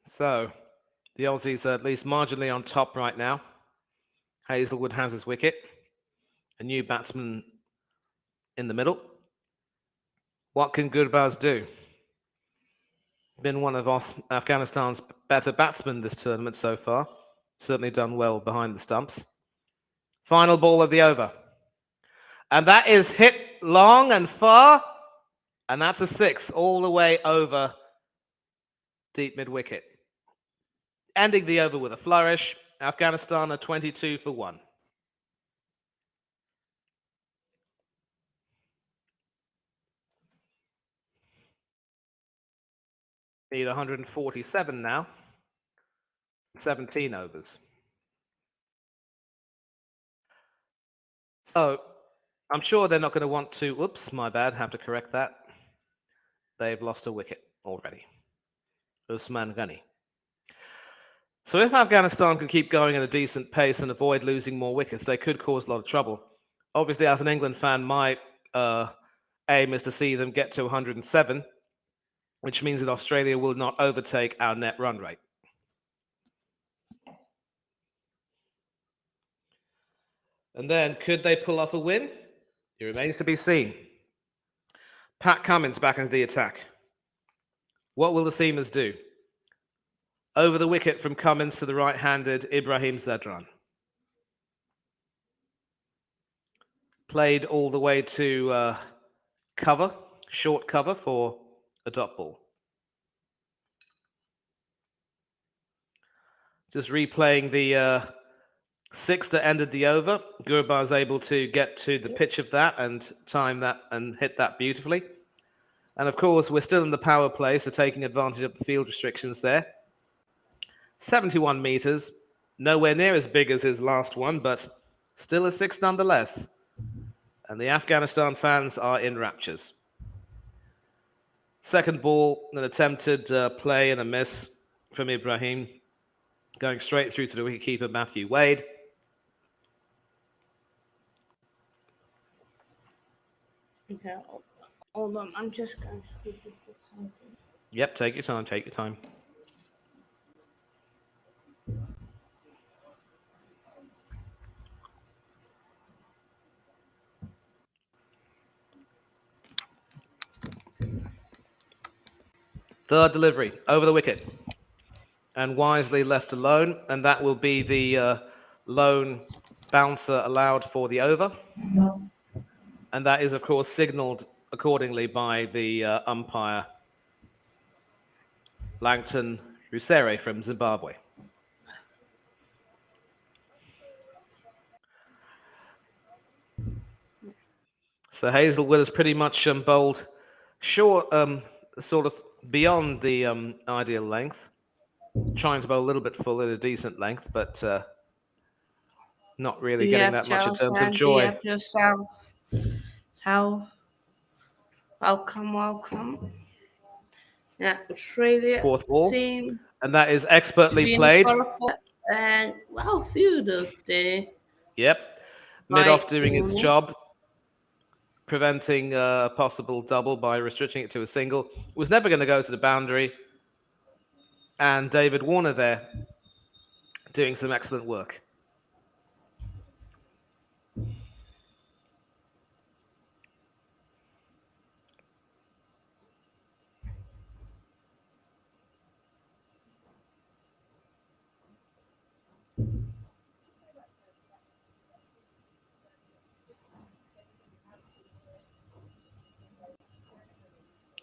So, the Aussies are at least marginally on top right now. Hazelwood has his wicket. A new batsman in the middle. What can Gurbaz do? Been one of Afghanistan's better batsmen this tournament so far. Certainly done well behind the stumps. Final ball of the over. And that is hit long and far. And that's a 6 all the way over deep mid-wicket. Ending the over with a flourish. Afghanistan are 22 for 1. Need 147 now. 17 overs. So I'm sure they're not going to want to, whoops, my bad, have to correct that. They've lost a wicket already. Usman Ghani. So if Afghanistan can keep going at a decent pace and avoid losing more wickets, they could cause a lot of trouble. Obviously, as an England fan, my aim is to see them get to 107, which means that Australia will not overtake our net run rate. And then, could they pull off a win? It remains to be seen. Pat Cummins back into the attack. What will the seamers do? Over the wicket from Cummins to the right-handed Ibrahim Zadran. Played all the way to cover, short cover for a dot ball. Just replaying the six that ended the over. Gurbaz able to get to the pitch of that and time that and hit that beautifully. And of course, we're still in the power play, so taking advantage of the field restrictions there. 71 meters, nowhere near as big as his last one, but still a six nonetheless. And the Afghanistan fans are in raptures. Second ball, an attempted play and a miss from Ibrahim, going straight through to the wicketkeeper, Matthew Wade. Okay, hold on. I'm just going to speak with something. Yep, take your time, take your time. Third delivery, over the wicket. And wisely left alone, and that will be the lone bouncer allowed for the over. And that is, of course, signalled accordingly by the umpire, Langton Rusere from Zimbabwe. So Hazelwood is pretty much bowled short, sort of beyond the ideal length. Trying to bowl a little bit full at a decent length, but not really getting that much in terms of joy. Yourself. How? Welcome. Yeah, Australia. Fourth ball. Scene, and that is expertly played. And well fielded there. Yep. Mid-off doing its job, preventing a possible double by restricting it to a single. It was never going to go to the boundary. And David Warner there doing some excellent work.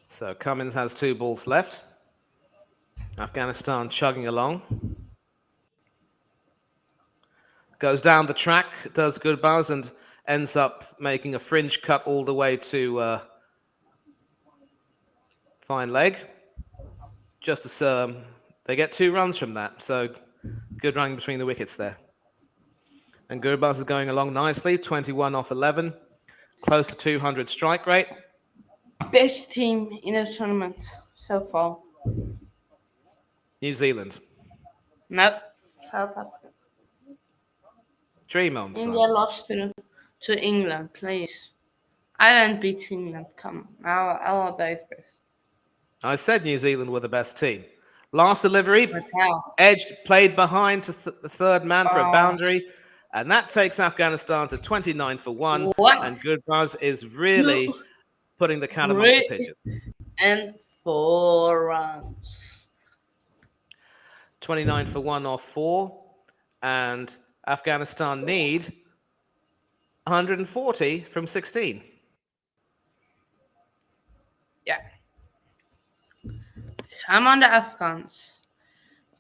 So Cummins has 2 balls left. Afghanistan chugging along. Goes down the track, does good buzz, and ends up making a fringe cut all the way to fine leg. Just as they get 2 runs from that, so good running between the wickets there. And Gurbaz is going along nicely, 21 off 11, close to 200 strike rate. Best team in the tournament so far. New Zealand. Nope, South Africa. Dream on, son. India lost to England, please. Ireland beat England, come on. Our day's best. I said New Zealand were the best team. Last delivery, edged, played behind to the third man for a boundary, and that takes Afghanistan to 29 for 1. And Gurbaz is really putting the cat amongst the pigeons. And 4 runs. 29 for 1 off 4, and Afghanistan need 140 from 16. Yeah. Come on, the Afghans.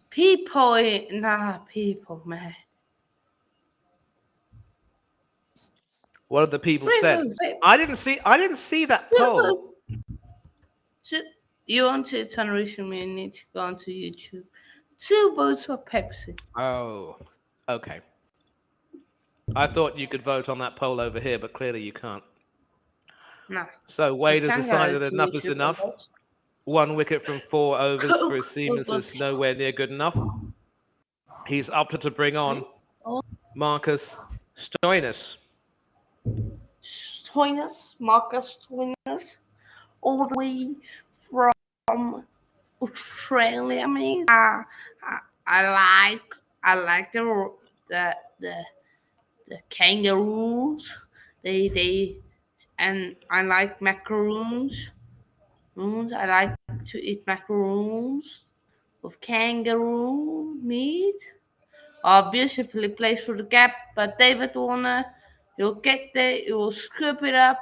People, man. What have the people said? I didn't see that poll. So you want to turn recently, you need to go onto YouTube. 2 votes for Pepsi. Oh, okay. I thought you could vote on that poll over here, but clearly you can't. No. So Wade has decided that enough is enough. 1 wicket from 4 overs for his seamers is nowhere near good enough. He's opted to bring on Marcus Stoinis. Stoinis, Marcus Stoinis, all the way from Australia. I mean, I like the the the kangaroos. They and I like macaroons. I like to eat macaroons with kangaroo meat. Beautifully placed for the gap, but David Warner, he'll get there, he will scoop it up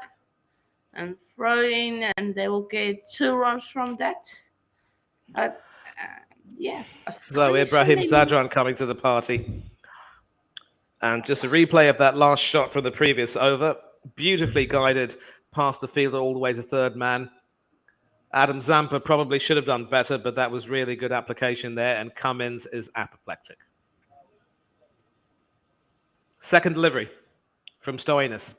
and throw it in, and they will get 2 runs from that. Uh, yeah, So Afghanistan Ibrahim maybe. Zadran coming to the party. And just a replay of that last shot from the previous over. Beautifully guided past the fielder all the way to third man. Adam Zampa probably should have done better, but that was really good application there. And Cummins is apoplectic. Second delivery from Stoinis.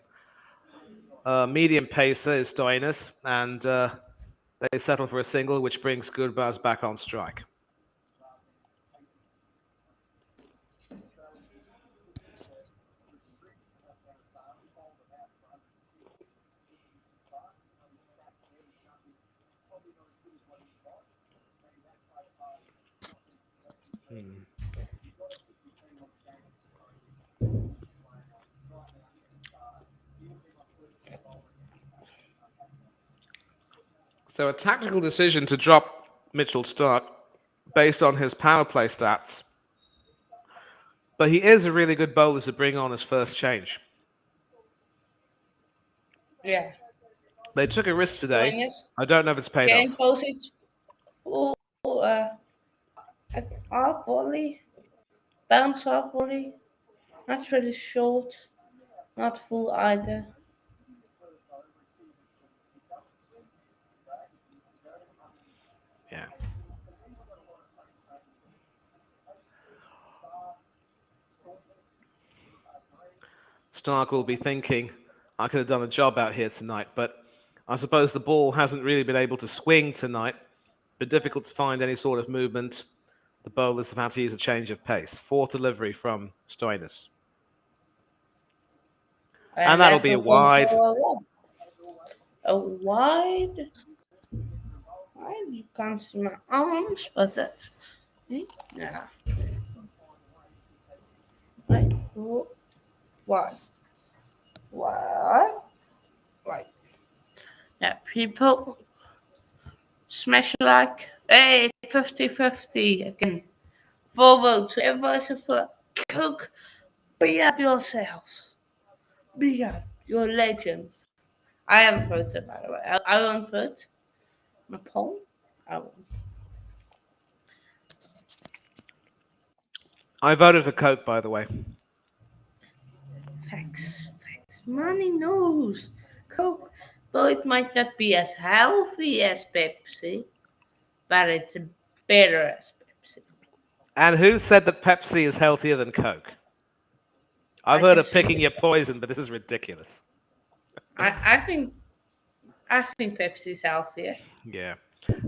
Medium pacer is Stoinis, and they settle for a single, which brings Goodbars back on strike. So a tactical decision to drop Mitchell Stark based on his power play stats. But he is a really good bowler to bring on as first change. Yeah, They took a risk today. Stoinis I don't know if it's paid getting off. posted for off volley, bounce off volley, not really short, not full either. Yeah. Stark will be thinking, I could have done a job out here tonight, but I suppose the ball hasn't really been able to swing tonight. Been difficult to find any sort of movement. The bowlers have had to use a change of pace. Fourth delivery from Stoinis. And And that'll that be a will go wide. for a wide. Wide. You can't see my arms, but that's yeah. Right. Wide. Wide. Right. Yeah. People smash like hey 50-50 again. 4 votes. Everybody's for cook. Be up yourselves. Be up. You're legends. I haven't voted by the way. I won't vote. My poll. I won't. I voted for Coke, by the way. Facts. Facts. Money knows. Coke. Though it might not be as healthy as Pepsi, but it's better as Pepsi. And who said that Pepsi is healthier than Coke? I've I heard of picking disagree. your poison, but this is ridiculous. I think Pepsi's healthier. Yeah.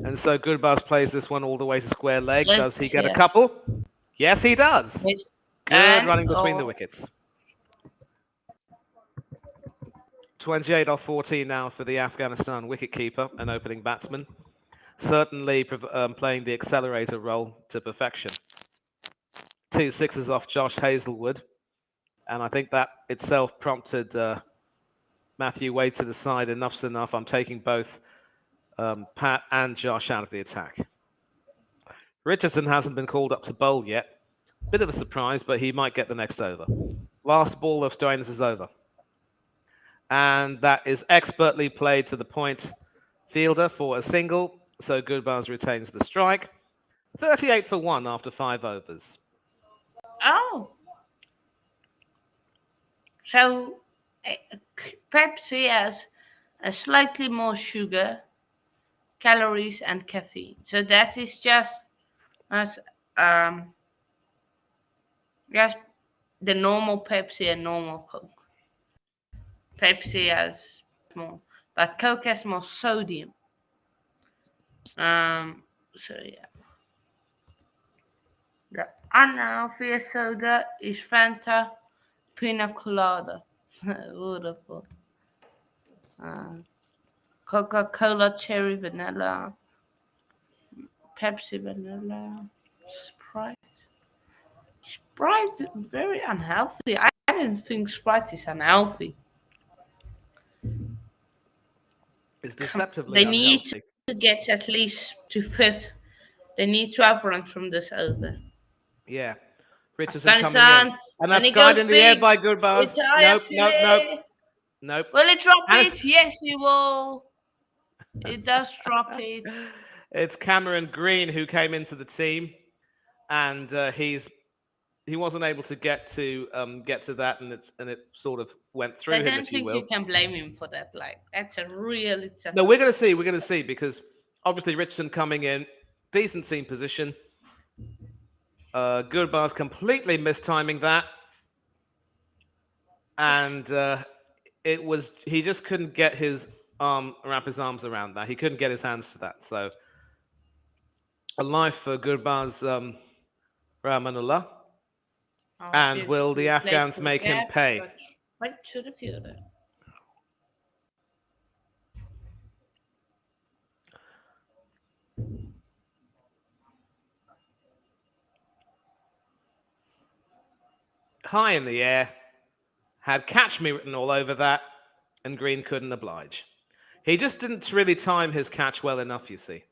And so Goodbars plays this one all the way to square leg. Let's Does he get a yeah. couple? Yes, he does. Yes. Good And running between the wickets. 28 off 14 now for the Afghanistan wicketkeeper and opening batsman. Certainly playing the accelerator role to perfection. 2 sixes off Josh Hazlewood. And I think that itself prompted Matthew Wade to decide enough's enough. I'm taking both Pat and Josh out of the attack. Richardson hasn't been called up to bowl yet. Bit of a surprise, but he might get the next over. Last ball of Stoinis is over. And that is expertly played to the point fielder for a single. So Goodbars retains the strike. 38 for 1 after 5 overs. oh, so eh, Pepsi has a slightly more sugar, calories, and caffeine. So that is just as um just the normal Pepsi and normal Coke. Pepsi has more, but Coke has more sodium. So yeah. The unhealthier soda is Fanta Pina Colada. Wonderful. uh, Coca-Cola cherry vanilla, Pepsi vanilla, Sprite. Sprite very unhealthy. I didn't think Sprite is unhealthy. It's They deceptively need unhealthy. to get at least to fifth. They need 12 runs from this over. Yeah. Richardson coming in. Afghanistan, And and that's it skied goes in the air big. by Gurbaz. Retire Nope, nope, nope, play. nope. Will it drop And it's it? Yes, it will. It does drop it. it's Cameron Green who came into the team, and he wasn't able to get to that, and it sort of went I through him, don't if you think you will. can blame him for that. Like, that's a really tough. No, we're gonna see because obviously Richardson coming in, decent seam position. Goodbar's completely mistiming that, and it was he just couldn't get his wrap his arms around that. He couldn't get his hands to that. So a life for Gurban's Ramanullah. Oh, And will the beautifully played Afghans for the make him gap, pay? but right to the fielder. High in the air, had catch me written all over that, and Green couldn't oblige. He just didn't really time his catch well enough, you see.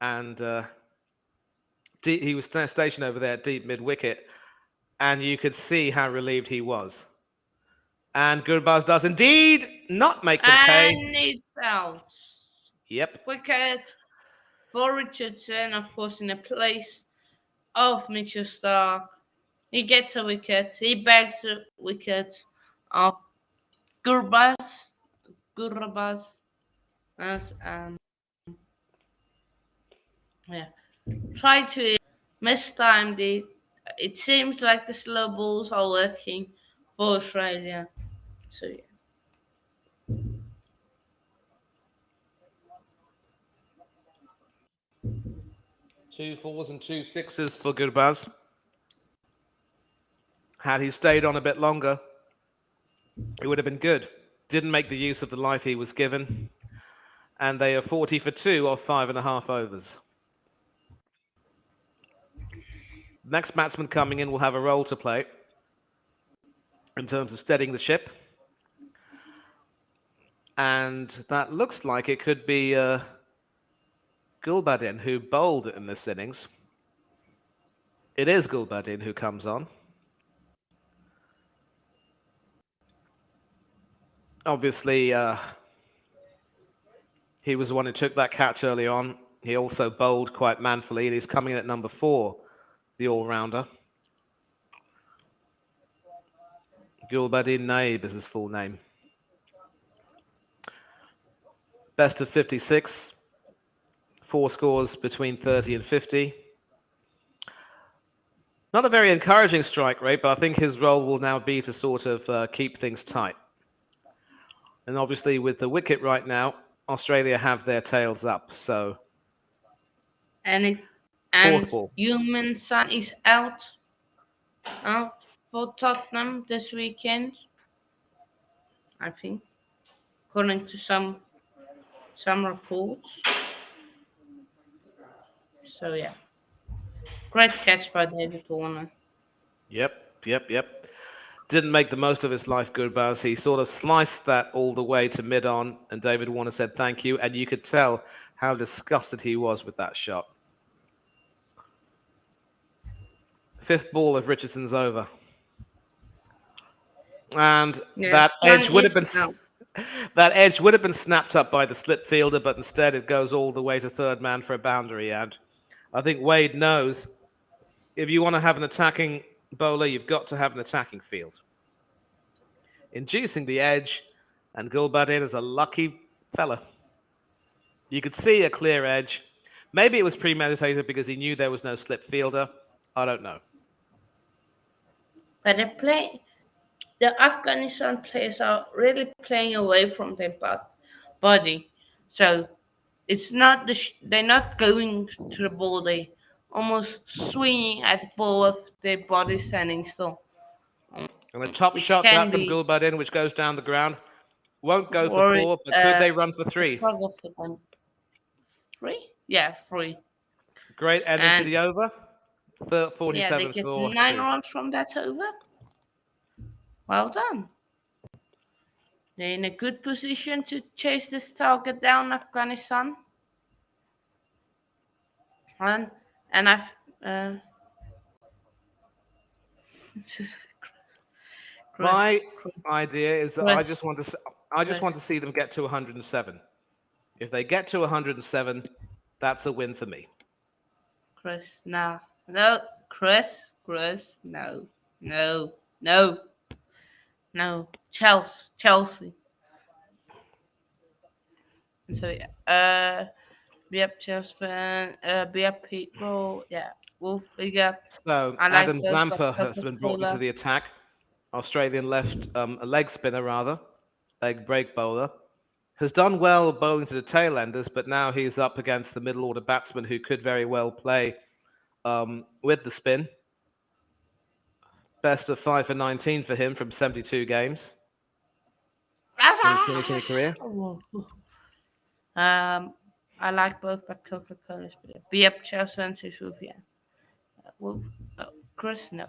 And he was stationed over there deep mid wicket, and you could see how relieved he was. And Gurbaz does indeed not make them pay. And it's out. Yep. Wicket for Richardson, of course, in the place of Mitchell Stark. He gets a wicket. He bags a wicket of Gurbaz. Gurbaz. As, yeah. Try to mistime the. It seems like the slow balls are working for Australia. So yeah. 2 4s and 2 6s for Gurbaz. Had he stayed on a bit longer, it would have been good. Didn't make the use of the life he was given. And they are 40 for 2 off 5.5 overs. Next batsman coming in will have a role to play in terms of steadying the ship. And that looks like it could be Gulbadin who bowled in this innings. It is Gulbadin who comes on. Obviously, he was the one who took that catch early on. He also bowled quite manfully, and he's coming in at number 4, the all-rounder. Gulbadin Naib is his full name. Best of 56. 4 scores between 30 and 50. Not a very encouraging strike rate, but I think his role will now be to sort of keep things tight. And obviously, with the wicket right now, Australia have their tails up. So, And fourth ball. Human Son is out for Tottenham this weekend. I think, according to some reports. So yeah, great catch by David Warner. Yep. Didn't make the most of his life, Gurbaz. He sort of sliced that all the way to mid-on, and David Warner said thank you, and you could tell how disgusted he was with that shot. 5th ball of Richardson's over. And Yes, that edge would have been snapped up by the slip fielder, but instead it goes all the way to third man for a boundary. And I think Wade knows if you want to have an attacking bowler, you've got to have an attacking field. Inducing the edge, and Gulbadin is a lucky fella. You could see a clear edge. Maybe it was premeditated because he knew there was no slip fielder. I don't know. But the Afghanistan players are really playing away from their body. So it's not they're not going to the ball. They almost swinging at the ball with their body standing still. And a top Which shot can that from be Gulbadin, which goes down the ground. Won't go for Worried. 4, but could they run for I 3? struggle for them. Three? Yeah, three. Great ending to And the over. yeah, they 47 get for nine 2. runs from that over. Well done. They're in a good position to chase this target down, Afghanistan. And and I've Chris, My Chris, idea is that Chris, I just Chris, want to see them get to 107. If they get to 107, that's a win for me. Chris. No, no, Chris. No, no, no, no. Chelsea. So yeah, we have Chelsea fan. We have people. Yeah, Wolf. We got. So I like Adam those, but Zampa has Coca been brought into Cola. the attack. Australian left, a leg spinner rather, leg break bowler. Has done well bowling to the tail enders, but now he's up against the middle order batsman who could very well play with the spin. Best of 5 for 19 for him from 72 games in his 2020 career. Um, I like both, but Coca Cola. Be up Chelsea and Sofia. Well, Chris, no.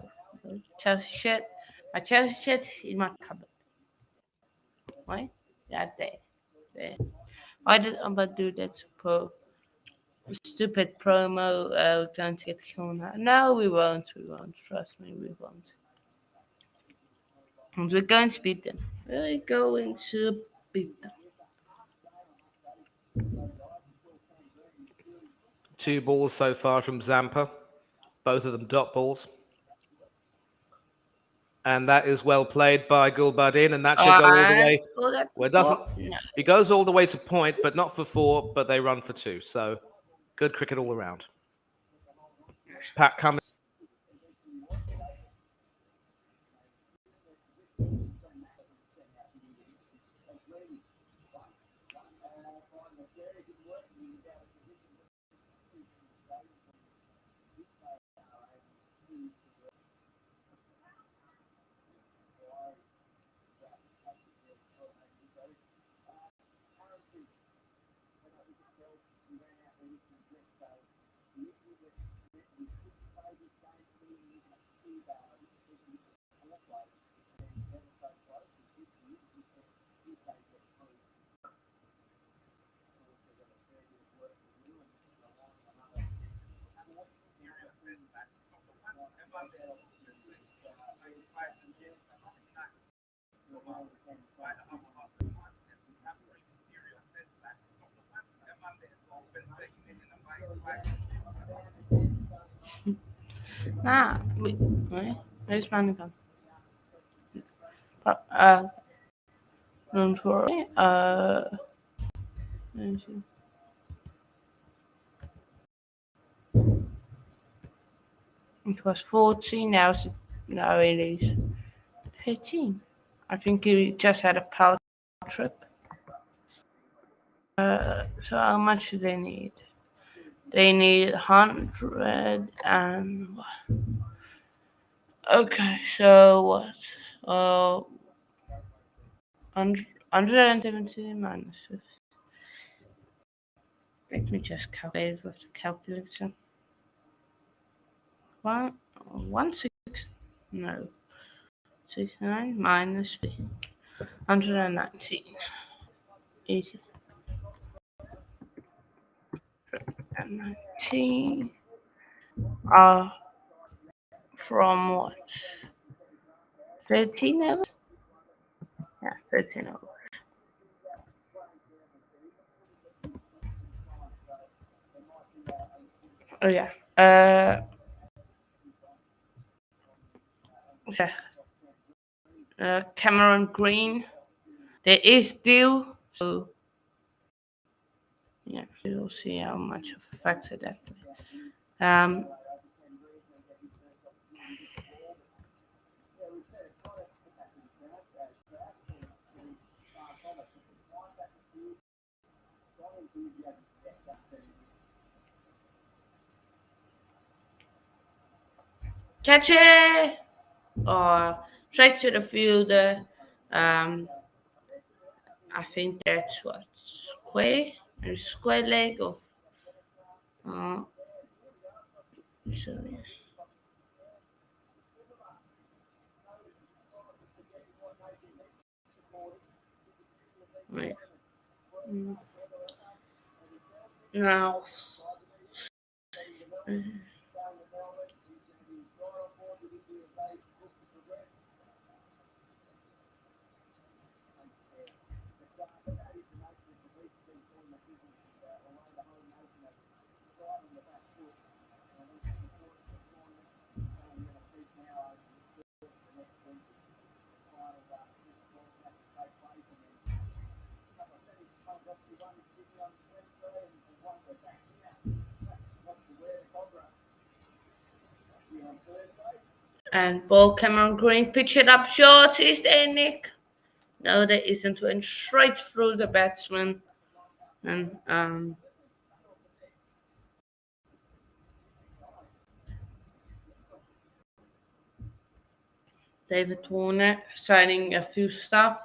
Chelsea shit. My Chelsea shit is in my cupboard. Right? Yeah, there. Why did I do that stupid promo? We're going to get killed now. No, we won't. We won't. Trust me, we won't. And we're going to beat them. We're going to beat them. 2 balls so far from Zampa, both of them dot balls. And that is well played by Gulbadin, and that should go all the And way. go that Well, it doesn't. before? No. He goes all the way to point, but not for 4, but they run for 2. So good cricket all around. Pat Cummins. Nah, wait. Where's my gun? Don't worry. It was 14. Now it is 18. I think he just had a power trip. So how much do they need? They need 100 and okay. So what? 170 minus 50. Let me just calculate with the calculator. One six no 69 minus 119. Easy. And 19 are from what? 13 hours? Yeah, 13 hours. Oh yeah. Yeah. Cameron Green. There is still so yeah, we'll see how much of a factor that is. Catch it or straight to the fielder. Um, I think that's what square, a square leg of. Uh, sorry, wait. Mm, Now, and ball Cameron Green pitch it up short. Is there, Nick? No, there isn't. Went straight through the batsman. And David Warner signing a few stuff.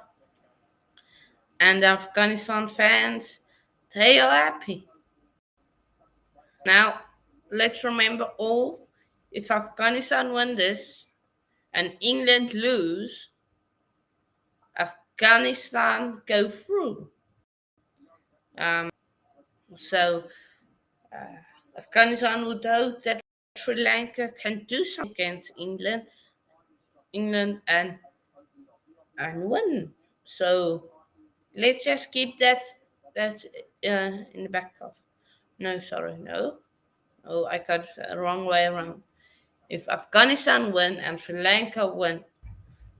And the Afghanistan fans, they are happy. Now, let's remember all, if Afghanistan win this and England lose, Afghanistan go through. So Afghanistan would hope that Sri Lanka can do something against England and win. So let's just keep that in the back of. No, sorry, no. Oh, I got it the wrong way around. If Afghanistan win and Sri Lanka win,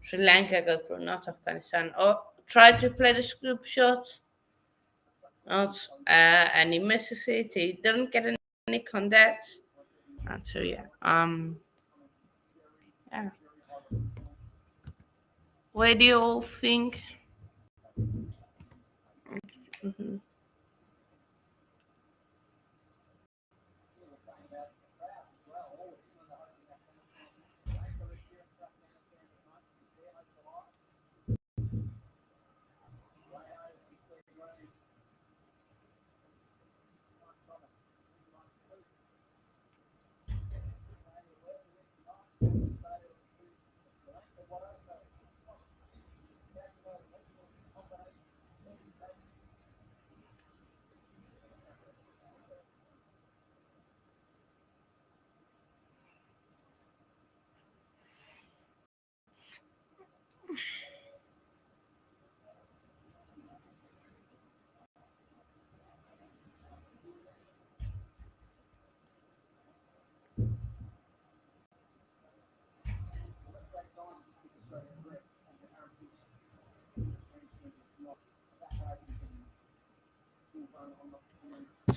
Sri Lanka go through, not Afghanistan. Or try to play the scoop shot. Not and he misses it. He didn't get any nick on that. And so yeah. Yeah. Where do you all think? Mhm.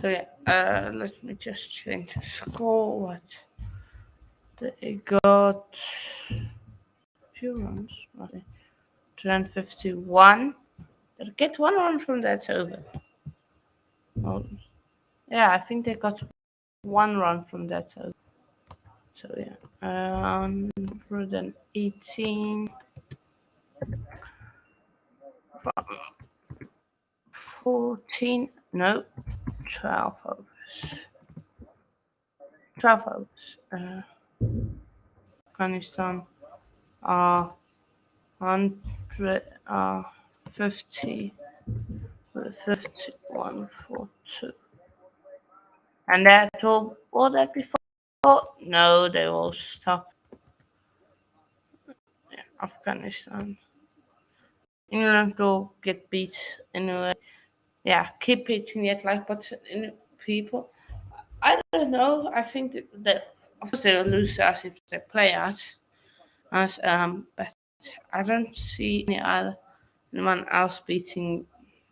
So yeah. Let me just change the score. What they got? Few runs. Okay. 251. Did I get one run from that over? Oh, yeah, I think they got one run from that over. So yeah, 118 from 14. No, 12 overs. 12 overs. Afghanistan. 100. 50. 51 for 2. And that all that before? No, they all stopped. Yeah, Afghanistan. England will get beat anyway. Yeah, keep pitching it like but in people. I don't know. I think that of course they'll lose us if they play us. But I don't see anyone else beating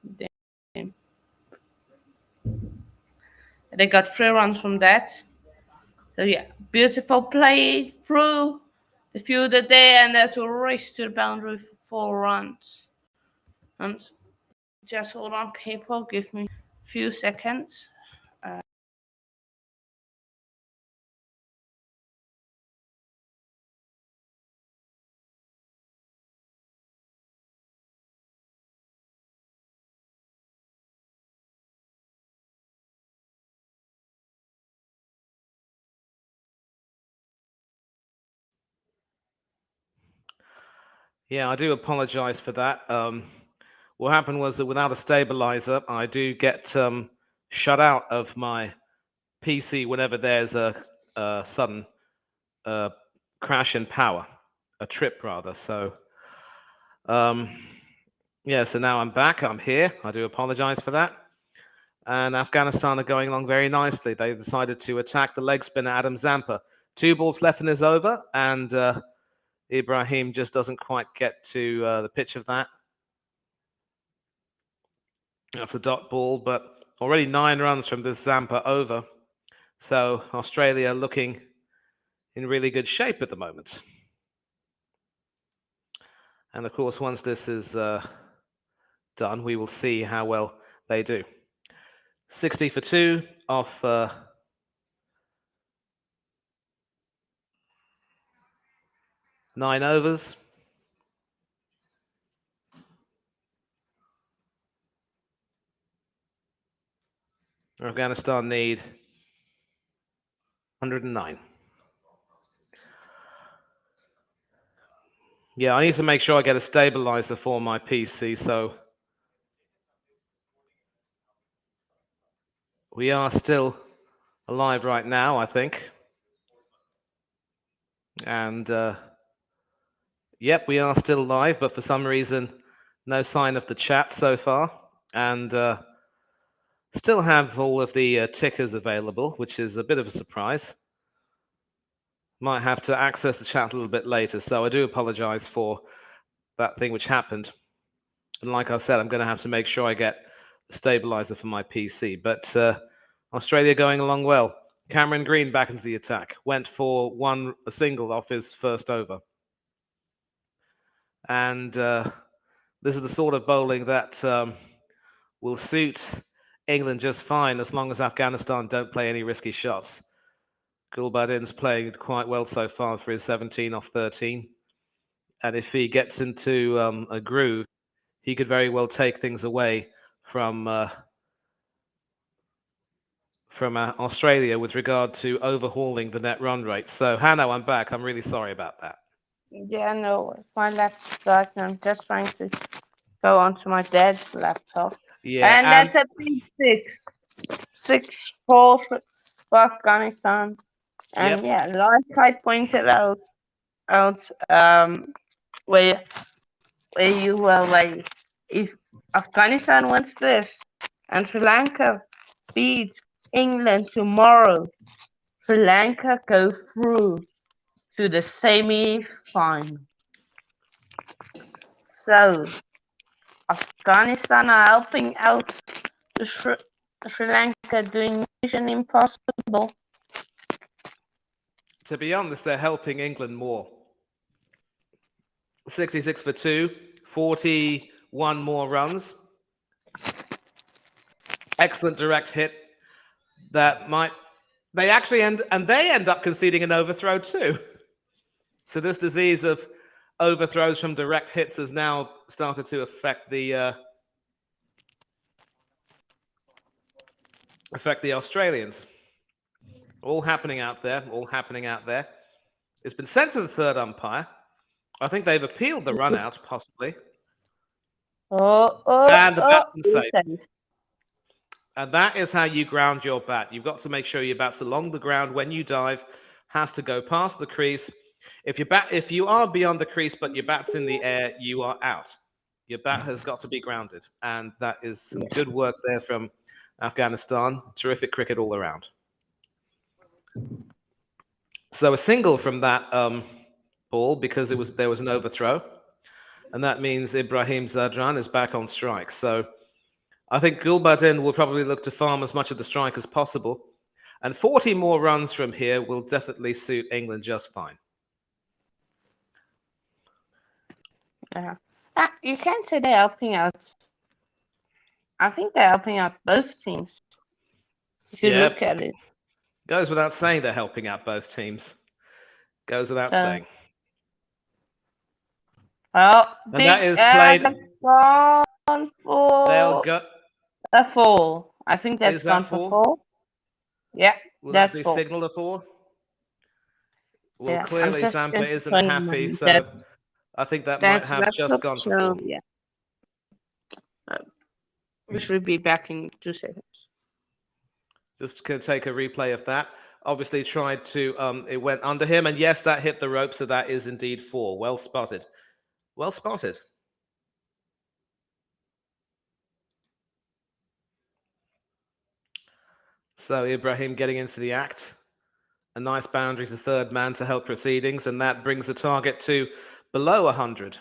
them. They got 3 runs from that. So yeah, beautiful play through the fielder there, and that's a race to the boundary for 4 runs. And just hold on, people. Give me a few seconds. Yeah, I do apologize for that. What happened was that without a stabilizer, I do get shut out of my PC whenever there's a sudden uh, crash in power, a trip rather. So, um, yeah, so now I'm back. I'm here. I do apologize for that. And Afghanistan are going along very nicely. They've decided to attack the leg spinner Adam Zampa. 2 balls left in his over, and Ibrahim just doesn't quite get to the pitch of that. That's a dot ball, but already 9 runs from this Zampa over. So Australia looking in really good shape at the moment. And of course, once this is done, we will see how well they do. 60 for 2 off 9 overs. Afghanistan need 109. Yeah, I need to make sure I get a stabilizer for my PC, so we are still alive right now, I think. And yep, we are still live, but for some reason, no sign of the chat so far. And still have all of the tickers available, which is a bit of a surprise. Might have to access the chat a little bit later, so I do apologize for that thing which happened. And like I said, I'm going to have to make sure I get a stabilizer for my PC. But Australia going along well. Cameron Green back into the attack. Went for a single off his first over. And this is the sort of bowling that will suit England just fine as long as Afghanistan don't play any risky shots. Gulbadin's playing quite well so far for his 17 off 13. And if he gets into a groove, he could very well take things away from Australia with regard to overhauling the net run rate. So, Hanno, I'm back. I'm really sorry about that. Yeah, no, my laptop died, and I'm just trying to go onto my dad's laptop. Yeah, And and that's a big 6-4 for Afghanistan. And yep, yeah, like I pointed out where you were like, if Afghanistan wins this and Sri Lanka beats England tomorrow, Sri Lanka go through to the semi-final. So Afghanistan are helping out Sri Lanka doing Mission Impossible. to be honest, they're helping England more. 66 for 2, 41 more runs. Excellent direct hit that might they actually end up conceding an overthrow too. So this disease of overthrows from direct hits has now started to affect the Australians. All happening out there. All happening out there. It's been sent to the third umpire. I think they've appealed the run out, possibly. And the batsman safe. And that is how you ground your bat. You've got to make sure your bat's along the ground when you dive, has to go past the crease. If you are beyond the crease but your bat's in the air, you are out. Your bat has got to be grounded. And that is some good work there from Afghanistan. Terrific cricket all around. So a single from that ball because there was an overthrow. And that means Ibrahim Zadran is back on strike. So I think Gulbadin will probably look to farm as much of the strike as possible. And 40 more runs from here will definitely suit England just fine. Yeah. You can't say they're helping out. I think they're helping out both teams. If you look at it. Goes without saying they're helping out both teams. Goes without saying. Well, and that is played. Gone for They'll go. a 4. I think that's gone for 4. Yeah, Will that's that be 4. signal a 4? Well, Yeah, clearly Zampa isn't happy, so I think that might That's have just laptop. gone for So four. yeah, uh, we should be back in 2 seconds. Just going to take a replay of that. Obviously, tried to, it went under him, and yes, that hit the rope, so that is indeed four. Well spotted. Well spotted. So Ibrahim getting into the act. A nice boundary to third man to help proceedings, and that brings the target to below 100.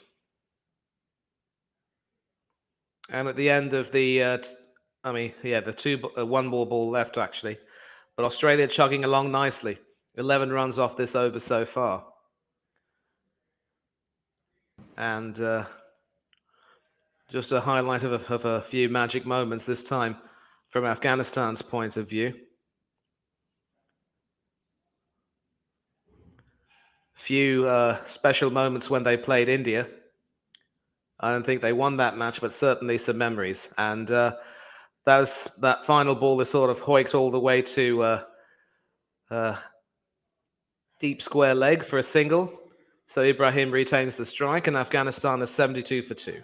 And at the end of the, one more ball left actually. But Australia chugging along nicely. 11 runs off this over so far. And just a highlight of a few magic moments this time from Afghanistan's point of view. Few special moments when they played India. I don't think they won that match, but certainly some memories. And that final ball is sort of hoiked all the way to deep square leg for a single. So Ibrahim retains the strike, and Afghanistan is 72 for 2.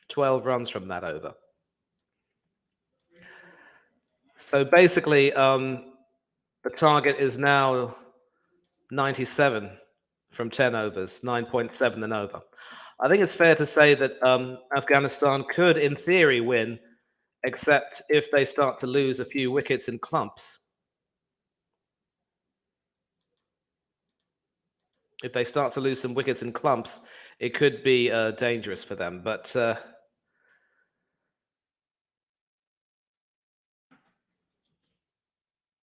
12 runs from that over. So basically, the target is now 97 from 10 overs, 9.7 and over. I think it's fair to say that Afghanistan could, in theory, win, except if they start to lose a few wickets in clumps. If they start to lose some wickets in clumps, it could be dangerous for them. But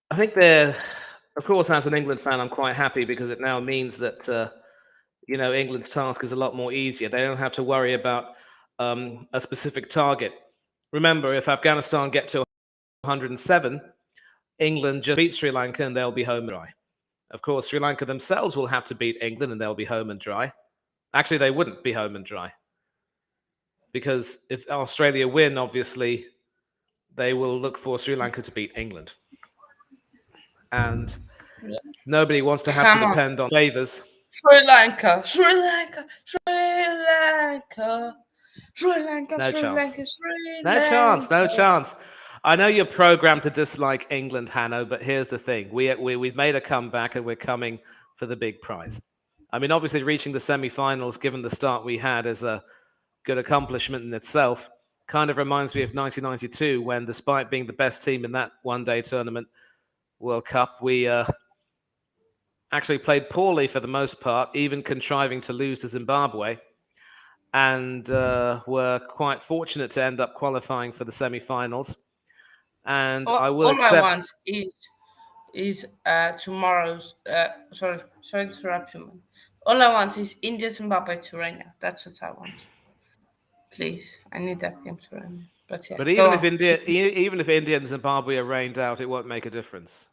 I think they're, of course, as an England fan, I'm quite happy because it now means that, England's task is a lot more easier. They don't have to worry about a specific target. Remember, if Afghanistan get to 107, England just beat Sri Lanka and they'll be home and dry. Of course, Sri Lanka themselves will have to beat England and they'll be home and dry. Actually, they wouldn't be home and dry because if Australia win, obviously, they will look for Sri Lanka to beat England. And nobody wants to have to Come on, depend on favours. Sri Lanka, Sri Lanka, Sri Lanka, Sri Lanka, No Sri chance. Lanka, Sri No chance. No Lanka. chance. I know you're programmed to dislike England, Hanno, but here's the thing: we've made a comeback and we're coming for the big prize. I mean, obviously, reaching the semi-finals, given the start we had, is a good accomplishment in itself. Kind of reminds me of 1992, when, despite being the best team in that one-day tournament, World Cup, we actually played poorly for the most part, even contriving to lose to Zimbabwe, and were quite fortunate to end up qualifying for the semi-finals. And I will All I accept. want is tomorrow's. Sorry to interrupt you, man. All I want is India Zimbabwe to rain out. That's what I want. Please, I need that game to rain out. But yeah, But go even if on. India and Zimbabwe are rained out, it won't make a difference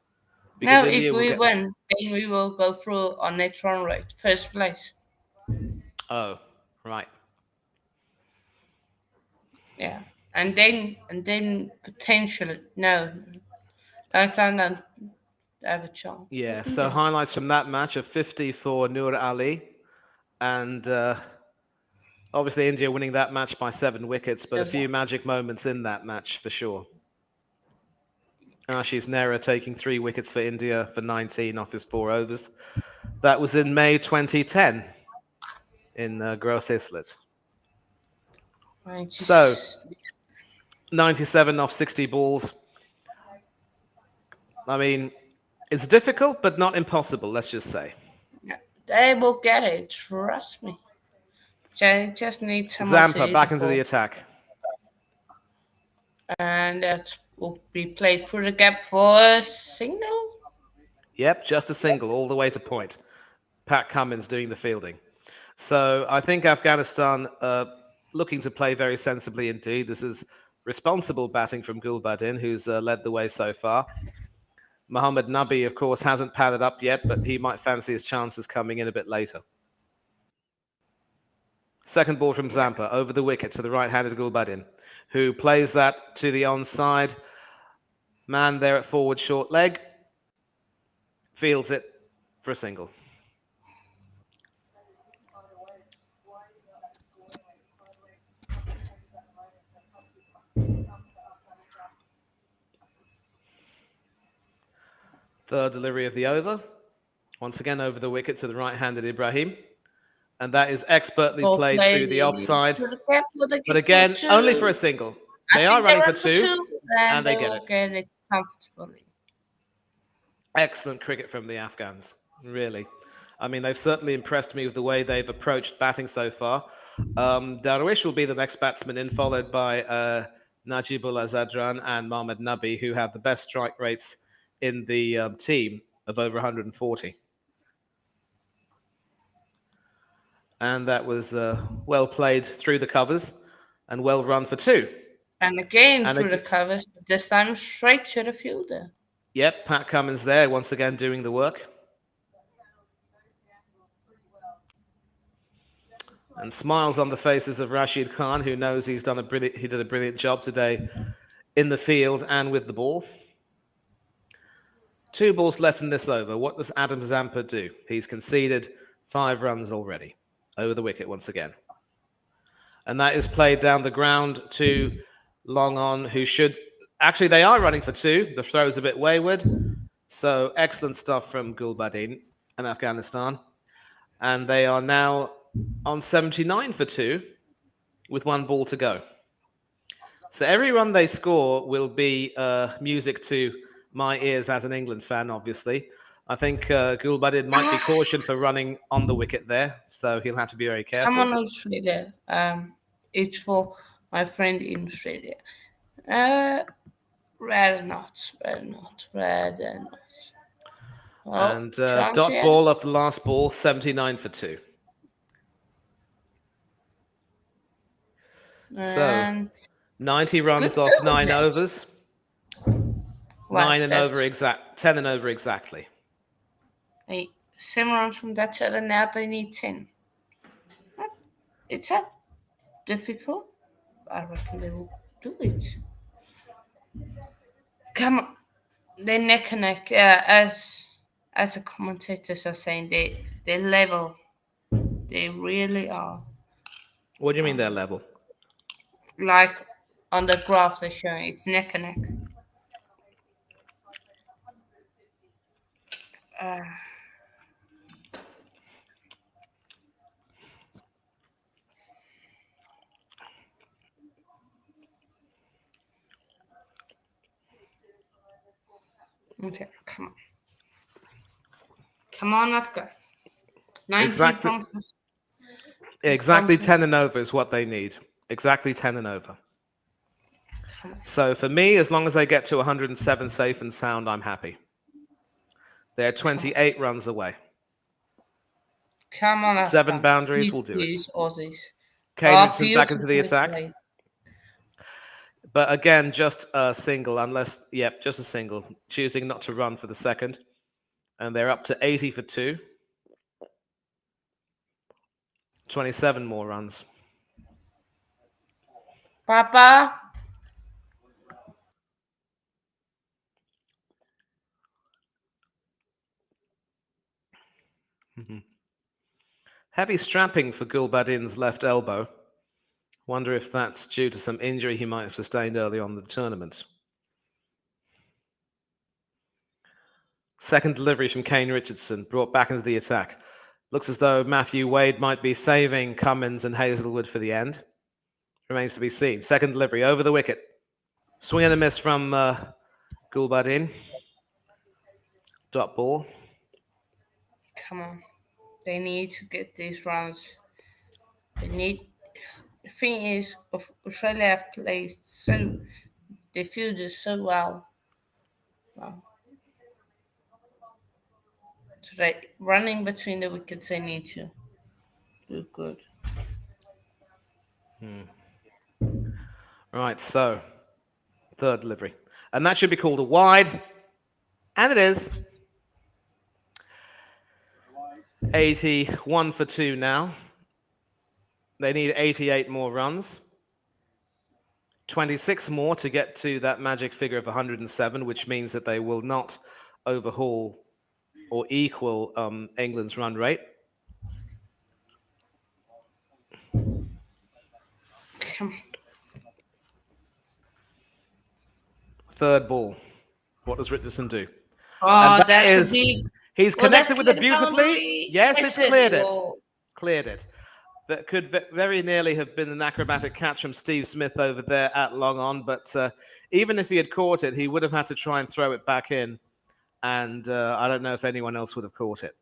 because Now, if India will we get. win, then we will go through on net run rate, first place. Oh, right. Yeah, and then potentially no, Pakistan don't have a chance. I Yeah. think So they. highlights from that match of 50 for Nur Ali, and obviously India winning that match by 7 wickets, but a So yeah, few magic moments in that match for sure. Ashish Nehra taking 3 wickets for India for 19 off his 4 overs. That was in May 2010 in Gross Islet. I So just 97 off 60 balls. I mean, it's difficult, but not impossible, let's just say. yeah, they will get it. Trust me. They just need someone to Zampa hit the back into the ball, attack. and that will be played through the gap for a single. Yep, just a single all the way to point. Pat Cummins doing the fielding. So I think Afghanistan looking to play very sensibly indeed. This is responsible batting from Gulbadin, who's led the way so far. Mohammad Nabi, of course, hasn't padded up yet, but he might fancy his chances coming in a bit later. Second ball from Yeah, Zampa over the wicket to the right-handed Gulbadin, who plays that to the onside. Man there at forward short leg, fields it for a single. Third delivery of the over. Once again over the wicket to the right-handed Ibrahim. And that is expertly Ball played played through the offside. to the gap for the But kick for again, only for a two. single. I They are think they running for run for two, two, and and they they get it. will get it comfortably. Excellent cricket from the Afghans, really. I mean, they've certainly impressed me with the way they've approached batting so far. Darwish will be the next batsman in, followed by Najibullah Zadran and Mohammad Nabi, who have the best strike rates in the team of over 140. And that was well played through the covers and well run for two. And again And through the again, covers, but this time straight to the fielder. yep, Pat Cummins there once again doing the work. And smiles on the faces of Rashid Khan, who knows he did a brilliant job today in the field and with the ball. Two balls left in this over. What does Adam Zampa do? He's conceded 5 runs already over the wicket once again. And that is played down the ground to long on, who should actually, they are running for two. The throw is a bit wayward. So excellent stuff from Gulbadin and Afghanistan. And they are now on 79 for two with 1 ball to go. So every run they score will be music to my ears as an England fan, obviously. I think Gulbadin might be cautioned for running on the wicket there, so he'll have to be very Come careful. on, Australia. It's for my friend in Australia. Uh, rather not, rather not, rather not. Oh, And chance dot here. ball of the last ball, 79 for two. So And 90 good runs off 9 goodness. overs, Well, 10 and over exactly. 7 runs from that side, and now they need 10. It's not difficult. I reckon they will do it. Come on. They're neck and neck. As the commentators are saying, they level. They really are. What do you mean they're level? Like on the graph they're showing, it's neck and neck. Uh, okay, come on. Come on, Afghan. 90 Exactly, from exactly 10 and over is what they need. Exactly 10 and over. So for me, as long as they get to 107 safe and sound, I'm happy. They're 28 runs away. Come on, Afghan. 7 boundaries will do it. Please, Aussies. Kane Richardson back into the attack. Played. But again, just a single, just a single. Choosing not to run for the second. And they're up to 80 for two. 27 more runs. Papa. Mm-hmm. Heavy strapping for Gulbadin's left elbow. Wonder if that's due to some injury he might have sustained early on in the tournament. Second delivery from Kane Richardson, brought back into the attack. Looks as though Matthew Wade might be saving Cummins and Hazelwood for the end. Remains to be seen. Second delivery over the wicket. Swing and a miss from Gulbadin. Dot ball. Come on. They need to get these runs. They need. The thing is, Australia have played so. They fielded so well. Wow. So they running between the wickets. They need to do good. Right, so third delivery. And that should be called a wide. And it is. 81 for two now. They need 88 more runs. 26 more to get to that magic figure of 107, which means that they will not overhaul or equal England's run rate. Third ball. What does Richardson do? And Oh, that that's a is, big. he's Will that connected with clear it the beautifully. boundary? Yes, it's Yes, it cleared it. will. Cleared it. That could very nearly have been an acrobatic catch from Steve Smith over there at long on, but even if he had caught it, he would have had to try and throw it back in, and I don't know if anyone else would have caught it.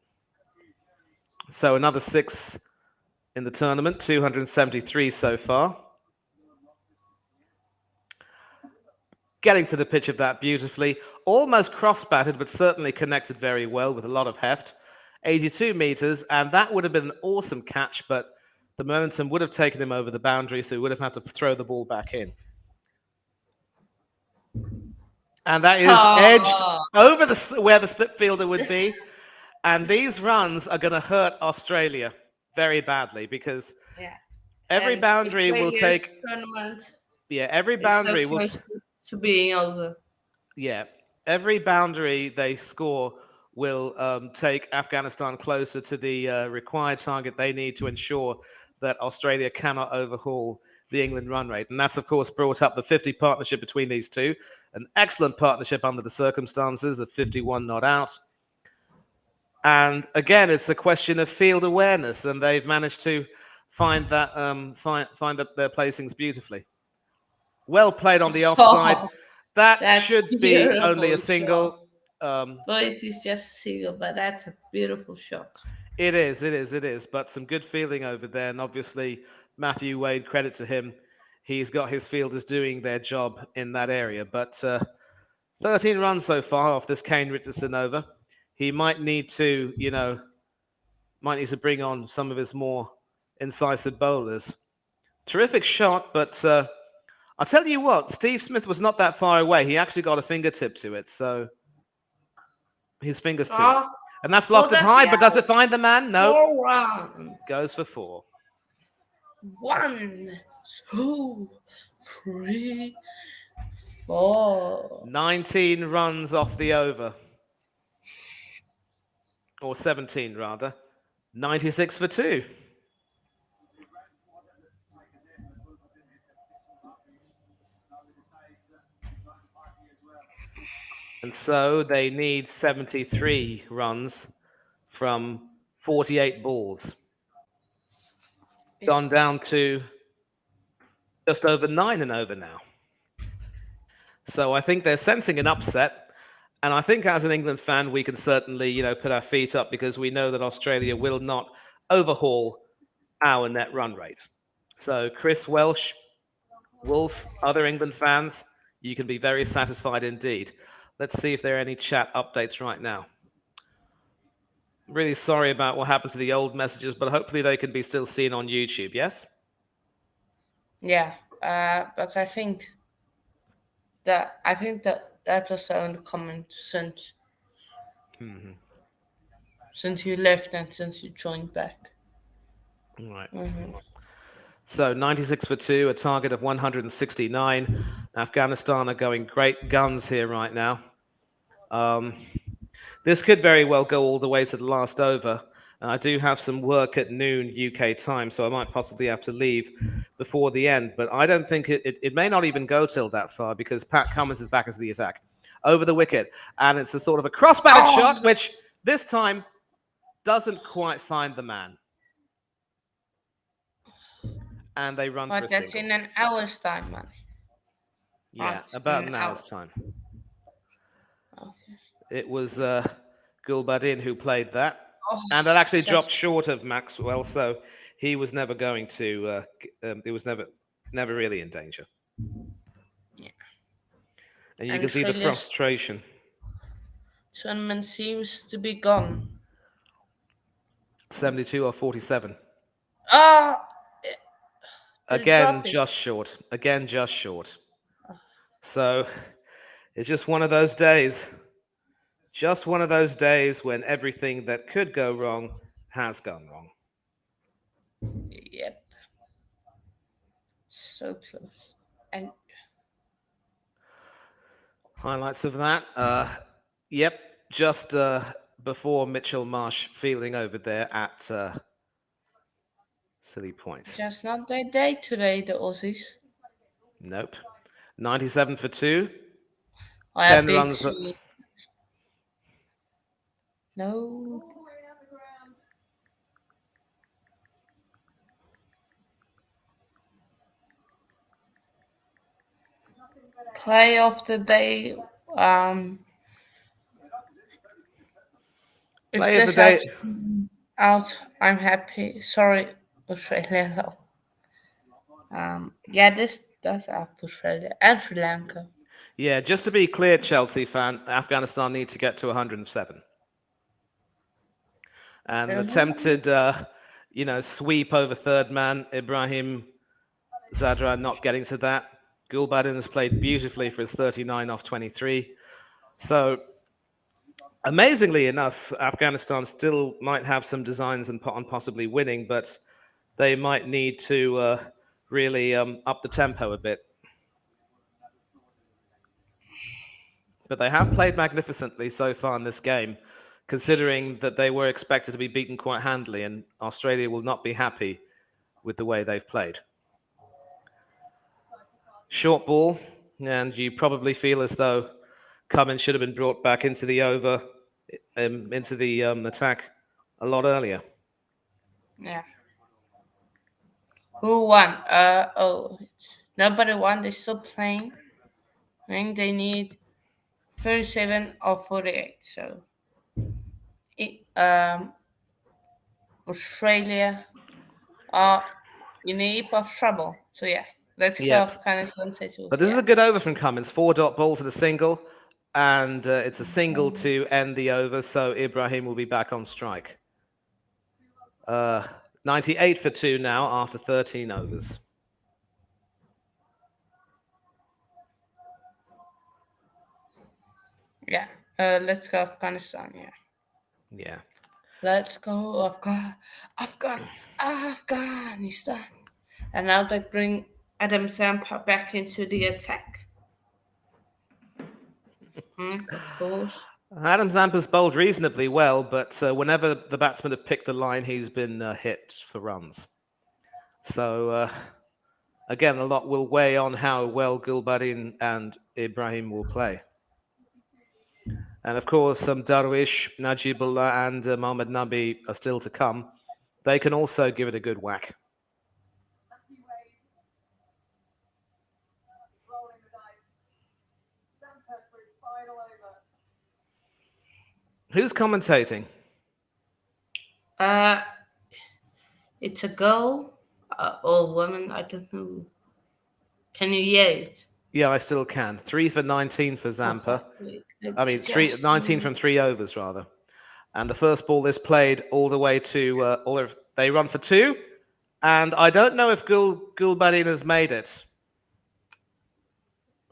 So another 6 in the tournament, 273 so far. Getting to the pitch of that beautifully, almost cross-batted, but certainly connected very well with a lot of heft. 82 meters, and that would have been an awesome catch, but the momentum would have taken him over the boundary, so he would have had to throw the ball back in. And that is edged Oh, over where the slip fielder would be. And these runs are going to hurt Australia very badly because yeah. every And boundary will Australia's take, tournament yeah, every is so boundary will, close to being over. yeah, every boundary they score will take Afghanistan closer to the required target they need to ensure that Australia cannot overhaul the England run rate. And that's, of course, brought up the 50 partnership between these two. An excellent partnership under the circumstances of 51 not out. And again, it's a question of field awareness, and they've managed to find that their placings beautifully. Well played on the offside. Oh, That that's should be only a beautiful shot. single. Um, But it is just a single, but that's a beautiful shot. it is, it is, it is. But some good feeling over there, and obviously Matthew Wade, credit to him. He's got his fielders doing their job in that area. But 13 runs so far off this Kane Richardson over. He might need to, might need to bring on some of his more incisive bowlers. Terrific shot, but I'll tell you what, Steve Smith was not that far away. He actually got a fingertip to it, so his fingers to it. Oh, And that's will lofted that high, be but does out? it find the man? No. 4 rounds. Goes for 4. 1, 2, 3, 4. 19 runs off the over. Or 17, rather. 96 for 2. And so they need 73 runs from 48 balls. Gone down to just over 9 and over now. So I think they're sensing an upset. And I think as an England fan, we can certainly, put our feet up because we know that Australia will not overhaul our net run rate. So Chris Welsh, Wolf, other England fans, you can be very satisfied indeed. Let's see if there are any chat updates right now. Really sorry about what happened to the old messages, but hopefully they can be still seen on YouTube, yes? Yeah, but that was the only comment since you left and since you joined back. All right. So 96 for 2, a target of 169. Afghanistan are going great guns here right now. This could very well go all the way to the last over. I do have some work at noon UK time, so I might possibly have to leave before the end. But I don't think it may not even go till that far because Pat Cummins is back into the attack. Over the wicket. And it's a sort of a cross-batted shot, which this time doesn't quite find the man. And they run for a But that's single. in an hour's time, man. Yeah, Not about in an an hour's hour. time. Okay. It was Gulbadin who played that. Oh, And it actually just dropped short of Maxwell, so he was never going to, it was never really in danger. yeah. And you And can see the Australia's frustration. tournament seems to be gone. 72 or 47. Ah, Again, just short. Again, just short. So it's just one of those days. Just one of those days when everything that could go wrong has gone wrong. Yep. So close. And Highlights of that. Yep, just before Mitchell Marsh fielding over there at Silly Point. just not their day today, the Aussies. Nope. 97 for 2. I 10 big runs. No. Play of the day. Um, if Play of the this day. helps out, I'm happy. Sorry, Australia. No. Yeah, this does help Australia and Sri Lanka. Yeah, just to be clear, Chelsea fan, Afghanistan need to get to 107. And an Uh-huh. attempted, sweep over third man, Ibrahim Zadra not getting to that. Gulbadin has played beautifully for his 39 off 23. So, amazingly enough, Afghanistan still might have some designs on possibly winning, but they might need to really up the tempo a bit. But they have played magnificently so far in this game, considering that they were expected to be beaten quite handily, and Australia will not be happy with the way they've played. Short ball, and you probably feel as though Cummins should have been brought back into the over, into the attack a lot earlier. Yeah. Who won? Nobody won. They're still playing. I think they need 37 or 48. So, Australia are in a heap of trouble. So, yeah, let's go Yep. Afghanistan. Say so. But this is Yeah. a good over from Cummins. 4 dot ball to the single, and it's a single to end the over, so Ibrahim will be back on strike. 98 for 2 now after 13 overs. Yeah. Let's go Afghanistan. Yeah. Yeah. Let's go Afghanistan. And now they bring Adam Zampa back into the attack. Of course. Adam Zampa's bowled reasonably well, but whenever the batsmen have picked the line, he's been hit for runs. So, again, a lot will weigh on how well Gulbadin and Ibrahim will play. And of course, Darwish, Najibullah, and Mohammad Nabi are still to come. They can also give it a good whack. Who's commentating? Uh, it's a girl or woman. I don't know. Can you hear it? Yeah, I still can. 3 for 19 for Okay. Zampa. Wait, let I me mean, 19 just. from 3 overs, rather. And the first ball is played all the way to, they run for 2. And I don't know if Gulbadin has made it.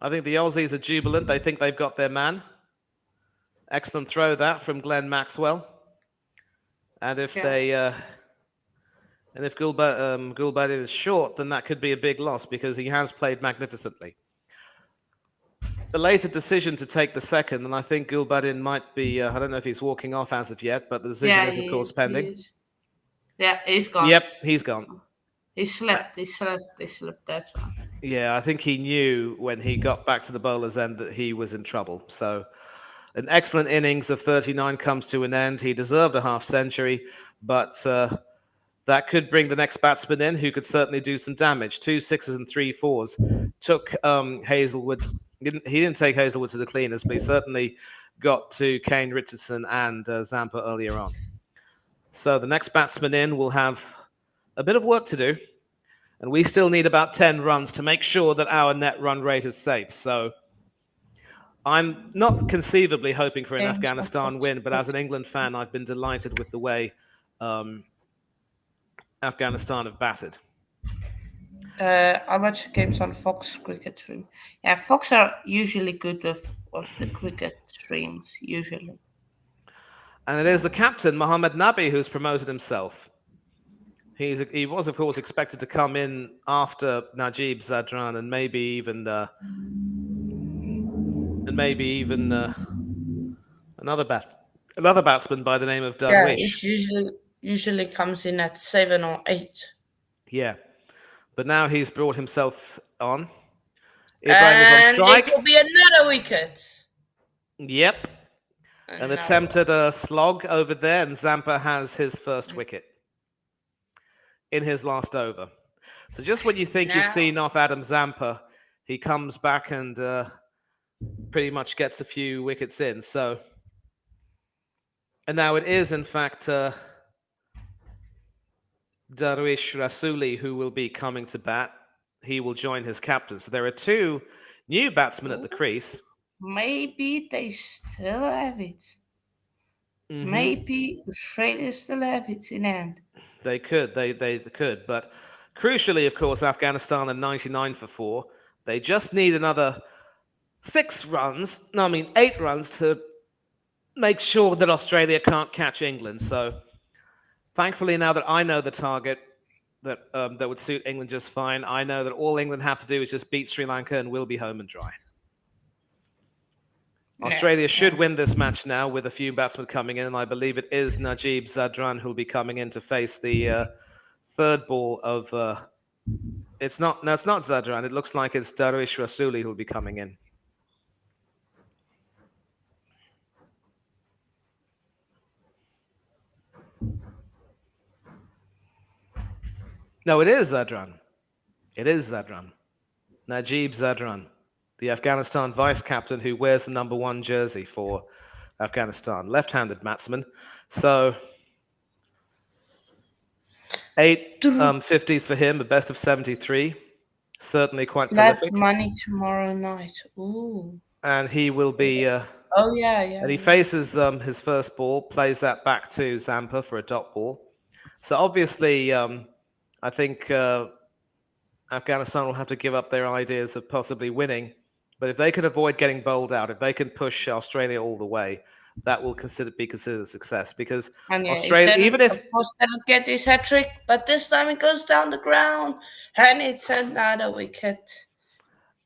I think the Aussies are jubilant. They think they've got their man. Excellent throw that from Glenn Maxwell. And if Yeah. they and if Gulbadin is short, then that could be a big loss because he has played magnificently. Belated decision to take the second, and I think Gulbadin might be. I don't know if he's walking off as of yet, but the decision Yeah, is, of he course, is. He pending. is. Yeah, he's gone. Yep, he's gone. He Uh, slept. He slept. He slept. That's one. Yeah, I think he knew when he got back to the bowler's end that he was in trouble. So, an excellent innings of 39 comes to an end. He deserved a half century, but that could bring the next batsman in, who could certainly do some damage. 2 sixes and 3 fours took Hazelwood. He didn't take Hazelwood to the cleaners, but he certainly got to Kane, Richardson, and Zampa earlier on. So the next batsman in will have a bit of work to do, and we still need about 10 runs to make sure that our net run rate is safe. So I'm not conceivably hoping for an James Afghanistan Fox. win, but as an England fan, I've been delighted with the way Afghanistan have batted. I watch games on Fox cricket stream. Yeah, Fox are usually good with the cricket streams. Usually. And it is the captain, Mohammad Nabi, who's promoted himself. He was, of course, expected to come in after Najib Zadran and maybe even another batsman by the name of Yeah, Darwish. it usually comes in at 7 or 8. Yeah, but now he's brought himself on. Ibrahim is on And it strike. will be another wicket. Yep. An Another attempted one. slog over there, and Zampa has his first wicket in his last over. So just when you think you've Now, seen off Adam Zampa, he comes back and pretty much gets a few wickets in. So, and now it is in fact Darwish Rasuli who will be coming to bat. He will join his captain. So there are two new batsmen at the oh, crease. maybe they still have it. Hmm. Maybe Australia still have it in hand. They could, they could, but crucially, of course, Afghanistan are 99 for 4. They just need another 6 runs. No, I mean 8 runs to make sure that Australia can't catch England. So thankfully, now that I know the target that would suit England just fine, I know that all England have to do is just beat Sri Lanka and we'll be home and dry. Yeah, Australia should yeah. win this match now with a few batsmen coming in. I believe it is Najib Zadran who'll be coming in to face the third ball of. It's not. No, it's not Zadran. It looks like it's Darwish Rasuli who'll be coming in. No, it is Zadran. It is Zadran. Najib Zadran, the Afghanistan vice captain who wears the number 1 jersey for Afghanistan, left-handed batsman. So 8 50s for him, a best of 73. Certainly quite That prolific. money tomorrow night. Ooh. And he will be. Oh yeah, yeah, And he yeah. faces his first ball, plays that back to Zampa for a dot ball. So obviously, I think Afghanistan will have to give up their ideas of possibly winning. But if they can avoid getting bowled out, if they can push Australia all the way, that will be considered a success. Because And yeah, it Australia, didn't, even of if course, didn't get his hat trick, but this time it goes down the ground, and it's another wicket.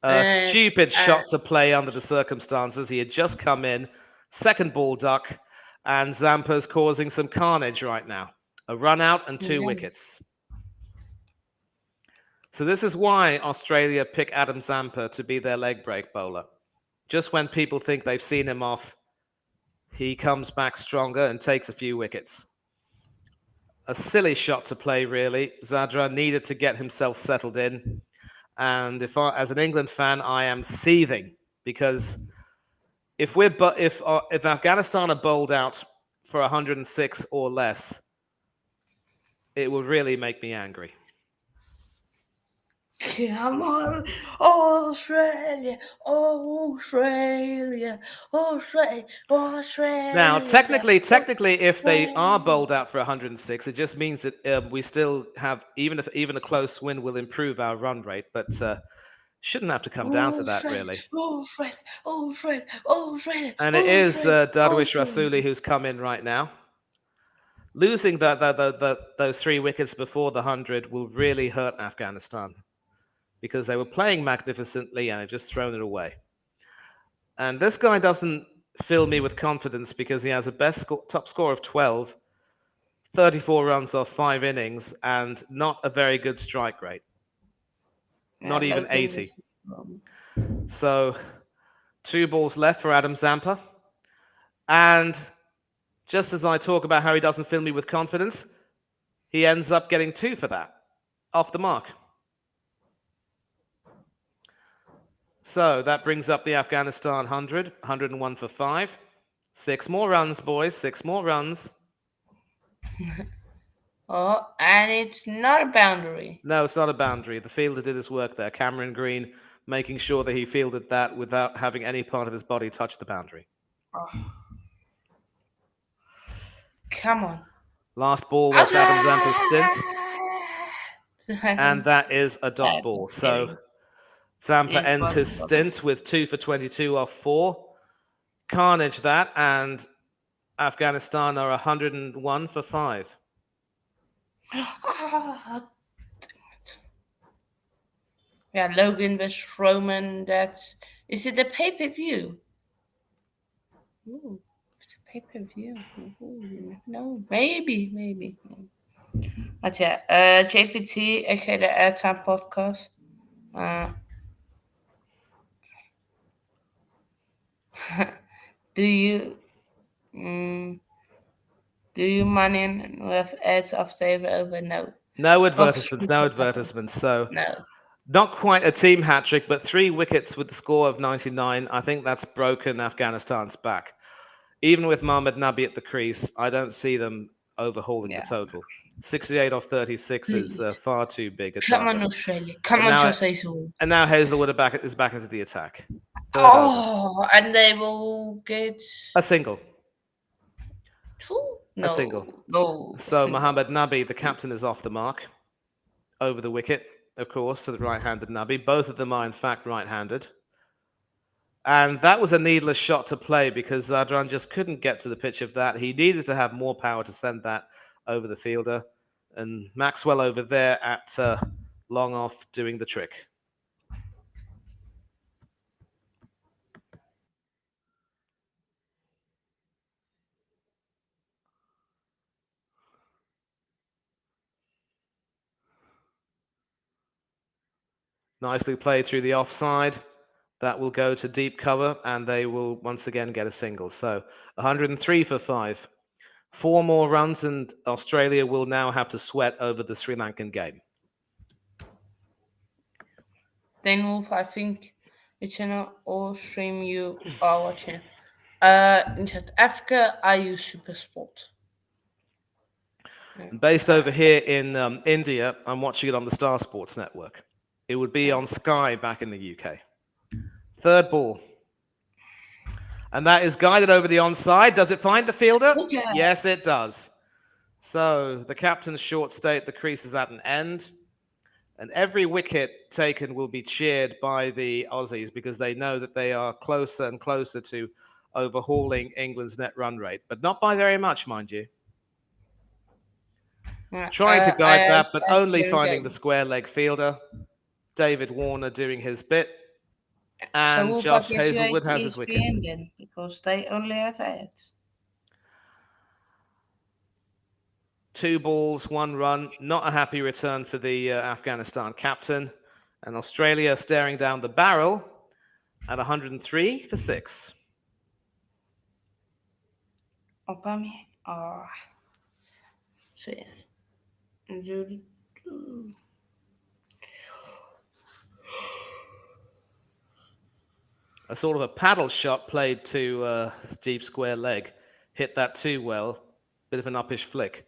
a And stupid shot to play under the circumstances, he had just come in, second ball duck, and Zampa's causing some carnage right now. A run out and 2 yeah, wickets. So this is why Australia pick Adam Zampa to be their leg break bowler. Just when people think they've seen him off, he comes back stronger and takes a few wickets. A silly shot to play, really. Zadra needed to get himself settled in. And as an England fan, I am seething because if Afghanistan are bowled out for 106 or less, it will really make me angry. come on, Australia, Australia, Australia, Now, Australia, technically, if they are Australia, bowled out for 106, it just means that we still have even a close win will improve our run rate, but shouldn't have to come down to that Australia, really. Australia, Australia, Australia, And it is Australia, Darwish Australia. Rasuli who's come in right now. Losing those 3 wickets before the 100 will really hurt Afghanistan because they were playing magnificently and have just thrown it away. And this guy doesn't fill me with confidence because he has a top score of 12, 34 runs off 5 innings, and not a very good strike rate, Yeah, not even Logan 80. was wrong. So 2 balls left for Adam Zampa. And just as I talk about how he doesn't fill me with confidence, he ends up getting 2 for that, off the mark. So that brings up the Afghanistan 100, 101 for 5. 6 more runs, boys, 6 more runs. Oh, and it's not a boundary. No, it's not a boundary. The fielder did his work there. Cameron Green making sure that he fielded that without having any part of his body touch the boundary. Oh, come on. Last ball of Adam Zampa's stint, and that is a dot That's ball. just So kidding. Zampa It's ends his bottom bottom. stint with 2 for 22 off 4. Carnage that, and Afghanistan are 101 for 5. Ah, yeah, Logan vs Roman. That's is it a pay-per-view? Ooh, it's a pay-per-view. Ooh, no, maybe. But yeah, JPT, aka the Airtime Podcast. Uh, do you Mm, do you money with ads of save over? No. No Fox advertisements, no advertisements. So no. not quite a team hat trick, but 3 wickets with the score of 99. I think that's broken Afghanistan's back. Even with Mohamed Nabi at the crease, I don't see them overhauling the Yeah. total. 68 off 36 is Please. far too big a Come target. on, Australia. Come And on, now, Jose Sewell. and now Hazelwood is back into the attack. Third over, Oh, and they will get a single, two? a single. No. No. So Single. Mohamed Nabi, the captain, is off the mark over the wicket, of course, to the right-handed Nabi. Both of them are in fact right-handed. And that was a needless shot to play because Zadran just couldn't get to the pitch of that. He needed to have more power to send that over the fielder. And Maxwell over there at long off doing the trick. Nicely played through the offside. That will go to deep cover, and they will once again get a single. So 103 for 5. 4 more runs, and Australia will now have to sweat over the Sri Lankan game. Then Wolf, I think it's channel or stream you are watching. In South Africa, I use Super Sport. Based over here in India, I'm watching it on the Star Sports Network. It would be on Sky back in the UK. Third ball. And that is guided over the onside. Does it find the fielder? Okay. Yes, it does. So the captain's short stay at the crease is at an end. And every wicket taken will be cheered by the Aussies because they know that they are closer and closer to overhauling England's net run rate. But not by very much, mind you. Trying to guide that, but only finding the square leg fielder. David Warner doing his bit. And so Josh guess you Hazelwood hate has his wicket. ESPN then, because they only have ads. 2 balls, 1 run. Not a happy return for the Afghanistan captain. And Australia staring down the barrel at 103 for 6. Opami. Oh. So yeah. A sort of a paddle shot played to deep square leg. Hit that too well. Bit of an uppish flick.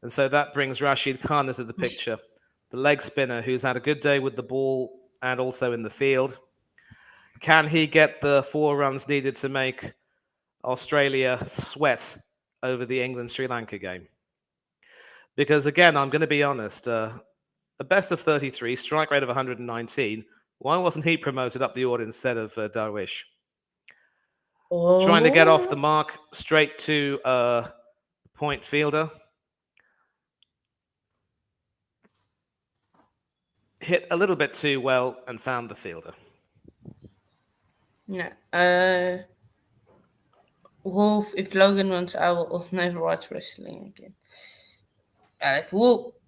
And so that brings Rashid Khan into the picture. The leg spinner who's had a good day with the ball and also in the field. Can he get the 4 runs needed to make Australia sweat over the England-Sri Lanka game? Because again, I'm going to be honest, a best of 33, strike rate of 119. Why wasn't he promoted up the order instead of Darwish? Trying to get off the mark straight to point fielder. Hit a little bit too well and found the fielder. Yeah. Wolf, if Logan wins, I will never watch wrestling again.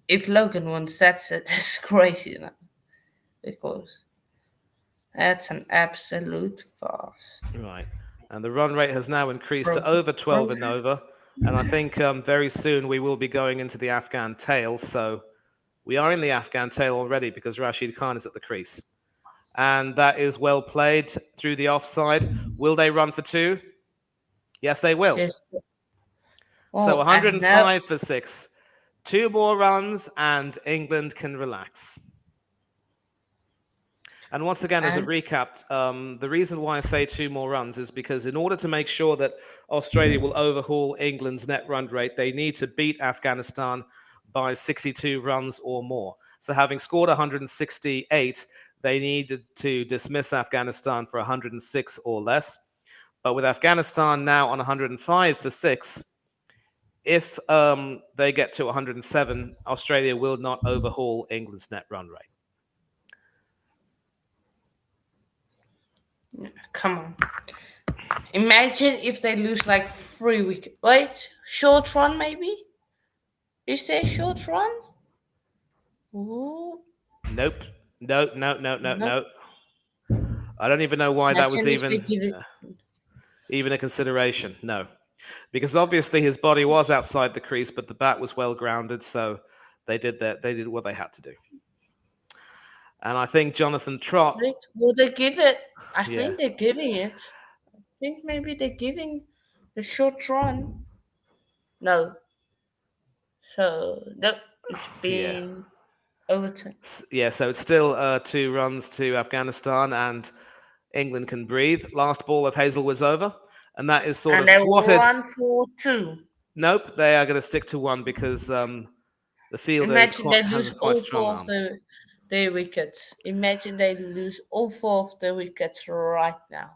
If Logan wins, that's a disgrace, you know, because that's an absolute farce. Right. And the run rate has now increased to over 12 and over. And I think very soon we will be going into the Afghan tail. So we are in the Afghan tail already because Rashid Khan is at the crease. And that is well played through the offside. Will they run for 2? Yes, they will. Yes. So 105 for 6. 2 more runs and England can relax. And once again, as a recap, the reason why I say 2 more runs is because in order to make sure that Australia will overhaul England's net run rate, they need to beat Afghanistan by 62 runs or more. So having scored 168, they needed to dismiss Afghanistan for 106 or less. But with Afghanistan now on 105 for 6, if they get to 107, Australia will not overhaul England's net run rate. Come on. Imagine if they lose like 3 wickets. Wait, short run maybe? Is there a short run? Ooh. Nope. No. I don't even know why that was even a consideration. No. because obviously his body was outside the crease, but the bat was well grounded, so they did what they had to do. And I think Jonathan Trott, Wait, will they give it? I yeah, think they're giving it. I think maybe they're giving the short run. No, so no, it's yeah, been overturned. yeah. So it's still 2 runs to Afghanistan, and England can breathe. Last ball of Hazelwood's over, and that is sort And of they will swatted. run for two. Nope, they are going to stick to one because the fielder Imagine they has lose a quite all strong four of arm. their wickets. Imagine they lose all four of their wickets right now.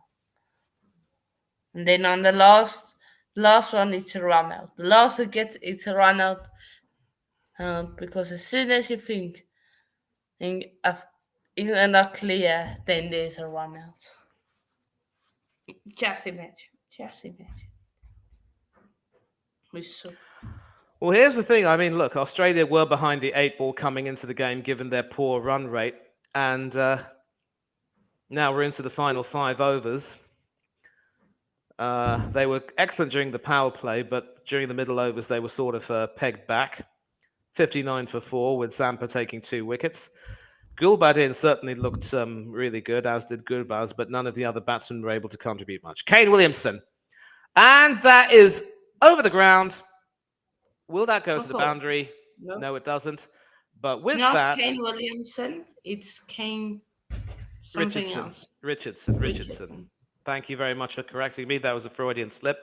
And then on the last one, it's a run out. The last wicket, it's a run out. Because as soon as you think England are clear, then there's a run out. Just imagine. Just imagine. We so Well, here's the thing. I mean, look, Australia were behind the 8 ball coming into the game, given their poor run rate, and now we're into the final 5 overs. They were excellent during the power play, but during the middle overs, they were sort of pegged back. 59 for 4, with Zampa taking 2 wickets. Gulbadin certainly looked really good, as did Gurbaz, but none of the other batsmen were able to contribute much. Kane Williamson. And that is over the ground. Will that go for to the four. boundary? No. No, it doesn't. But with Not that, Kane Williamson. It's Kane something Richardson, else. Richardson. Richardson. Thank you very much for correcting me. That was a Freudian slip.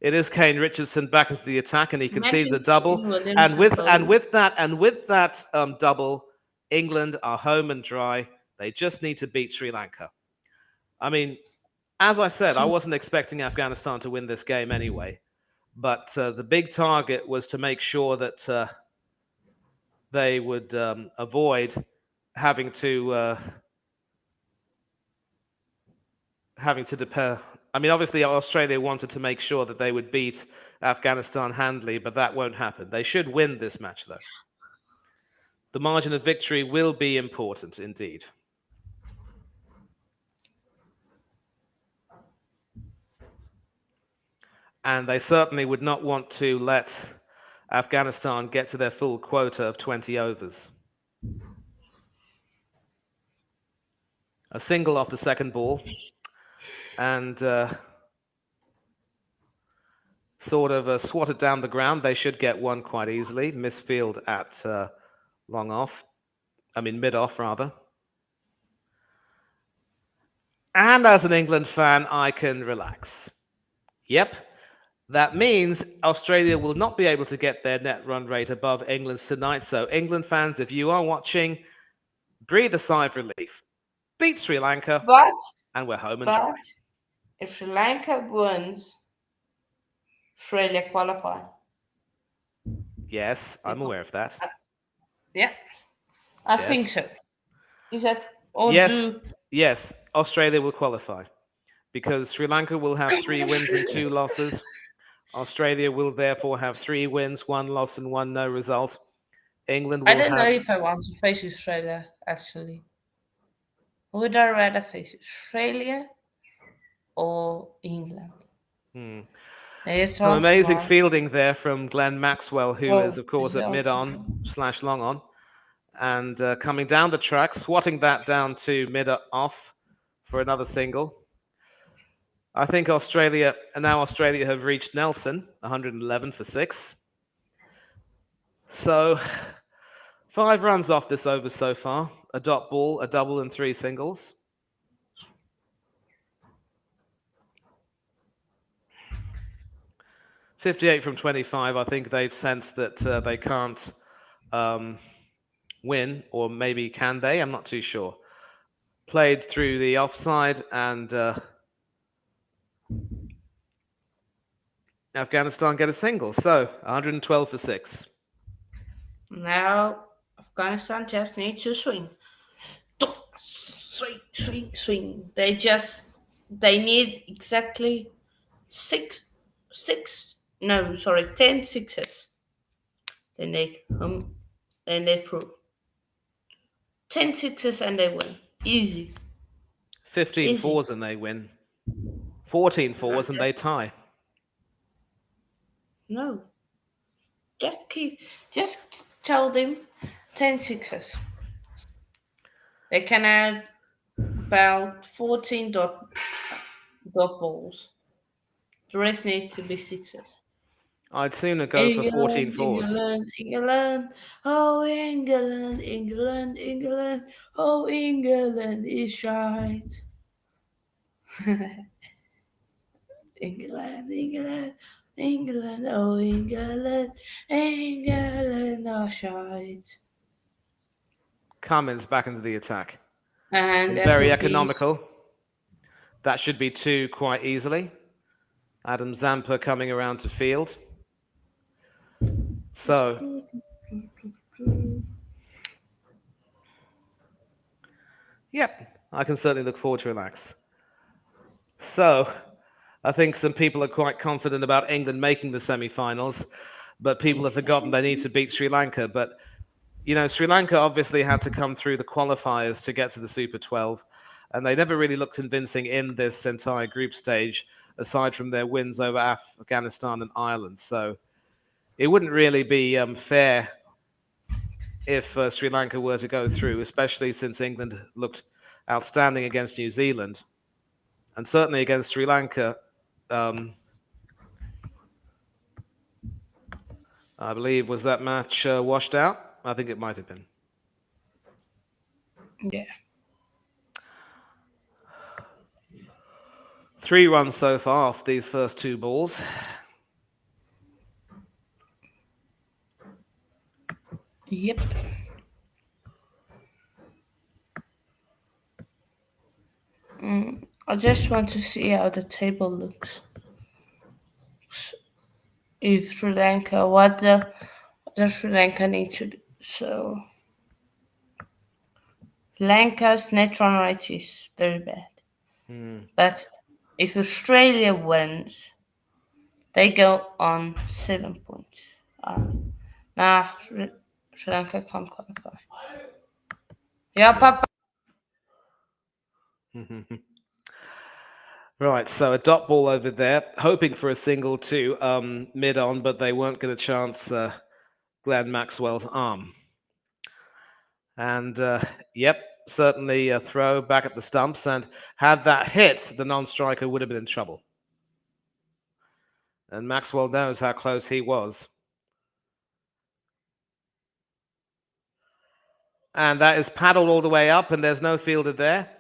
It is Kane Richardson back into the attack, and he concedes a Imagine double. Kane And Williamson with and bowling. with that and with that double, England are home and dry. They just need to beat Sri Lanka. I mean, as I said, I wasn't expecting Afghanistan to win this game anyway. But the big target was to make sure that they would avoid having to depend. I mean, obviously, Australia wanted to make sure that they would beat Afghanistan handily, but that won't happen. They should win this match, though. The margin of victory will be important indeed. And they certainly would not want to let Afghanistan get to their full quota of 20 overs. A single off the second ball, and sort of swatted down the ground. They should get one quite easily. Misfield at long off. I mean, mid off, rather. And as an England fan, I can relax. Yep, that means Australia will not be able to get their net run rate above England's tonight. So, England fans, if you are watching, breathe a sigh of relief. Beat Sri Lanka, But and we're home and but dry. if Sri Lanka wins, Australia qualify. Yes, I'm aware of that. Yeah, I think Yes. so. Is that or Yes, do yes, Australia will qualify because Sri Lanka will have 3 wins and 2 losses. Australia will therefore have 3 wins, 1 loss, and 1 no result. England I will don't know have. if I want to face Australia actually. Would I rather face Australia or England? It's Some also amazing hard. fielding there from Glenn Maxwell, who is, Oh, of course, it's at mid also on hard. slash long on. And coming down the track, swatting that down to mid off for another single. I think Australia have reached Nelson, 111 for 6. So 5 runs off this over so far. A dot ball, a double, and 3 singles. .58 from 25. I think they've sensed that they can't win, or maybe can they? I'm not too sure. Played through the offside, and Afghanistan get a single. So 112 for 6. Now Afghanistan just needs to swing. Swing, swing, swing. They need exactly six no, sorry, 10 sixes. Then they through. 10 sixes and they win. Easy. 15 Easy. fours and they win. 14 fours and they tie. No, just keep, just tell them 10 sixes. They can have about 14 dot balls. The rest needs to be sixes. I'd sooner go for 14 England, fours. England, England. Oh, England, England, England. Oh, England is shite. England, England, England. Oh, England, England are shite. Cummins back into the attack. And Been that very will be economical. That should be two quite easily. Adam Zampa coming around to field. So, yep, I can certainly look forward to relax. So, I think some people are quite confident about England making the semi-finals, but people have forgotten they need to beat Sri Lanka. But Sri Lanka obviously had to come through the qualifiers to get to the Super 12, and they never really looked convincing in this entire group stage, aside from their wins over Afghanistan and Ireland. So it wouldn't really be fair if Sri Lanka were to go through, especially since England looked outstanding against New Zealand, and certainly against Sri Lanka. I believe, was that match washed out? I think it might have been. yeah. 3 runs so far off these first two balls. Yep. I just want to see how the table looks. If Sri Lanka, what the Sri Lanka need to do. So Lanka's net run rate is very bad. But if Australia wins, they go on 7 points. Sri Lanka can't qualify. Yeah, Papa. Right, so a dot ball over there, hoping for a single to mid-on, but they weren't going to chance Glenn Maxwell's arm. And yep, certainly a throw back at the stumps, and had that hit, the non-striker would have been in trouble. And Maxwell knows how close he was. And that is paddled all the way up, and there's no fielder there.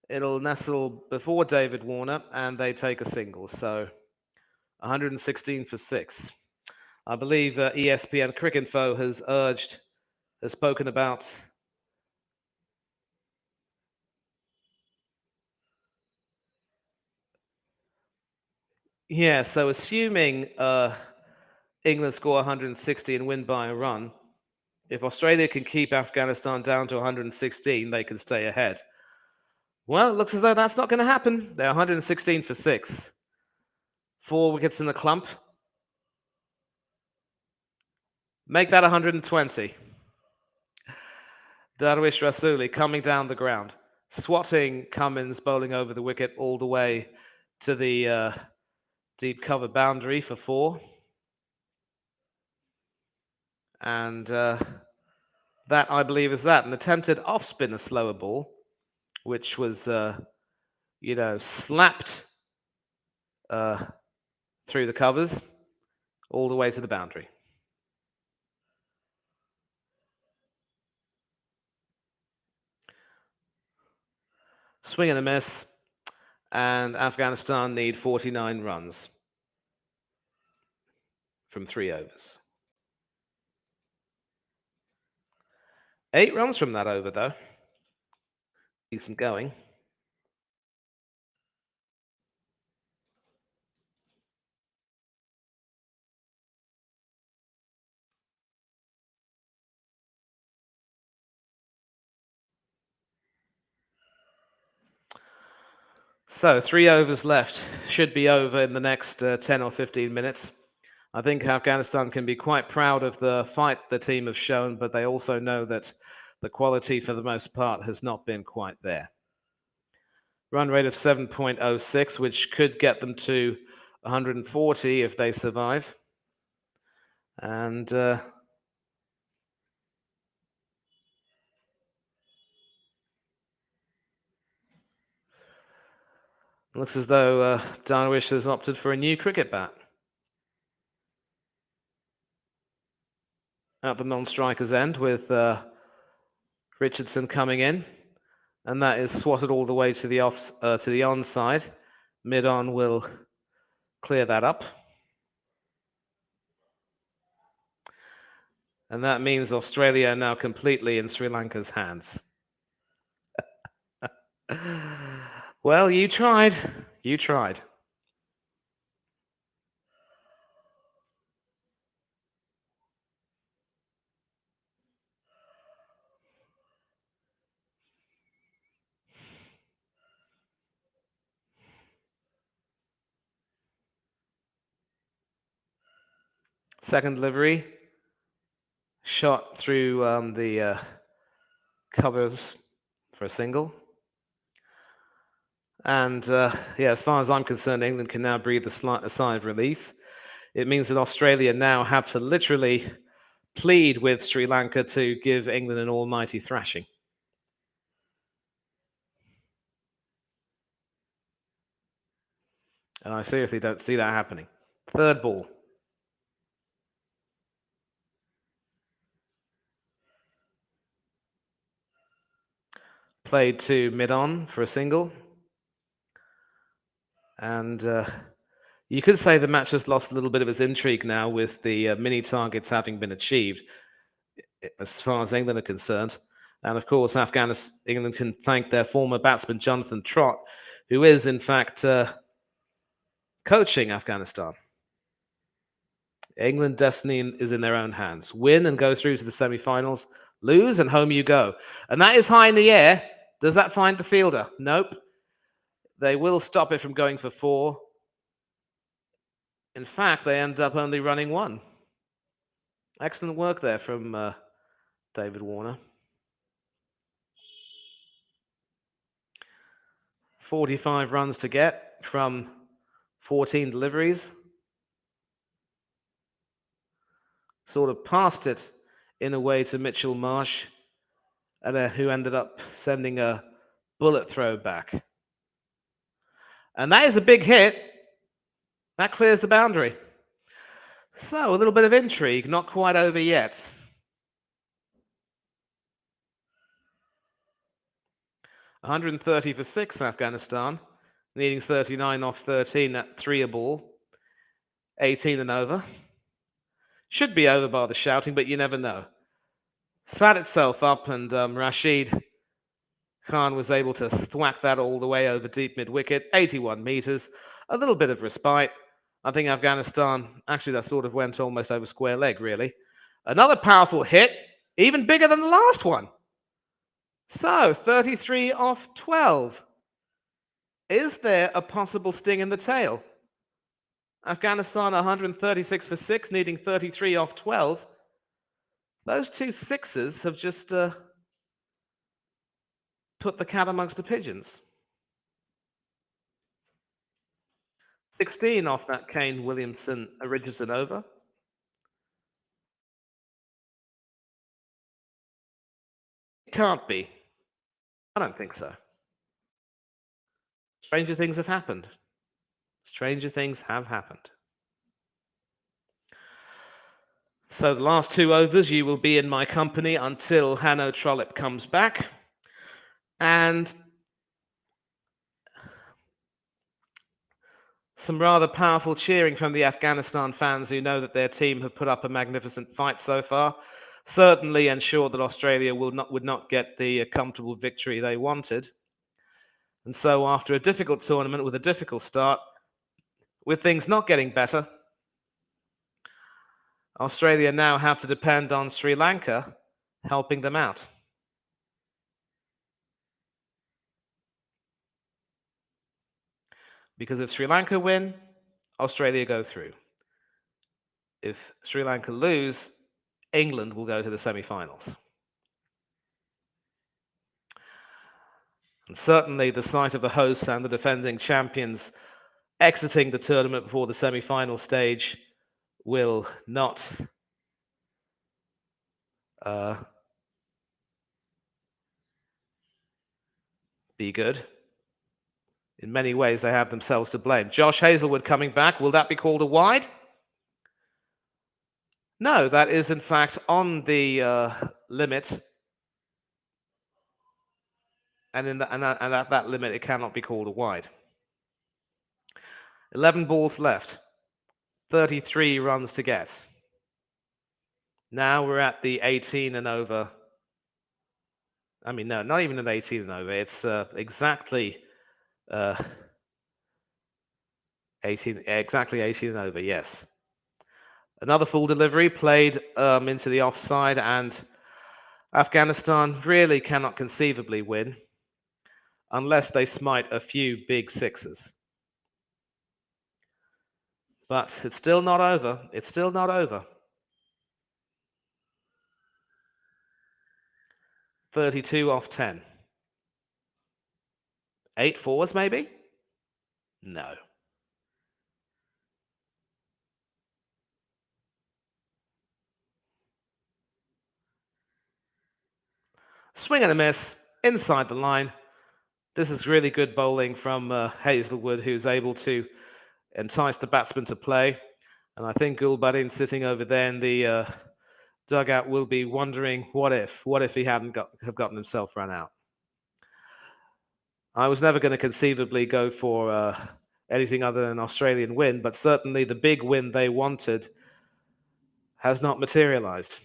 It'll nestle before David Warner, and they take a single. So 116 for 6. I believe ESPN Cricinfo has spoken about. Yeah, so assuming England score 160 and win by a run, if Australia can keep Afghanistan down to 116, they can stay ahead. Well, it looks as though that's not going to happen. They're 116 for 6. 4 wickets in the clump. Make that 120. Darwish Rasuli coming down the ground, swatting Cummins, bowling over the wicket all the way to the deep cover boundary for 4. And that, I believe, is that. An attempted off-spin, a slower ball, which was, slapped through the covers all the way to the boundary. Swing and a miss, and Afghanistan need 49 runs from 3 overs. 8 runs from that over, though. Decent going. So 3 overs left. Should be over in the next 10 or 15 minutes. I think Afghanistan can be quite proud of the fight the team have shown, but they also know that the quality for the most part has not been quite there. Run rate of 7.06, which could get them to 140 if they survive. And looks as though Darwish has opted for a new cricket bat. At the non-striker's end with Richardson coming in, and that is swatted all the way to the onside. Mid-on will clear that up. And that means Australia are now completely in Sri Lanka's hands. Well, you tried. You tried. Second delivery. Shot through the covers for a single. And yeah, as far as I'm concerned, England can now breathe a sigh of relief. It means that Australia now have to literally plead with Sri Lanka to give England an almighty thrashing. And I seriously don't see that happening. Third ball. Played to mid-on for a single. And you could say the match has lost a little bit of its intrigue now with the mini targets having been achieved, as far as England are concerned. And of course, England can thank their former batsman, Jonathan Trott, who is, in fact, coaching Afghanistan. England destiny is in their own hands. Win and go through to the semi-finals. Lose and home you go. And that is high in the air. Does that find the fielder? Nope. They will stop it from going for 4. In fact, they end up only running 1. Excellent work there from David Warner. 45 runs to get from 14 deliveries. Sort of passed it in a way to Mitchell Marsh, who ended up sending a bullet throw back. And that is a big hit. That clears the boundary. So a little bit of intrigue, not quite over yet. $130 for 6, Afghanistan, needing 39 off 13 at 3 a ball. 18 and over. Should be over by the shouting, but you never know. Sat itself up, and Rashid Khan was able to thwack that all the way over deep mid-wicket, 81 meters. A little bit of respite. I think Afghanistan, actually that sort of went almost over square leg, really. Another powerful hit, even bigger than the last one. So, 33 off 12. Is there a possible sting in the tail? Afghanistan 136 for 6, needing 33 off 12. Those 2 sixes have just put the cat amongst the pigeons. 16 off that Kane Williamson Richardson over. It can't be. I don't think so. Stranger things have happened. Stranger things have happened. So the last 2 overs, you will be in my company until Hanno Trollope comes back. And some rather powerful cheering from the Afghanistan fans who know that their team have put up a magnificent fight so far. Certainly ensured that Australia would not get the comfortable victory they wanted. And so after a difficult tournament with a difficult start, with things not getting better, Australia now have to depend on Sri Lanka helping them out. Because if Sri Lanka win, Australia go through. If Sri Lanka lose, England will go to the semi-finals. And certainly the sight of the hosts and the defending champions exiting the tournament before the semi-final stage will not uh, be good. In many ways, they have themselves to blame. Josh Hazelwood coming back. Will that be called a wide? No, that is in fact on the limit, and at that limit, it cannot be called a wide. 11 balls left, 33 runs to get. Now we're at the 18 and over. I mean, no, not even an 18 and over. It's exactly 18 and over. Yes. Another full delivery played into the offside, and Afghanistan really cannot conceivably win unless they smite a few big sixes. But it's still not over. It's still not over. 32 off 10. 8 fours, maybe? No. Swing and a miss inside the line. This is really good bowling from Hazelwood, who's able to entice the batsman to play. And I think Gulbadin sitting over there in the dugout will be wondering, what if he hadn't gotten himself run out? I was never going to conceivably go for anything other than an Australian win, but certainly the big win they wanted has not materialized.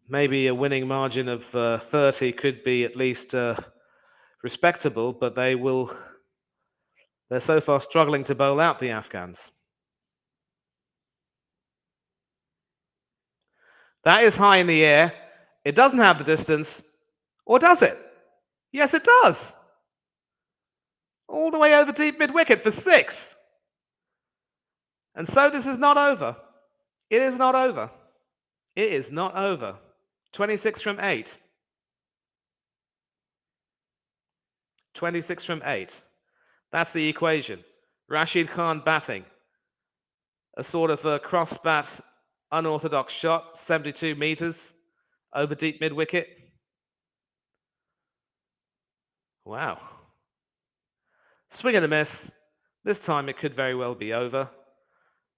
Maybe a winning margin of 30 could be at least respectable, but they're so far struggling to bowl out the Afghans. That is high in the air. It doesn't have the distance, or does it? Yes, it does. All the way over deep mid-wicket for 6. And so this is not over. It is not over. It is not over. 26 from 8. 26 from 8. That's the equation. Rashid Khan batting. A sort of a cross-bat, unorthodox shot, 72 meters over deep mid-wicket. Wow. Swing and a miss. This time it could very well be over.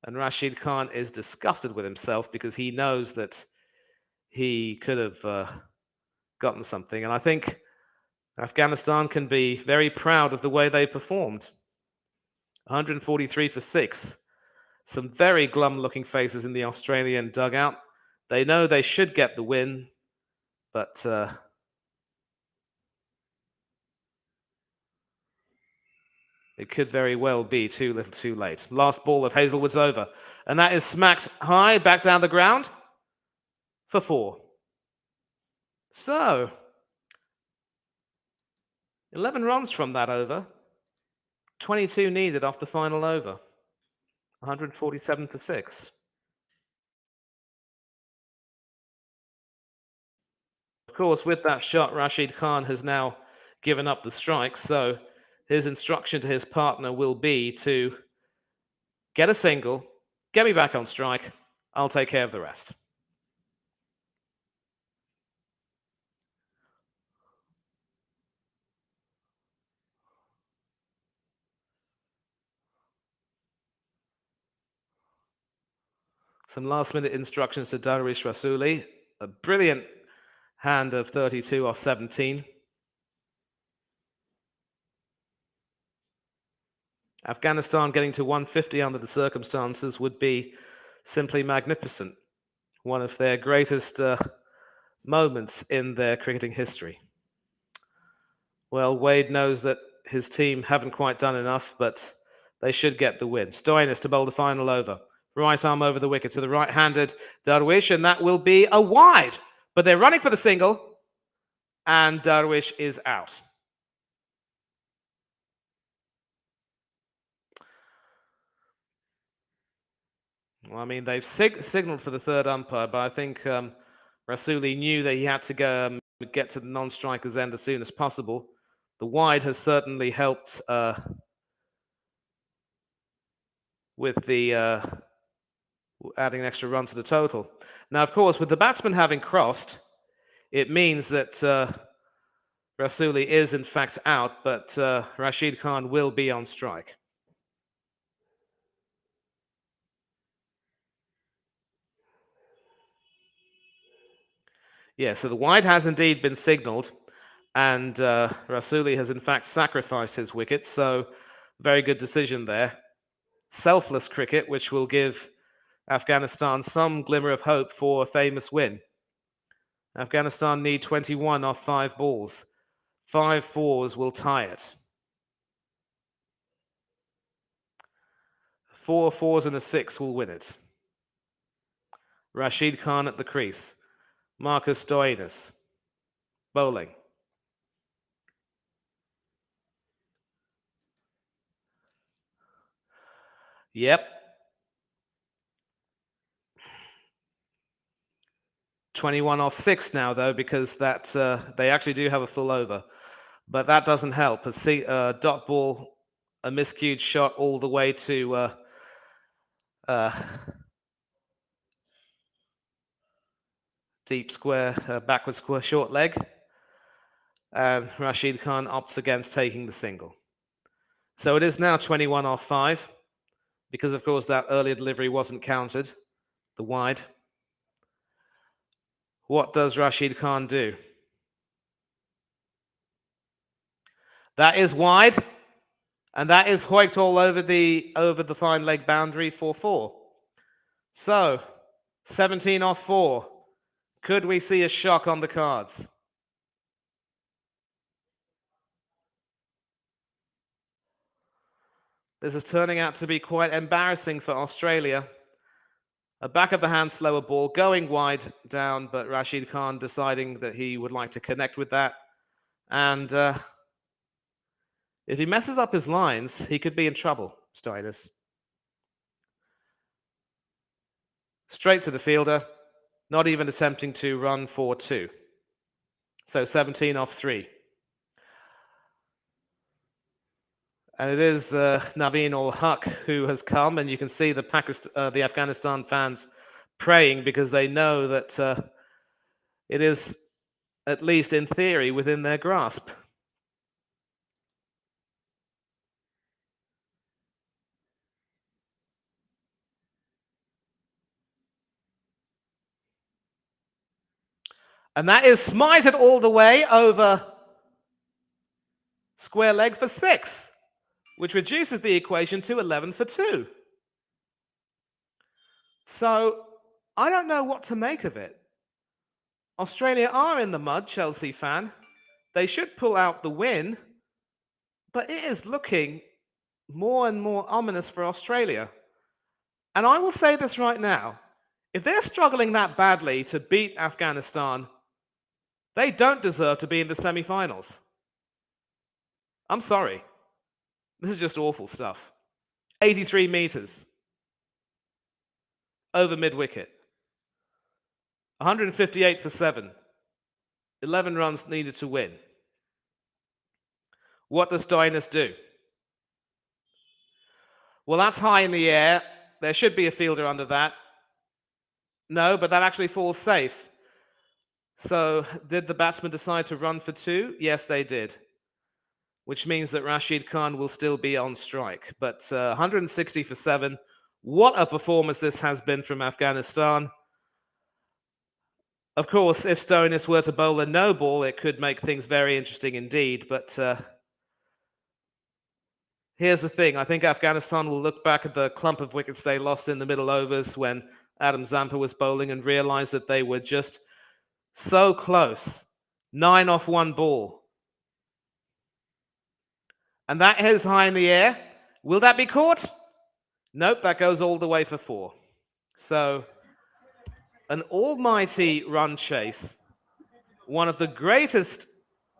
And Rashid Khan is disgusted with himself because he knows that he could have gotten something. And I think Afghanistan can be very proud of the way they performed. 143 for 6. Some very glum-looking faces in the Australian dugout. They know they should get the win, but it could very well be too little too late. Last ball of Hazelwood's over, and that is smacked high back down the ground for 4. So, 11 runs from that over, 22 needed off the final over, 147 for 6. Of course, with that shot, Rashid Khan has now given up the strike, so his instruction to his partner will be to get a single, get me back on strike, I'll take care of the rest. Some last-minute instructions to Darwish Rasuli. A brilliant hand of 32 off 17. Afghanistan getting to 150 under the circumstances would be simply magnificent. One of their greatest moments in their cricketing history. Well, Wade knows that his team haven't quite done enough, but they should get the win. Stoinis to bowl the final over. Right arm over the wicket to the right-handed Darwish, and that will be a wide. But they're running for the single, and Darwish is out. Well, I mean, they've signaled for the third umpire, but I think Rasuli knew that he had to go, get to the non-striker's end as soon as possible. The wide has certainly helped with the adding an extra run to the total. Now, of course, with the batsman having crossed, it means that Rasuli is in fact out, but Rashid Khan will be on strike. Yeah, so the wide has indeed been signalled, and Rasuli has in fact sacrificed his wicket, so very good decision there. Selfless cricket, which will give Afghanistan some glimmer of hope for a famous win. Afghanistan need 21 off 5 balls. 5 fours will tie it. 4 fours and a 6 will win it. Rashid Khan at the crease. Marcus Stoinis bowling. Yep. 21 off 6 now, though, because that they actually do have a full over. But that doesn't help. A dot ball, a miscued shot all the way to uh, deep square, backward square, short leg. And Rashid Khan opts against taking the single. So it is now 21 off 5, because, of course, that earlier delivery wasn't counted, the wide. What does Rashid Khan do? That is wide, and that is hoiked all over the fine leg boundary for 4. So, 17 off 4. Could we see a shock on the cards? This is turning out to be quite embarrassing for Australia. A back of the hand slower ball going wide down, but Rashid Khan deciding that he would like to connect with that. And if he messes up his lines, he could be in trouble, Stoinis. Straight to the fielder, not even attempting to run for 2. So 17 off 3. And it is Naveen ul Haq who has come, and you can see the Afghanistan fans praying because they know that it is, at least in theory, within their grasp. And that is smited all the way over square leg for 6, which reduces the equation to 11 for 2. So I don't know what to make of it. Australia are in the mud, Chelsea fan. They should pull out the win, but it is looking more and more ominous for Australia. And I will say this right now. If they're struggling that badly to beat Afghanistan, they don't deserve to be in the semi-finals. I'm sorry. This is just awful stuff. 83 meters over mid-wicket. 158 for 7. 11 runs needed to win. What does Stoinis do? Well, that's high in the air. There should be a fielder under that. No, but that actually falls safe. So did the batsman decide to run for 2? Yes, they did. Which means that Rashid Khan will still be on strike. But 160 for 7. What a performance this has been from Afghanistan. Of course, if Stoinis were to bowl a no ball, it could make things very interesting indeed. But here's the thing. I think Afghanistan will look back at the clump of wickets they lost in the middle overs when Adam Zampa was bowling and realize that they were just so close. 9 off 1 ball. And that is high in the air. Will that be caught? Nope, that goes all the way for 4. So, an almighty run chase. One of the greatest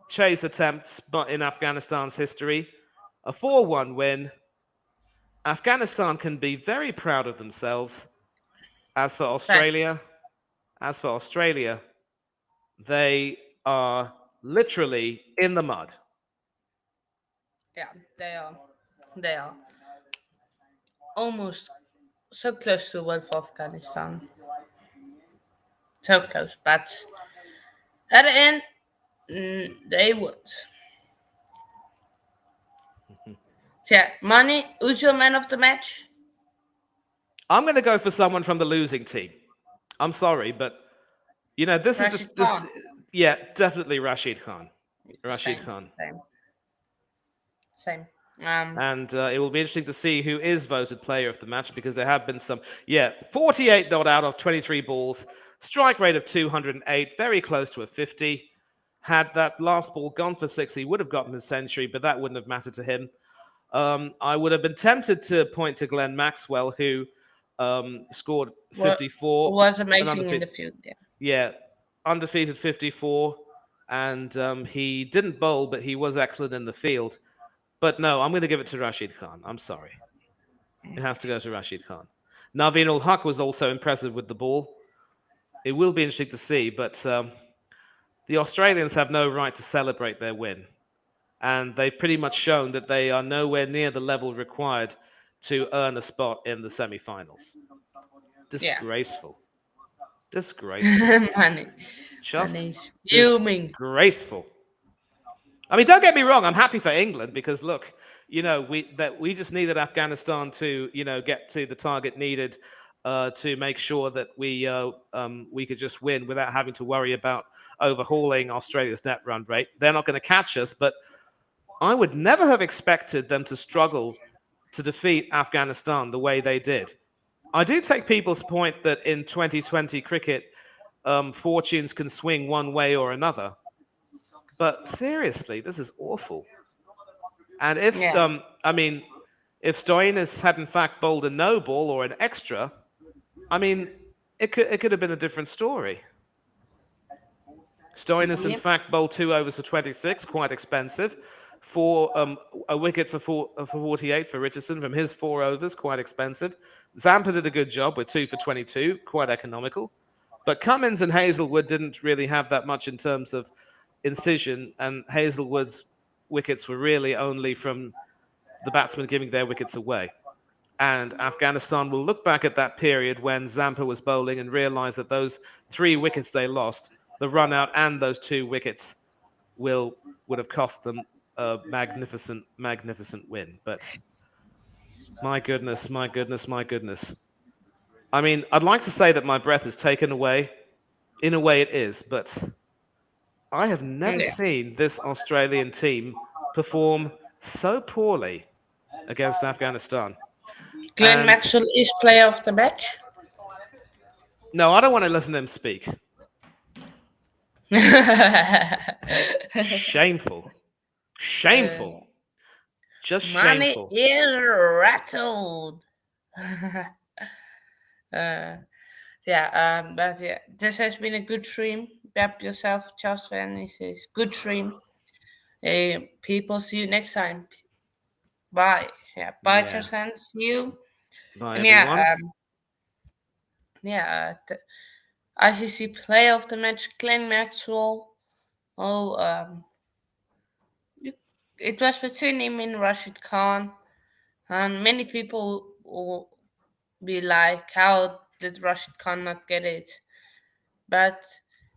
chase attempts in Afghanistan's history. A 4-1 win. Afghanistan can be very proud of themselves. As for Australia, they are literally in the mud. Yeah, they are. They are almost so close to win for Afghanistan. So close, but at the end, they won. So, yeah, Money, who's your man of the match? I'm going to go for someone from the losing team. I'm sorry, but this is Rashid just this. Khan. Yeah, definitely Rashid Khan. Rashid Same, Khan. same, same. Um, And it will be interesting to see who is voted player of the match because there have been some. Yeah, 48 not out of 23 balls, strike rate of 208, very close to a 50. Had that last ball gone for six, he would have gotten his century, but that wouldn't have mattered to him. I would have been tempted to point to Glenn Maxwell, who scored wa- 54, was an amazing in the undefeated, field. Yeah. yeah, undefeated 54, and he didn't bowl, but he was excellent in the field. But no, I'm going to give it to Rashid Khan. I'm sorry. It has to go to Rashid Khan. Naveen ul Haq was also impressive with the ball. It will be interesting to see, but the Australians have no right to celebrate their win. And they've pretty much shown that they are nowhere near the level required to earn a spot in the semi finals. Yeah. Disgraceful. Disgraceful. Money. Just Money is fuming. disgraceful. I mean, don't get me wrong. I'm happy for England because look, we just needed Afghanistan to get to the target needed to make sure that we could just win without having to worry about overhauling Australia's net run rate. They're not going to catch us, but I would never have expected them to struggle to defeat Afghanistan the way they did. I do take people's point that in 2020 cricket, fortunes can swing one way or another. But seriously, this is awful. And Yeah. I mean, if Stoinis had in fact bowled a no ball or an extra, I mean, it could have been a different story. Stoinis, in Yep. fact, bowled 2 overs for 26, quite expensive. For a wicket for 48 for Richardson from his 4 overs, quite expensive. Zampa did a good job with 2 for 22, quite economical. But Cummins and Hazelwood didn't really have that much in terms of incision, and Hazelwood's wickets were really only from the batsmen giving their wickets away. And Afghanistan will look back at that period when Zampa was bowling and realize that those 3 wickets they lost, the run out and those 2 wickets, would have cost them a magnificent, magnificent win. But my goodness, my goodness, my goodness. I mean, I'd like to say that my breath is taken away. In a way, it is, but I have never Yeah. seen this Australian team perform so poorly against Afghanistan. Glenn And Maxwell is player of the match. no, I don't want to listen to him speak. Shameful. Shameful. Just Money shameful. is rattled. But yeah, this has been a good stream. Wrap yourself, Charles Van. He says, good stream. People, see you next time. Bye. Yeah, bye, Yeah. Charles Van. See you. Bye, And everyone. ICC player of the match, Glenn Maxwell. Oh, it was between him and Rashid Khan. And many people will be like, how did Rashid Khan not get it? But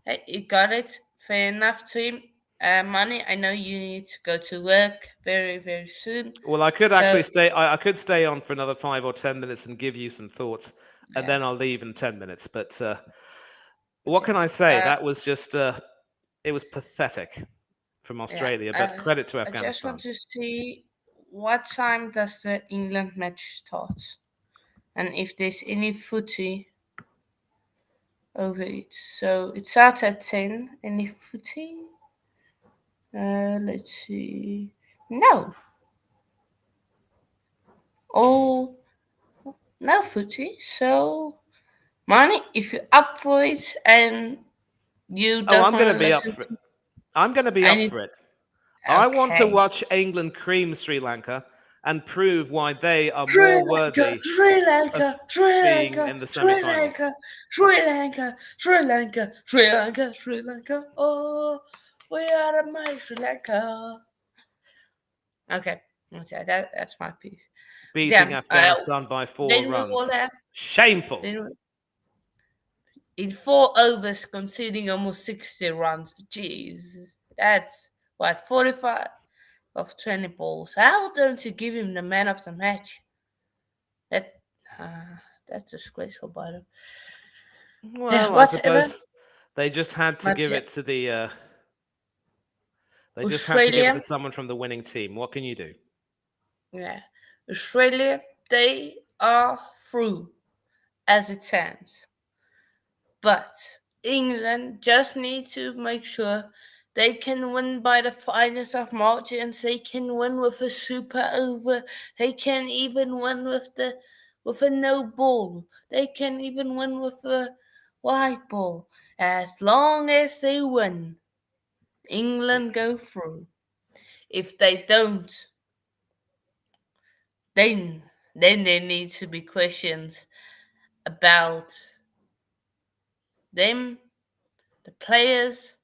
hey, he got it. Fair enough to him. Money, I know you need to go to work very, very soon. Well, I could So, actually stay. I could stay on for another 5 or 10 minutes and give you some thoughts, and yeah, then I'll leave in 10 minutes. But but what yeah. can I say? That was just it was pathetic from Yeah, Australia. But credit to I just want Afghanistan. to see what time does the England match start, and if there's any footy over it. So it starts at 10. Any footy? Let's see. No. Oh, no footy. So, money, if you're up for it and you Oh, don't I'm going want to to be up listen for it. to I'm going to be up any. for it. I want to Okay. watch England cream Sri Lanka and prove why they are Sri more Lanka, worthy Sri of Lanka, Sri being Lanka, in the Sri semi-finals. Lanka, Sri Lanka, Sri Lanka, Sri Lanka, Sri Lanka. Oh, we are my Sri Lanka. Okay, that's my piece. beating Yeah, Afghanistan by 4 runs. then we will have Shameful. then in 4 overs conceding almost 60 runs. Jeez, that's what 45 of 20 balls. How don't you give him the man of the match? That uh, that's disgraceful, by the way. Yeah, Well, I whatever. suppose they just had to But give yeah, it to the. They just had to give it to Australia, someone from the winning team. What can you do? yeah, Australia, they are through as it stands. But England just need to make sure they can win by the finest of margins. They can win with a super over. They can even win with a no ball. They can even win with a white ball. As long as they win, England go through. If they don't, then there needs to be questions about them, the players,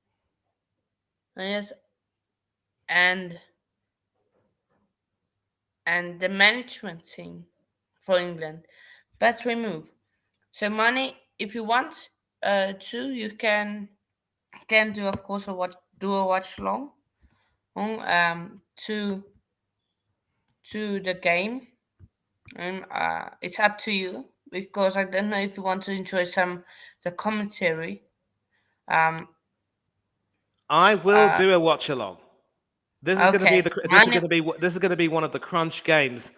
and the management team for England. But we move. So money, if you want to, you can do of course a watch long to the game. And it's up to you because I don't know if you want to enjoy some the commentary. Um, I will uh, do a watch along. This is going to be okay, the. This is money. going to be. This is going to be one of the crunch games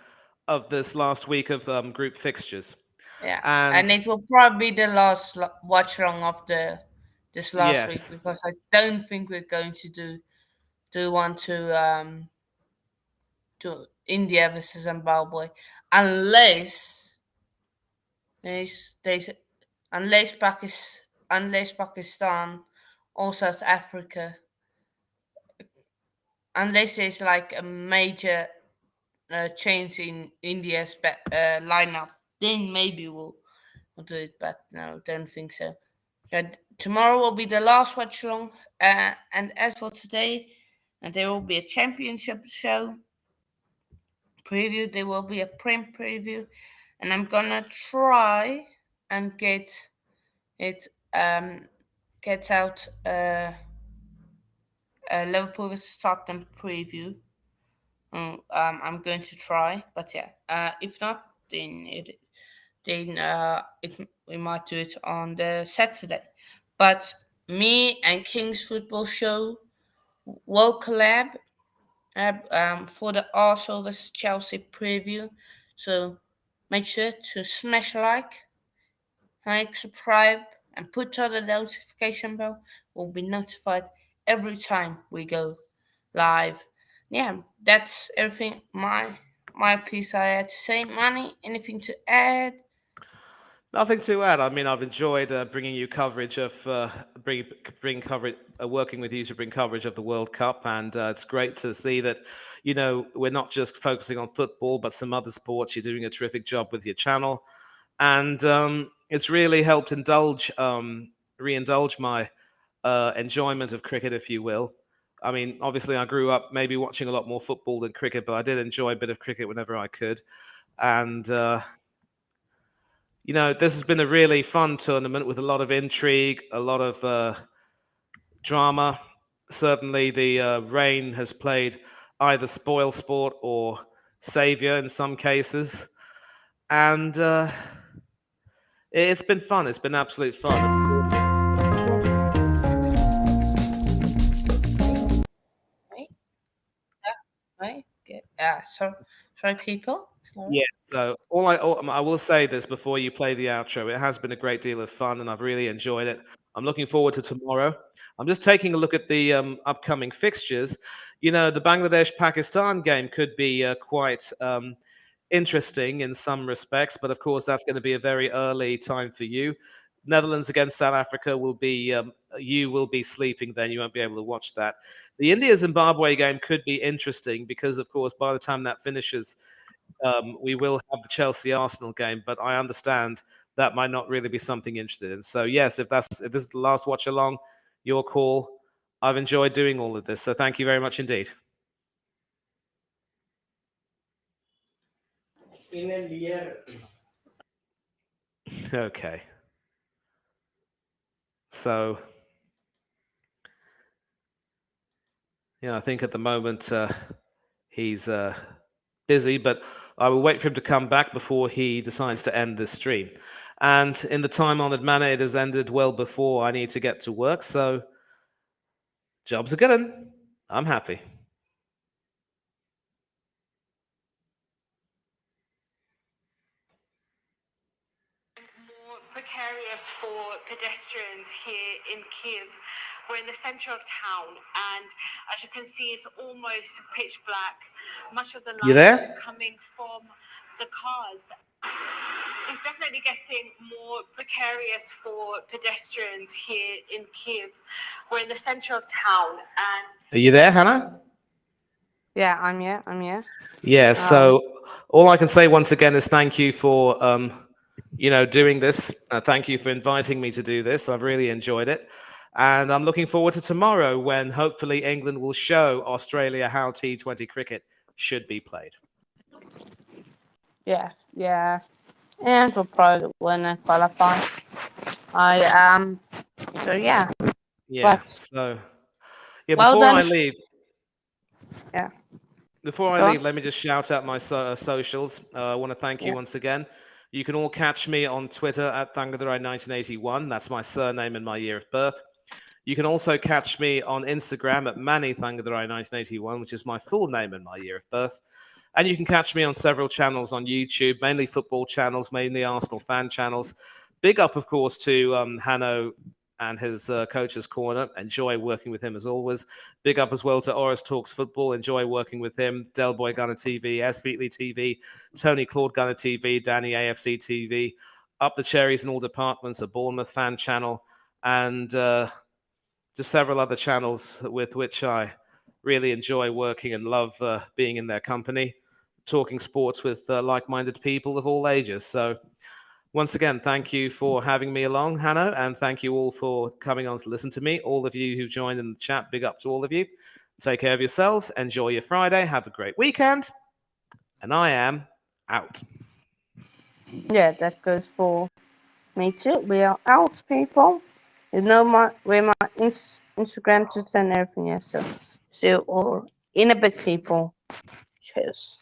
of this last week of group fixtures. Yeah, and And it will probably be the last watch long of the this last week yes, because I don't think we're going to do one to India versus Zimbabwe unless there's unless Pakistan or South Africa unless there's like a major change in India's lineup, then maybe we'll do it. But no, don't think so. But tomorrow will be the last watch long, and as for today, and there will be a championship show preview. There will be a prem preview, and I'm gonna try and it get out a Liverpool vs Tottenham preview. I'm going to try, but yeah. If not, we might do it on the Saturday. But me and King's Football Show will collab for the Arsenal vs Chelsea preview. So make sure to smash subscribe, and put on the notification bell. Will be notified every time we go live. Yeah, that's everything. My piece I had to say. Money, anything to add? nothing to add. I mean, I've enjoyed bringing you coverage of bring coverage, working with you to bring coverage of the World Cup, and it's great to see that we're not just focusing on football, but some other sports. You're doing a terrific job with your channel, and it's really helped re-indulge my enjoyment of cricket, if you will. I mean, obviously, I grew up maybe watching a lot more football than cricket, but I did enjoy a bit of cricket whenever I could, and this has been a really fun tournament with a lot of intrigue, a lot of drama. Certainly, the rain has played either spoil sport or savior in some cases. And it's been fun. It's been absolute fun. Right? Right? Good. Sorry, people. Sorry. Yeah. So I will say this before you play the outro. It has been a great deal of fun, and I've really enjoyed it. I'm looking forward to tomorrow. I'm just taking a look at the upcoming fixtures. The Bangladesh-Pakistan game could be quite interesting in some respects, but of course that's going to be a very early time for you. Netherlands against South Africa will be you will be sleeping then. You won't be able to watch that. The India Zimbabwe game could be interesting because, of course, by the time that finishes we will have the Chelsea Arsenal game, but I understand that might not really be something interested in. So yes, if this is the last watch along, your call. I've enjoyed doing all of this, so thank you very much indeed. Okay. So, yeah, I think at the moment he's busy, but I will wait for him to come back before he decides to end this stream. And in the time honored manner, it has ended well before I need to get to work. So, job's a good one. I'm happy. More precarious for pedestrians here in Kiev. We're in the centre of town, and as you can see, it's almost pitch black. Much of the You light is there? coming from the cars. It's definitely getting more precarious for pedestrians here in Kiev. We're in the centre of town, and Are you there, Hannah? Yeah, I'm here. I'm here. Yeah, Um, so all I can say once again is thank you for doing this. Thank you for inviting me to do this. I've really enjoyed it. And I'm looking forward to tomorrow when hopefully England will show Australia how T20 cricket should be played. yeah, yeah. And we'll probably win and qualify. I So yeah, Yeah. but So yeah, well before done. I leave, Yeah, Before I go on. leave, let me just shout out my socials. I want to thank you Yeah, once again. You can all catch me on Twitter at Thangadurai1981. That's my surname and my year of birth. You can also catch me on Instagram at Manny Thangadurai1981, which is my full name and my year of birth. And you can catch me on several channels on YouTube, mainly football channels, mainly Arsenal fan channels. Big up, of course, to Hanno and his coach's corner. Enjoy working with him as always. Big up as well to Oris Talks Football. Enjoy working with him. Del Boy Gunner TV, S. Wheatley TV, Tony Claude Gunner TV, Danny AFC TV. Up the cherries in all departments, a Bournemouth fan channel, and just several other channels with which I really enjoy working and love being in their company, talking sports with like minded people of all ages. So, once again, thank you for having me along, Hanno, and thank you all for coming on to listen to me. All of you who joined in the chat, big up to all of you. Take care of yourselves. Enjoy your Friday. Have a great weekend. And I am out. yeah, that goes for me too. We are out, people. You know my where my Instagram, Twitter, and everything is. So see you all in a bit, people. Cheers.